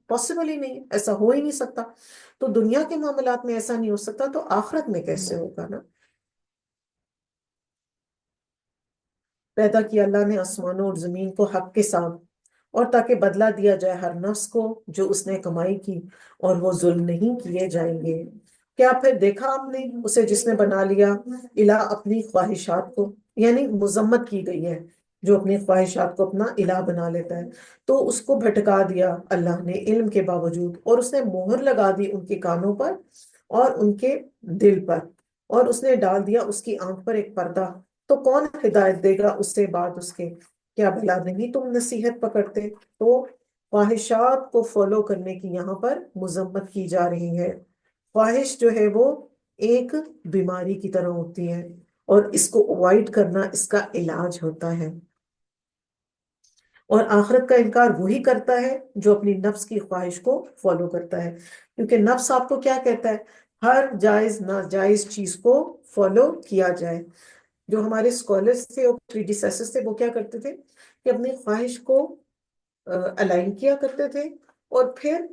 پاسبل ہی نہیں، ایسا ہو ہی نہیں سکتا۔ تو دنیا کے معاملات میں ایسا نہیں ہو سکتا، تو آخرت میں کیسے ہوگا نا؟ پیدا کیا اللہ نے آسمانوں اور زمین کو حق کے ساتھ، اور تاکہ بدلہ دیا جائے ہر نفس کو جو اس نے کمائی کی، اور وہ ظلم نہیں کیے جائیں گے۔ کیا پھر دیکھا آپ نے اسے جس نے بنا لیا الہ اپنی خواہشات کو، یعنی مذمت کی گئی ہے جو اپنی خواہشات کو اپنا الہ بنا لیتا ہے، تو اس کو بھٹکا دیا اللہ نے علم کے باوجود، اور اس نے مہر لگا دی ان کے کانوں پر اور ان کے دل پر، اور اس نے ڈال دیا اس کی آنکھ پر ایک پردہ، تو کون ہدایت دے گا اس سے بعد اس کے؟ کیا بھلا نہیں تم نصیحت پکڑتے؟ تو خواہشات کو فالو کرنے کی یہاں پر مذمت کی جا رہی ہے۔ خواہش جو ہے وہ ایک بیماری کی طرح ہوتی ہے، اور اس کو اوائڈ کرنا اس کا علاج ہوتا ہے۔ اور آخرت کا انکار وہی کرتا ہے جو اپنی نفس کی خواہش کو فالو کرتا ہے، کیونکہ نفس آپ کو کیا کہتا ہے؟ ہر جائز ناجائز چیز کو فالو کیا جائے۔ جو ہمارے اسکالرس تھے اور پریڈیسیسرس تھے وہ کیا کرتے تھے کہ اپنی خواہش کو الائن کیا کرتے تھے، اور پھر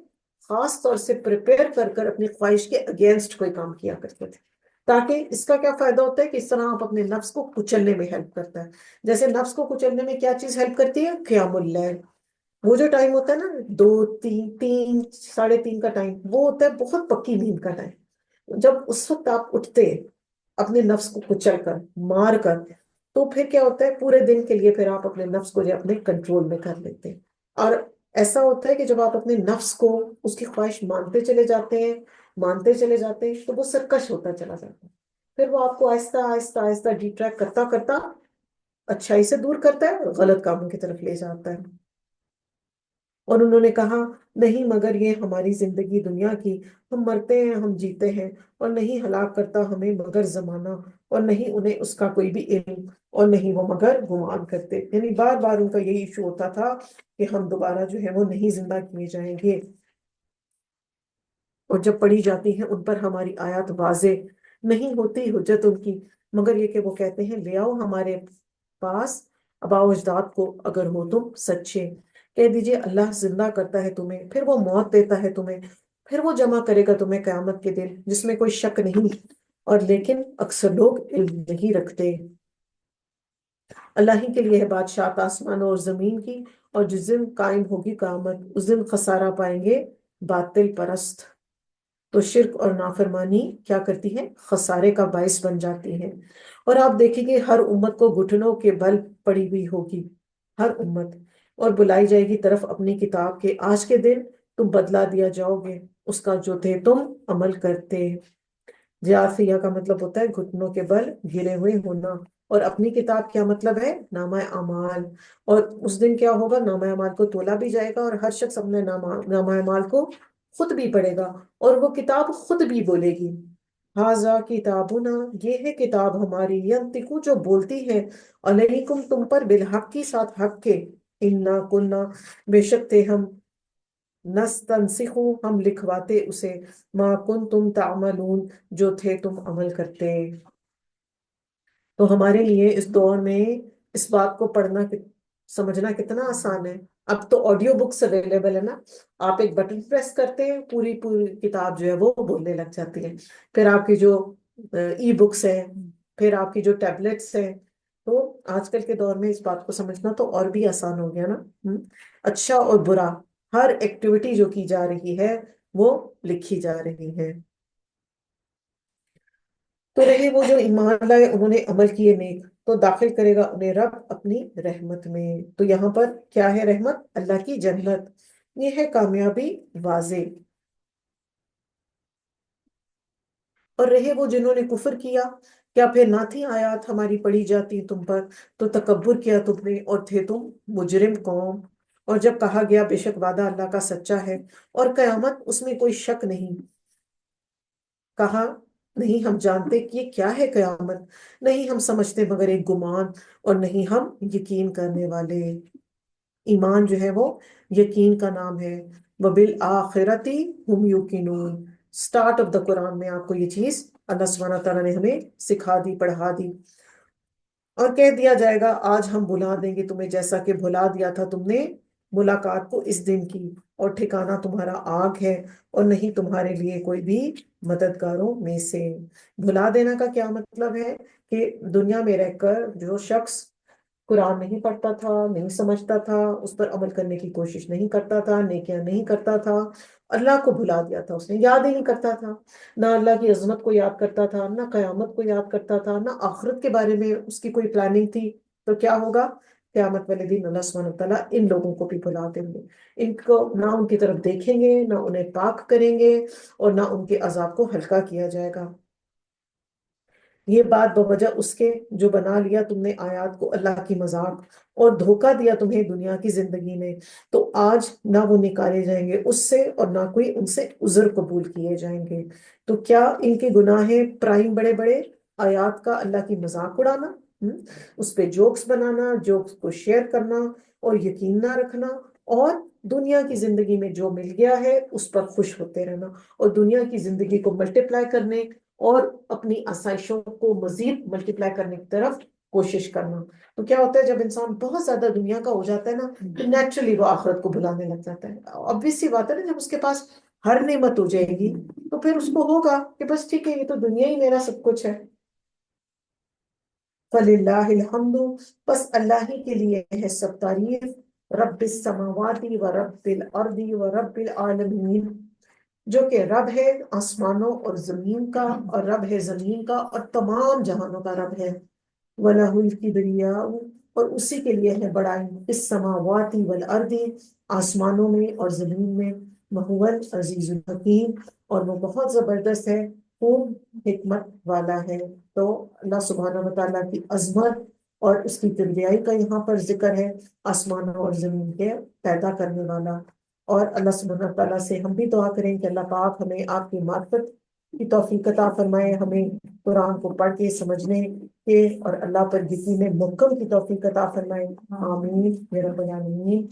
خاص طور سے پریپیئر کر کر اپنی خواہش کے اگینسٹ کوئی کام کیا کرتے تھے، تاکہ اس کا کیا فائدہ ہوتا ہے کہ اس طرح آپ اپنے نفس کو کچلنے میں ہیلپ کرتا ہے۔ جیسے نفس کو کچلنے میں کیا چیز ہیلپ کرتی ہے؟ قیام اللیل، وہ جو ٹائم ہوتا ہے نا، 2 3 3 3:30 کا ٹائم، وہ ہوتا ہے بہت پکی نیند کا ٹائم۔ جب اس وقت آپ اٹھتے اپنے نفس کو کچل کر مار کر، تو پھر کیا ہوتا ہے پورے دن کے لیے پھر آپ اپنے نفس کو جو اپنے کنٹرول میں کر لیتے ہیں۔ اور ایسا ہوتا ہے کہ جب آپ اپنے نفس کو اس کی خواہش مانتے چلے جاتے ہیں، مانتے چلے جاتے ہیں، تو وہ سرکش ہوتا چلا جاتا ہے، پھر وہ آپ کو آہستہ آہستہ آہستہ ڈیٹریکٹ کرتا کرتا اچھائی سے دور کرتا ہے اور غلط کاموں کی طرف لے جاتا ہے۔ اور انہوں نے کہا نہیں مگر یہ ہماری زندگی دنیا کی، ہم مرتے ہیں ہم جیتے ہیں، اور نہیں ہلاک کرتا ہمیں مگر زمانہ، اور نہیں انہیں اس کا کوئی بھی علم، اور نہیں وہ مگر گمان کرتے۔ یعنی بار بار ان کا یہی ایشو ہوتا تھا کہ ہم دوبارہ جو ہے وہ نہیں زندہ کیے جائیں گے، اور جب پڑھی جاتی ہیں ان پر ہماری آیات واضح نہیں ہوتی حجت ان کی، مگر یہ کہ وہ کہتے ہیں لے آؤ ہمارے پاس آباء و اجداد کو اگر ہو تم سچے۔ کہہ دیجئے اللہ زندہ کرتا ہے تمہیں، پھر وہ موت دیتا ہے تمہیں، پھر وہ جمع کرے گا تمہیں قیامت کے دن، جس میں کوئی شک نہیں، اور لیکن اکثر لوگ علم نہیں رکھتے۔ اللہ ہی کے لیے ہے بادشاہت آسمانوں اور زمین کی، اور جس دن قائم ہوگی قیامت اس دن خسارہ پائیں گے باطل پرست۔ تو شرک اور نافرمانی کیا کرتی ہے؟ خسارے کا باعث بن جاتی ہے۔ اور آپ دیکھیں گے ہر امت کو گھٹنوں کے بل پڑی ہوئی ہوگی، ہر امت، اور بلائی جائے گی طرف اپنی کتاب کے، آج کے دن تم بدلہ دیا جاؤ گے اس کا جو تھے تم عمل کرتے۔ جافیہ کا مطلب ہوتا ہے گھٹنوں کے بل گرے ہوئے ہونا، اور اپنی کتاب کیا مطلب ہے؟ نامہ اعمال۔ اور اس دن کیا ہوگا؟ نامہ اعمال کو تولا بھی جائے گا، اور ہر شخص اپنے نامہ اعمال کو خود بھی پڑھے گا، اور وہ کتاب خود بھی بولے گی ہاذا کتابنا، یہ ہے کتاب ہماری، ینطقو جو بولتی ہے، علیکم تم پر، بالحق کی ساتھ حق کے، انا کننا بے شک تھے ہم، نستنسخو ہم لکھواتے اسے، ما کنتم تعملون جو تھے تم عمل کرتے۔ تو ہمارے لیے اس دور میں اس بات کو پڑھنا سمجھنا کتنا آسان ہے۔ اب تو آڈیو بکس اویلیبل ہے نا، آپ ایک بٹن پریس کرتے ہیں، پوری پوری کتاب جو ہے وہ بولنے لگ جاتی ہے۔ پھر آپ کی جو ای بکس ہیں، پھر آپ کی جو ٹیبلٹس ہیں، تو آج کل کے دور میں اس بات کو سمجھنا تو اور بھی آسان ہو گیا نا۔ اچھا اور برا ہر ایکٹیویٹی جو کی جا رہی ہے وہ لکھی جا رہی ہے۔ تو رہے وہ جو ایمان لائے انہوں نے عمل کیے نیک، تو داخل کرے گا انہیں رب اپنی رحمت میں۔ تو یہاں پر کیا ہے؟ رحمت، اللہ کی جنت، یہ ہے کامیابی واضح۔ اور رہے وہ جنہوں نے کفر کیا، کیا پھر نہ تھی آیات ہماری پڑھی جاتی تم پر، تو تکبر کیا تم نے اور تھے تم مجرم قوم۔ اور جب کہا گیا بے شک وعدہ اللہ کا سچا ہے اور قیامت اس میں کوئی شک نہیں، کہا نہیں ہم جانتے کہ یہ کیا ہے قیامت، نہیں ہم سمجھتے مگر ایک گمان، اور نہیں ہم یقین کرنے والے۔ ایمان جو ہے وہ یقین کا نام ہے۔ وَبِالْآخِرَةِ هُمْ يُوقِنُونَ۔ سٹارٹ آف دا قرآن میں آپ کو یہ چیز اللہ سبحانہ تعالیٰ نے ہمیں سکھا دی، پڑھا دی، اور کہہ دیا جائے گا آج ہم بھلا دیں گے تمہیں جیسا کہ بھلا دیا تھا تم نے ملاقات کو اس دن کی، اور ٹھکانہ تمہارا آگ ہے، اور نہیں تمہارے لیے کوئی بھی مددگاروں میں سے۔ بھلا دینا کا کیا مطلب ہے؟ کہ دنیا میں رہ کر جو شخص قرآن نہیں پڑھتا تھا، نہیں سمجھتا تھا، اس پر عمل کرنے کی کوشش نہیں کرتا تھا، نیکیاں نہیں کرتا تھا، اللہ کو بھلا دیا تھا، اس نے یاد ہی نہیں کرتا تھا، نہ اللہ کی عظمت کو یاد کرتا تھا، نہ قیامت کو یاد کرتا تھا، نہ آخرت کے بارے میں اس کی کوئی پلاننگ تھی، تو کیا ہوگا؟ قیامت والے دن اللہ سبحانہ وتعالیٰ ان لوگوں کو بھی بھلا دیں گے، ان کو نہ ان کی طرف دیکھیں گے، نہ انہیں پاک کریں گے، اور نہ ان کے عذاب کو ہلکا کیا جائے گا۔ یہ بات بوجہ اس کے جو بنا لیا تم نے آیات کو اللہ کی مذاق، اور دھوکہ دیا تمہیں دنیا کی زندگی میں، تو آج نہ وہ نکالے جائیں گے اس سے، اور نہ کوئی ان سے عذر قبول کیے جائیں گے۔ تو کیا ان کے گناہ ہیں پرائم بڑے بڑے؟ آیات کا اللہ کی مذاق اڑانا، اس پہ جوکس بنانا، جوکس کو شیئر کرنا، اور یقین نہ رکھنا، اور دنیا کی زندگی میں جو مل گیا ہے اس پر خوش ہوتے رہنا، اور دنیا کی زندگی کو ملٹیپلائی کرنے اور اپنی آسائشوں کو مزید ملٹیپلائی کرنے کی طرف کوشش کرنا۔ تو کیا ہوتا ہے جب انسان بہت زیادہ دنیا کا ہو جاتا ہے نا، تو نیچرلی وہ آخرت کو بھلانے لگ جاتا ہے۔ obvious سی بات ہے نا، جب اس کے پاس ہر نعمت ہو جائے گی تو پھر اس کو ہوگا کہ بس ٹھیک ہے، یہ تو دنیا ہی میرا سب کچھ ہے۔ فَلِلَّهِ الْحَمْدُ، بس اللہ ہی کے لیے ہے سب تعریف، رب السماوات و رب الارض و رب العالمین، جو کہ رب ہے آسمانوں اور زمین کا، اور رب ہے زمین کا اور تمام جہانوں کا رب ہے۔ وَلَهُ الْكِبْرِيَاءُ، اور اسی کے لیے ہے بڑائی، السماوات والارض، آسمانوں میں اور زمین میں، وَهُوَ العزیز الحکیم، اور وہ بہت زبردست ہے، خوب حکمت والا ہے۔ تو اللہ سبحانہ وتعالیٰ کی عظمت اور اس کی کبریائی کا یہاں پر ذکر ہے، آسمانوں اور زمین کے پیدا کرنے والا۔ اور اللہ سبحانہ تعالیٰ سے ہم بھی دعا کریں کہ اللہ پاک ہمیں آپ کی معرفت کی توفیق عطا فرمائے، ہمیں قرآن کو پڑھ کے سمجھنے کے اور اللہ پر یقین محکم کی توفیق عطا فرمائے، آمین یا رب العالمین۔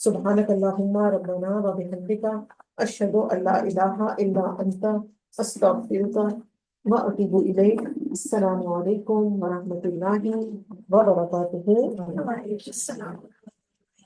سبحانک اللہم ربنا و بحمدک، اشہد ان لا الہ الا انت، استغفرک و اتوب الیک۔ السلام علیکم ورحمۃ اللہ وبرکاتہ۔ وعلیکم السلام۔